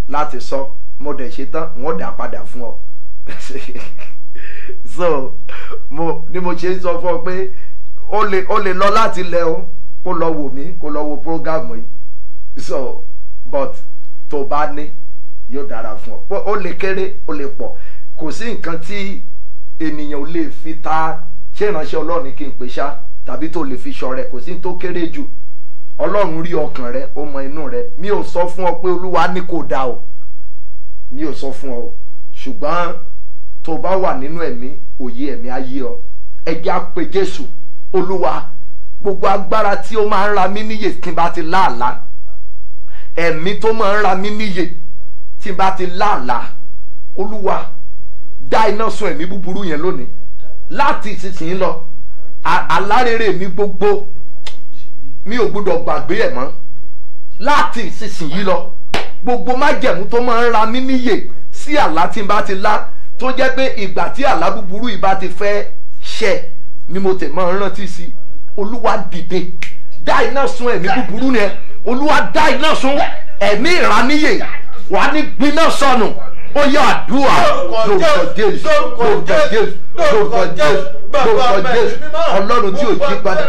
láti sọ, mo dẹ̀ ṣe tán wọ́n dà padà fún ọ. So ni mo ṣe ń sọ fún ọ pé o lè lọ láti lẹ o kó lọ wò mí, kó lọ wo program yìí. So but tó bá ní yóò dára fún ọ. Ó lè kéré, ó lè pọ̀, kò sí nǹkan tí ènìyàn ò lè fi ta ṣé ìránṣẹ́ Ọlọ́run ní kí n pè ṣá, tàbí tó lè fi ṣọrẹ, kò sí tó kéré jù. Ọlọ́run rí ọkàn rẹ, ó mọ inú rẹ. Mi ò sọ fún ọ pé Olúwa ní kò dá o, mi ò sọ fún ọ, ṣùgbọ́n tó bá wà nínú ẹ̀mí, òye ẹ̀mí ayé ọ. Ẹ jẹ́ á pe Jésù. Olúwa, gbogbo agbára tí ó máa ń ra mí níyè tí n bá ti láàlá, ẹ̀mí tó máa ń ra mí níyè tí n bá ti láàlá, Olúwa dá iná sun ẹ̀mí búburú yẹn lónìí. Láti ìsinsìnyí lọ, alárèrè mi gbogbo mi ò gbọ́dọ̀ gbàgbé ẹ̀ mọ́. Láti ìsinsìnyí lọ, gbogbo májẹ̀mú tó máa ń ra mí níyè sí àlá tí n bá ti lá, tó jẹ́ pé ìgbà tí àlá búburú yìí bá ti fẹ́ ṣẹ ni mo tẹ̀ máa ń rántí sí. Olúwa dìde, dá iná sun ẹ̀mí búburú yẹn. Olúwa dá iná sun ẹ̀mí ìraníyè, wà ní gbiná sọnù. Ó yá àdúrà lórúkọ Jésù, lórúkọ Jésù, lórúkọ Jésù, lórúkọ Jésù. Ọlọ́run tí ò jí padà,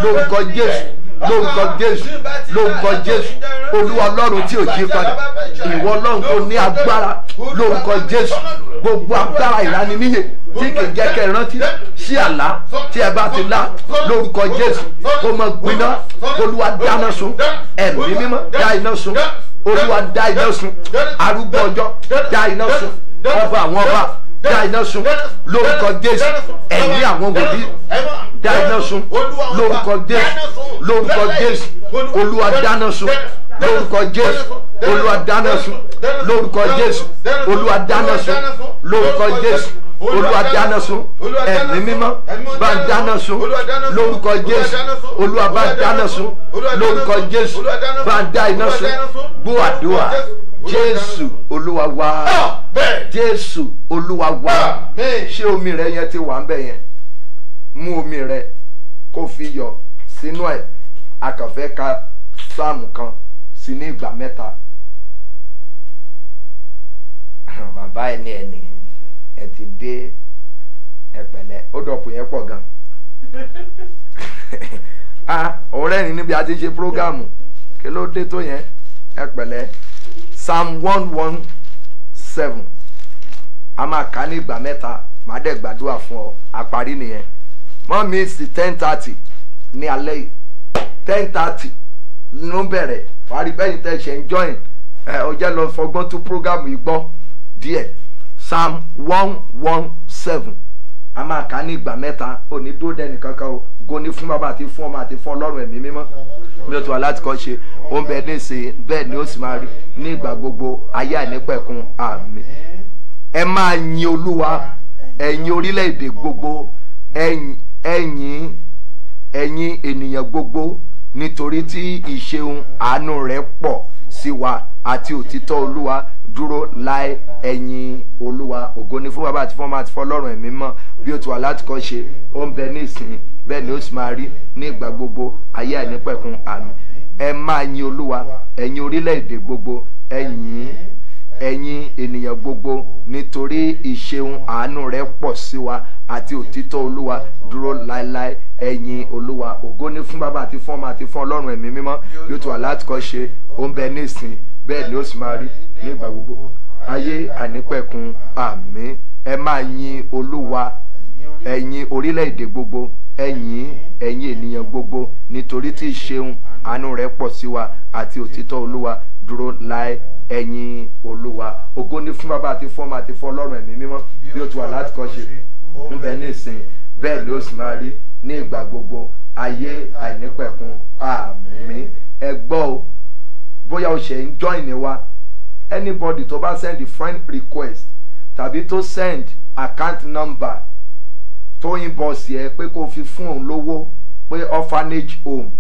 lórúkọ Jésù, lórúkọ Jésù, lórúkọ Jésù. Olúwa Ọlọ́run tí ò jí padà, ìwọ Ọlọ́run tó ní agbára, lórúkọ Jésù. Gbogbo agbára ìraníyè tí kì í jẹ́ kẹ́ ẹ rántí sí àlá tí ẹ bá ti lá, lórúkọ Jésù kó mọ gbiná. Olúwa dáná sun ẹ̀mí mímọ́, dá iná sun. Olúwa dá iná sun arúgbó ọjọ́, dá iná sun ọba àwọn ọba, dá iná sun lórúkọ Jésù. Ẹ̀mí àwọn wòlíì, dá iná sun lórúkọ Jésù, lórúkọ Jésù. Olúwa dáná sun lórúkọ Jésù. Olúwa dáná sun lórúkọ Jésù. Olúwa dáná sun lórúkọ Jésù. Olúwa dáná sun ẹ̀mí mímọ́, bá ń dáná sun lórúkọ Jésù. Olúwa bá ń dáná sun lórúkọ Jésù, bá ń dá iná sun. Gbọ́ àdúrà Jésù Olúwa wa, Jésù Olúwa wa. Ṣé omi rẹ yẹn ti wà ń bẹ̀ yẹn? Mú omi rẹ kó fi yọ sínú ẹ̀. A kàn fẹ́ ka sáàmù kan sí ní ìgbà mẹ́ta. Bàbá ẹni ẹ ti dé ẹ̀pẹ̀lẹ́, ó dọ̀pù yẹn pọ̀ gan. Ọ̀rẹ́ ni níbi a ti ṣe prógámù, kí ló dé tó yẹn? Ẹ̀pẹ̀lẹ́. Psalm 117 a máa kà ní ìgbà mẹ́ta, màá dẹ̀ gbàdúrà fún ọ, àparí nìyẹn. Mọ́ mi sí 10:30 ní alẹ́ yìí, 10:30 ló bẹ̀rẹ̀. Wàá rí bẹ́yìn tẹ́ ṣe ń join ó jẹ́ lọ fọgbọ́n tó prógámù yìí gbọ́ díẹ̀. Psalm 117 a máa kà ní ìgbà mẹ́ta. Ò ní dúró dẹ́ni kankan o, goni fún bàbá àti fún ọmọ àti fún Ọlọ́run ẹ̀mí mímọ́. Bí o tó wà láti kọ́ ṣe, ó ń bẹ ní ìsìn, bẹ́ẹ̀ ni ó sì máa rí ní ìgbà gbogbo ayé àìnípẹ̀kun. Àmín. Ẹ máa yin Olúwa, ẹ̀yin orílẹ̀-èdè gbogbo, ẹ̀yin ènìyàn gbogbo, nítorí tí ìṣeun àánú rẹ̀ pọ̀ sí wa àti òtítọ́ Olúwa dúró láé. Ẹ̀yin Olúwa, ògo ni fún bàbá àti fún ọmọ àti fún Ọlọ́run ẹ̀mí mímọ́, bí ó ti wà láti kọ́ ṣe, ó ń bẹ ní ìsìn, bẹ́ẹ̀ ni ó sì máa rí ní ìgbà gbogbo ayé àìnípẹ̀kun. Àmín. Ẹ máa yin Olúwa, ẹ̀yin orílẹ̀-èdè gbogbo, ẹ̀yin ènìyàn gbogbo, nítorí ìṣeun àánú rẹ̀ pọ̀ sí wa àti òtítọ́ Olúwa dúró láéláé. Ẹ̀yin Olúwa, ògo ni fún bàbá àti fún ọmọ àti fún Ọlọ́run ẹ̀mí mímọ́, bí ó ti wà láti kọ́ ṣe, ó ń bẹ ní ìsìn, bẹ́ẹ̀ ni ó sì máa rí ní ìgbà gbogbo ayé àìnípẹ̀kun. Àmín. Ẹ máa yin Olúwa, ẹ̀yin orílẹ̀-èdè gbogbo, ẹ̀yin ènìyàn gbogbo, nítorí tí ìṣeun àánú rẹ̀ pọ̀ sí wa àti òtítọ́ Olúwa dúró láé. Ẹ̀yin Olúwa, ògo ni fún bàbá àti fún ọmọ àti fún Ọlọ́run ẹ̀mí mímọ́, bí ó ti wà láti kọ́ ṣe, ń bẹ ní ìsìn, bẹ́ẹ̀ ni ó sì máa rí ní ìgbà gbogbo ayé àìnípẹ̀kun. Àmín. Ẹ gbọ́ o, bóyá o ṣe ń join wa, anybody tó bá send friend request tàbí tó send account number tó inbox yẹ pé kó fi fún òun lówó, pé orphanage home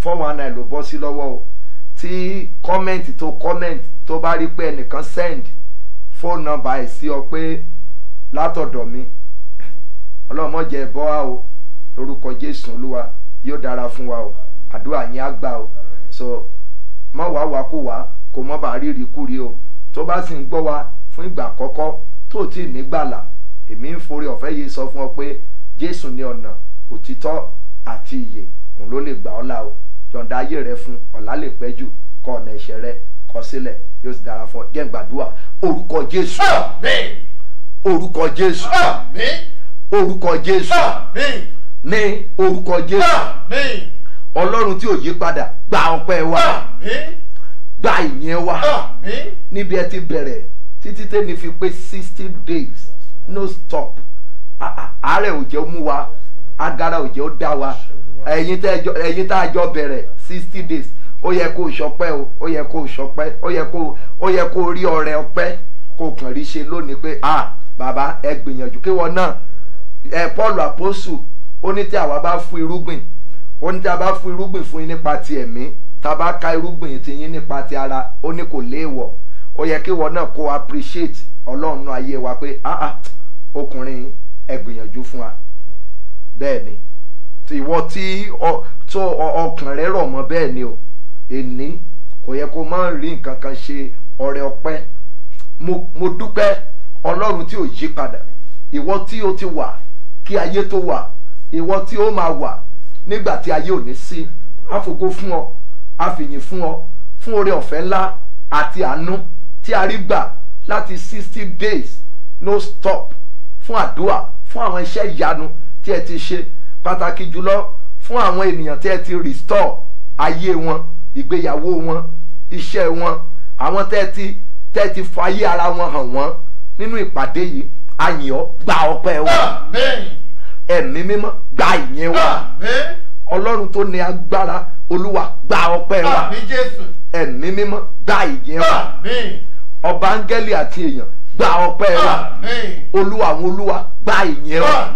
419 ló bọ́ sí lọ́wọ́ o. Tí comment tó bá rí pé ẹnìkan send phone number ẹ̀ sí ọ pé látọ̀dọ̀ mi, ọlọ́run má jẹ́ bọ́ wa o lórúkọ Jésù Olúwa yóò dára fún wa o àdúrà yín á gbà o so má wá wá kó wá kó má bàa rírí kúri o tó bá sì ń gbọ́ wa fún ìgbà àkọ́kọ́ tó tí ì nígbàlà èmi ń forí ọ̀fẹ́ yìí sọ fún ọ pé Jésù ní ọ̀nà òtítọ́ àti ìyè òun ló lè gbà ọ́ là o jọ̀ǹda ayé rẹ fún ọ̀la lè pẹ́ jù kọ ọ̀nà ẹ̀ṣẹ̀ rẹ kọ sílẹ̀ yóò sì dára fún ọ jẹ́ n gbàdúrà orúkọ Jésù orúkọ Jésù orúkọ Jésù ní orúkọ Jésù Ọlọ́run tí ò yí padà gba ọpẹ́ wa gba ìyẹn wa níbi ẹ ti bẹ̀rẹ̀ títí tẹ́ni fi pé 60 days no stop àárẹ̀ ò jẹ́ mú wa agara ò jẹ́ ó dá wa ẹ̀yin tá a jọ bẹ̀rẹ̀ 60 days ó yẹ kó ṣọpẹ́ o ó yẹ kó ṣọpẹ́ ó yẹ kó rí ọrẹ ọpẹ́ kó kàn rí ṣe lónìí pé bàbá ẹ gbìyànjú kí wọn náà Paul Apostle ó ní tí àwa bá fún irúgbìn ó ní tí a bá fún irúgbìn fún yín nípa ti ẹ̀mí tá a bá ká irúgbìn ti yín nípa ti ara ó ní kò léèwọ̀ ó yẹ kí wọn náà kó appreciate Ọlọ́run náà ayé wa pé ọkùnrin ẹ gbìyànjú fún wa bẹ́ẹ̀ ni ìwọ tí ọkàn rẹ rọ̀ mọ́ bẹ́ẹ̀ ni o èní kò yẹ kó máa rí nǹkan kan ṣe ọrẹ ọpẹ́ mo dúpẹ́ Ọlọ́run tí ò yí padà ìwọ tí ó ti wà kí ayé tó wà ìwọ tí ó máa wà nígbà tí ayé ò ní sí àfògo fún ọ àfìyìn fún ọ fún oore ọ̀fẹ́ ńlá àti àánú tí a rí gbà láti 60 days no stop fún àdúrà fún àwọn iṣẹ́ ìyanu tí ẹ ti ṣe pàtàkì jùlọ fún àwọn ènìyàn tí ẹ ti restore ayé wọn ìgbéyàwó wọn iṣẹ́ wọn àwọn tẹ́ ti fayé ara wọn hàn wọ́n nínú ìpàdé yìí àyìn ọ́ gba ọpẹ́ wa ẹ̀mí mímọ́ gba ìyẹn wa Ọlọ́run tó ní agbára Olúwa gba ọpẹ́ wa ẹ̀mí mímọ́ gba ìyẹn wa ọba áńgẹ́lì àti èèyàn gba ọpẹ́ wa Olúwa àwọn olúwa gba ìyẹn wa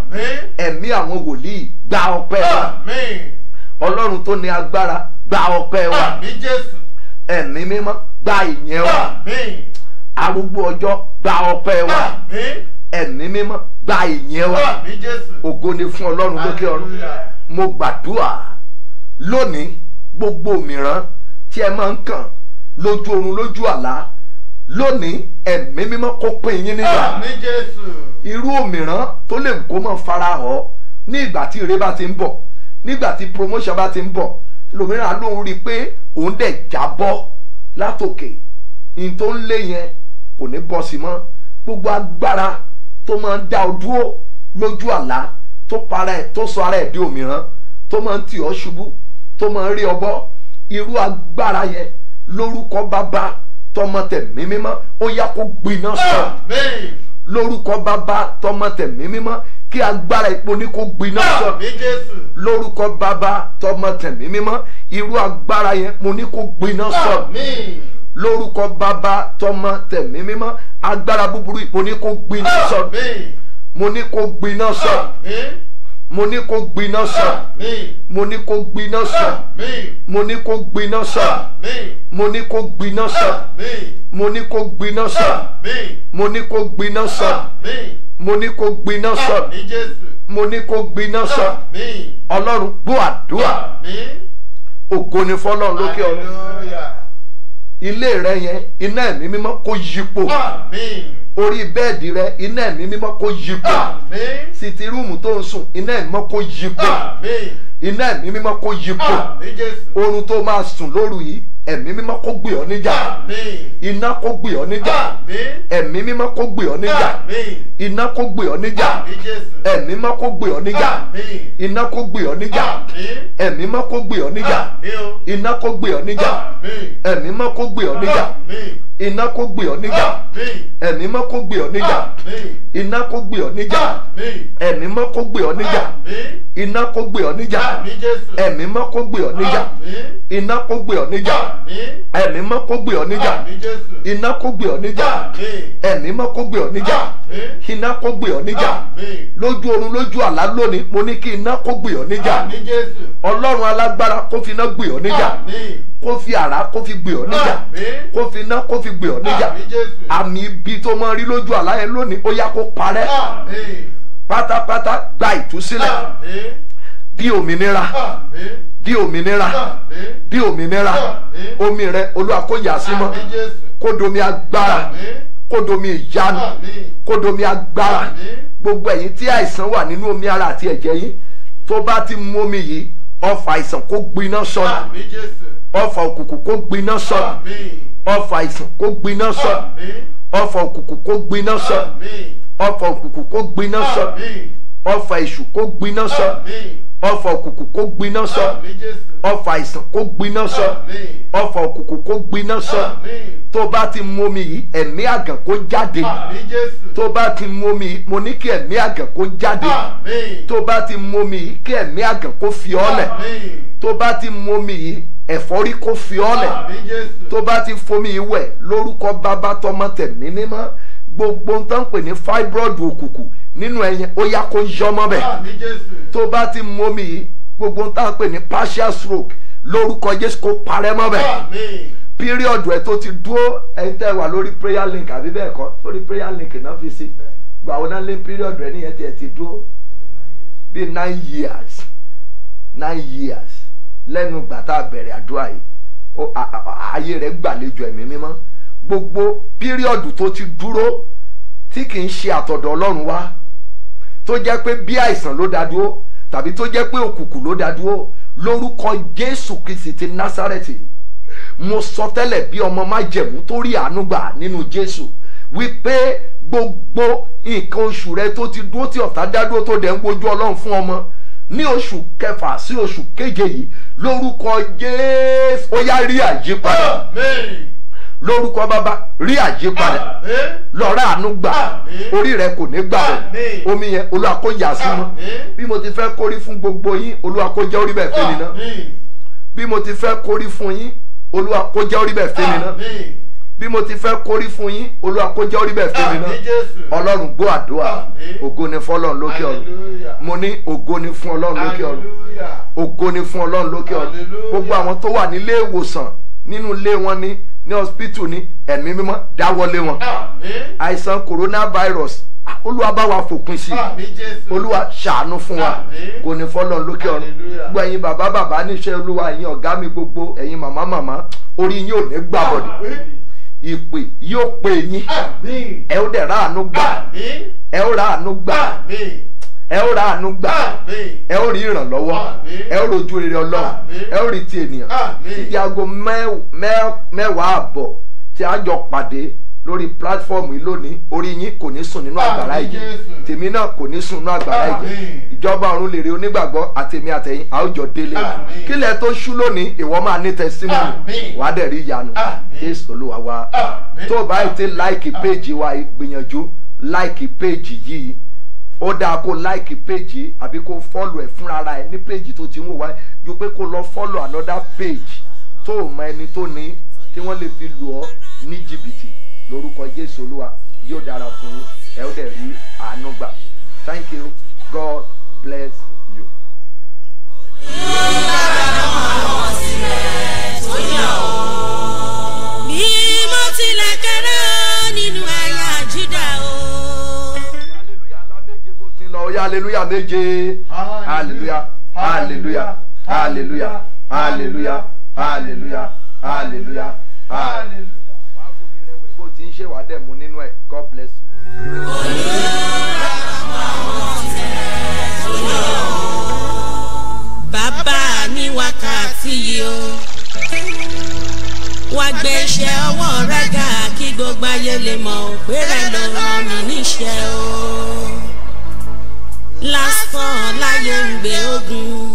ẹ̀mí àwọn wòlíì gba ọpẹ́ wa Ọlọ́run tó ní agbára gba ọpẹ́ wa ẹ̀mí mímọ́ gba ìyẹn wa arúgbó ọjọ́ gba ọpẹ́ wa ẹ̀mí mímọ́ gba ìyẹn wa ògo ni fún Ọlọ́run lókè ọ̀run mo gbàdúrà lónìí gbogbo mìíràn tí ẹ máa ń kàn lójú oorun lójú àlá lónìí ẹ̀mí mímọ́ kó pín yín nígbà irú òmìrán tó lè kó mọ́ farahàn ní ìgbà tí ire bá ti ń bọ̀ nígbà tí promotion bá ti ń bọ̀ lòmíràn lóun rí i pé òun dẹ̀ jábọ́ látòkè in tó ń lé yẹn kò ní bọ́ sí mọ́ gbogbo agbára tó máa ń dá ọ dúró lójú àlá tó sọ ara ẹ̀ di òmìrán tó máa ń tì ọ́ ṣubú tó máa ń rí ọ bọ́ irú agbára yẹn lórúkọ bàbá tọmọ tẹ̀mí mímọ́ ó yá kó gbiná sọ lórúkọ bàbá tọmọ tẹ̀mí mímọ́ kí agbára ipò ní kó gbiná sọ lórúkọ bàbá tọmọ tẹ̀mí mímọ́ irú agbára yẹn mo ní kó gbiná sọ lórúkọ bàbá tọmọ tẹ̀mí mímọ́ agbára búburú ipò ní kó gbiná sọ mo ní kó gbiná sọ mo ní kó gbiná sọ mo ní kó gbiná sọ mo ní kó gbiná sọ mo ní kó gbiná sọ mo ní kó gbiná sọ mo ní kó gbiná sọ mo ní kó gbiná sọ mo ní kó gbiná sọ Ọlọ́run gbọ́ àdúrà ògo ni fọ́lọ́run lókè ọ̀run ilé rẹ yẹn iná ẹ̀mí mímọ́ kó yípo orí bẹ́ẹ̀dì rẹ iná ẹ̀mí mímọ́ kó yípo sítì rúùmù tó ń sùn iná ẹ̀mí mímọ́ kó yípo iná ẹ̀mí mímọ́ kó yípo oorun tó máa sùn lóru yìí ẹ̀mí mímọ́ kó gbé ọ níjà iná kó gbé ọ níjà ẹ̀mí mímọ́ kó gbé ọ níjà iná kó gbé ọ níjà ẹ̀mí mímọ́ kó gbé ọ níjà iná kó gbé ọ níjà ẹ̀mí mímọ́ kó gbé ọ níjà iná kó gbé ọ níjà ẹ̀mí mímọ́ kó gbé ọ níjà iná kó gbé ọ níjà ẹ̀mí mímọ́ kó gbé ọ níjà iná kó gbé ọ níjà ẹ̀mí mímọ́ kó gbé ọ níjà iná kó gbé ọ níjà ẹ̀mí mímọ́ kó gbé ọ níjà iná kó gbé ọ níjà ẹ̀mí mímọ́ kó gbé ọ níjà iná kó gbé ọ níjà ẹ̀mí mímọ́ kó gbé ọ níjà iná kó gbé ọ níjà lójú oorun lójú àlá lónìí mo ní kí iná kó gbé ọ níjà Ọlọ́run alágbára kó fi iná gbé ọ níjà kó fi àrá kó fi gbé ọ níjà kó fi iná kó fi gbé ọ níjà àmì ibi tó máa rí lójú àlá yẹn lónìí ó yá kó parẹ́ pátápátá gba ìtúsílẹ̀ Àmín. bí òmìnira Àmín. bí òmìnira Àmín. bí òmìnira Àmín. omi rẹ Olúwa kó yà sí mọ́ Àmín Jésù. kó domi agbára Àmín. kó domi ìyanu Àmín. kó domi agbára Àmín. gbogbo ẹ̀yin tí àìsàn wà nínú omi ara àti ẹ̀jẹ̀ yín tó bá ti mú omi yìí ọfà àìsàn kó gbiná sọnù Àmín Jésù. ọfà òkùnkùn kó gbiná sọnù Àmín. ọfà àìsàn kó gbiná sọnù Àmín. ọfà òkùnkùn kó gbiná sọnù Àmín. ọfà òkùnkùn kó gbiná sọnù Àmín. ọfà èṣù kó gbiná sọnù Àmín. ọfà òkùnkùn kó gbiná sọnù Àmín Jésù. ọfà àìsàn kó gbiná sọnù Àmín. ọfà òkùnkùn kó gbiná sọnù Àmín. tó bá ti mú omi yìí ẹ̀mí àgàn kó jáde Àmín Jésù. tó bá ti mú omi yìí mo ní kí ẹ̀mí àgàn kó jáde Àmín. tó bá ti mú omi yìí kí ẹ̀mí àgàn kó fi ọ́ lẹ̀ Àmín. tó bá ti mú omi yìí ẹ̀fọ́rí kó fi ọ́ lẹ̀ Àmín Jésù. tó bá ti fomi yìí wẹ̀ lórúkọ bàbá tọmọ tẹ̀mí mímọ́ gbogbo ń tán pè ní fibroid òkùnkùn nínú ẹyin ó yá kó yọmọ bẹ̀ Àmín Jésù. tó bá ti mú omi yìí gbogbo ń tán pè ní partial stroke lórúkọ Jésù kó parẹ́ mọ́ bẹ̀ Àmín. píríọ̀dù ẹ̀ tó ti dúró ẹ̀yin tẹ́ wà lórí prayer link àbí bẹ́ẹ̀ kọ́ lórí prayer link náà fi sí gbà wọn náà lé píríọ̀dù ẹ̀ níyẹn tí ẹ ti dúró bíi 9 years lẹ́nu gbà tá a bẹ̀rẹ̀ àdúrà yìí ayé rẹ̀ gbàlejò ẹ̀mí mímọ́ gbogbo píríọ̀dù tó ti dúró tí kì í ṣe àtọ̀dọ̀ Ọlọ́run wá tó jẹ́ pé bí àìsàn ló dá dúró tàbí tó jẹ́ pé òkùnkùn ló dá dúró lórúkọ Jésù Kristi ti Násárẹ́tì mo sọ tẹ́lẹ̀ bí ọmọ májẹ̀mú tó rí àánú gbà nínú Jésù wípé gbogbo nǹkan oṣù rẹ tó ti dúró tí ọ̀tá dá dúró tó dẹ̀ ń wojú Ọlọ́run fún ọmọ ní oṣù kẹfà sí oṣù keje yìí lórúkọ Jésù ó yá rí àyípadà Àmín. lórúkọ bàbá rí àyípadà Àmín. lọ́ra àánú gbà Àmín. orí rẹ kò ní gbà bẹ̀ Àmín. omi yẹn Olúwa kó yà sí mọ́ Àmín. bí mo ti fẹ́ kórí fún gbogbo yín Olúwa kó jẹ́ orí bẹ́ẹ̀ fún mi náà Àmín. bí mo ti fẹ́ kórí fún yín Olúwa kó jẹ́ orí bẹ́ẹ̀ fún mi náà Àmín. bí mo ti fẹ́ kórí fún yín Olúwa kó jẹ́ orí bẹ́ẹ̀ fún mi náà Àmín Jésù. Ọlọ́run gbọ́ àdúrà Àmín. ògo ni fún Ọlọ́run lókè ọ̀run Hallelujah. mo ní ògo ni fún Ọlọ́run lókè ọ̀run Hallelujah. ògo ni fún Ọlọ́run lókè ọ̀run Hallelujah. gbogbo àwọn tó wà nílé ìwòsàn nínú ilé wọn ní hospital ní ẹ̀mí mímọ́ dáwọ́lé wọn Àmín. àìsàn coronavirus Olúwa bá wa fòpin sí Àmín Jésù. Olúwa ṣàánú fún wa Àmín. kò ní fọ́lọ́run lókè ọ̀run Hallelujah. gbogbo ẹ̀yin bàbá níṣẹ́ Olúwa ẹ̀yin ọ̀gá mi gbogbo ẹ̀yin màmá orí yín ò ní gbàbọ̀dì Àmín. ìpè yóò pè yín Àmín. ẹ ó dẹ̀ ráàánú gbà Àmín. ẹ ó ráàánú gbà Àmín. ẹ ó ráàánú gbà Àmín. ẹ ó rí ìrànlọ́wọ́ Àmín. ẹ ó rojú rere Ọlọ́run Àmín. ẹ ó rí ti ènìyàn Àmín. títí aago mẹ́wàá àbọ̀ tí a jọ pàdé lórí platform yìí lónìí orí yín kò ní sùn nínú àgbàrá Àmín ìjì Jésù. tèmi náà kò ní sùn nínú àgbàrá ìjì Àmín. ìjọba ọ̀run lèrè onígbàgbọ́ àtèmi àtẹ̀yìn a ó jọ délé Àmín. kílẹ̀ tó ṣú lónìí ìwọ máa ní testimony Àmín. wàá dẹ̀ rí ìyanu Àmín. Jésù Olúwa wa Àmín. tó o bá ti láìkì péjì wa gbìyànjú láìkì péjì yìí ó dáa kó láìkì péjì àbí kó fọ́lù ẹ̀ fúnra ara ẹ̀ ní péjì tó ti ń wò wá ju pé kó lọ fọ́lù another page tó o mọ ẹni tó ní tí wọ́n lè fi lù ọ́ ní jìbìtì lórúkọ Jésù Olúwa yóò dára fún yín ẹ ó dẹ̀ rí àánú gbà. Thank you. God bless you. Bí mo tilẹ̀ kéré nínú ẹ̀yà Júdà o. Hallelujah ńlá méje bó ti ń lọ. Ó yá hallelujah méje. Hallelujah. Hallelujah. Hallelujah. Hallelujah. Hallelujah. Hallelujah. Hallelujah. Wàá bomi rẹ wẹ̀ bó ti ń ṣe wàá dẹ̀ mu nínú ẹ̀. God bless you. Bàbá ní wákàtí yìí o. Wá gbé iṣẹ́ ọwọ́ rẹ ga kí gbogbo ayé lè mọ̀ pé rẹ ló rán mi níṣẹ́ o. Lásán láyé ń gbé ogun.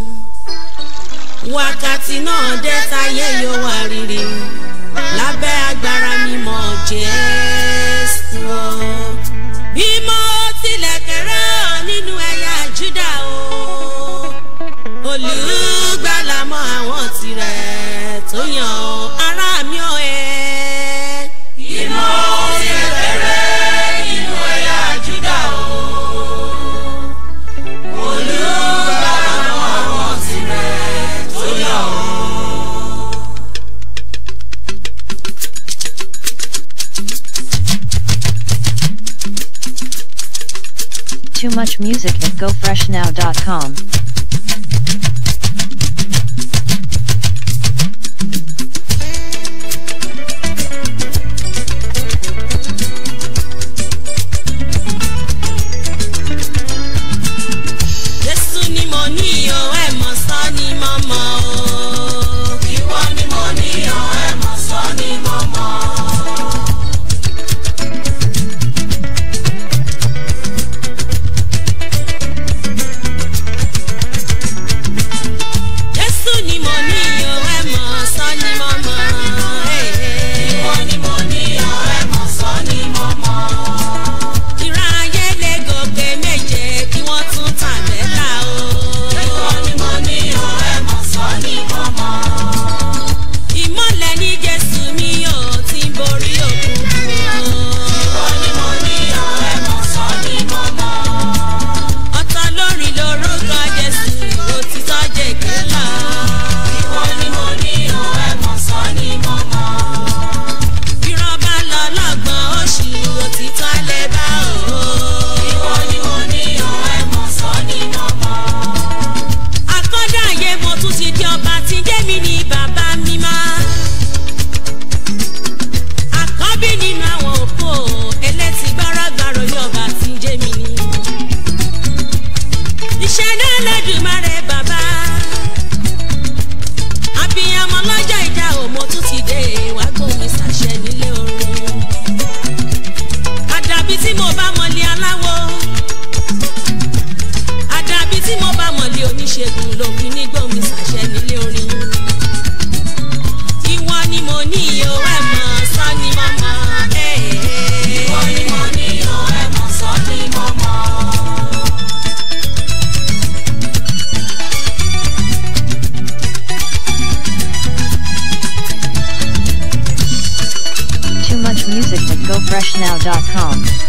Wákàtí náà dé táyé yóò wá rírì. Lábẹ́ agbára mímọ́ Jésù o. Bí mo tilẹ̀ kéré nínú ẹ̀yà Júdà o. Olùgbàlà mọ àwọn tirẹ̀ tó yàn ọ́ ará mi ò ẹ́. Bí mo tilẹ̀ kéré nínú ẹ̀yà Júdà o. Olùgbàlà mọ àwọn tirẹ̀ tó yàn ọ́. much music at gofreshnow.com. Music at gofreshnow.com.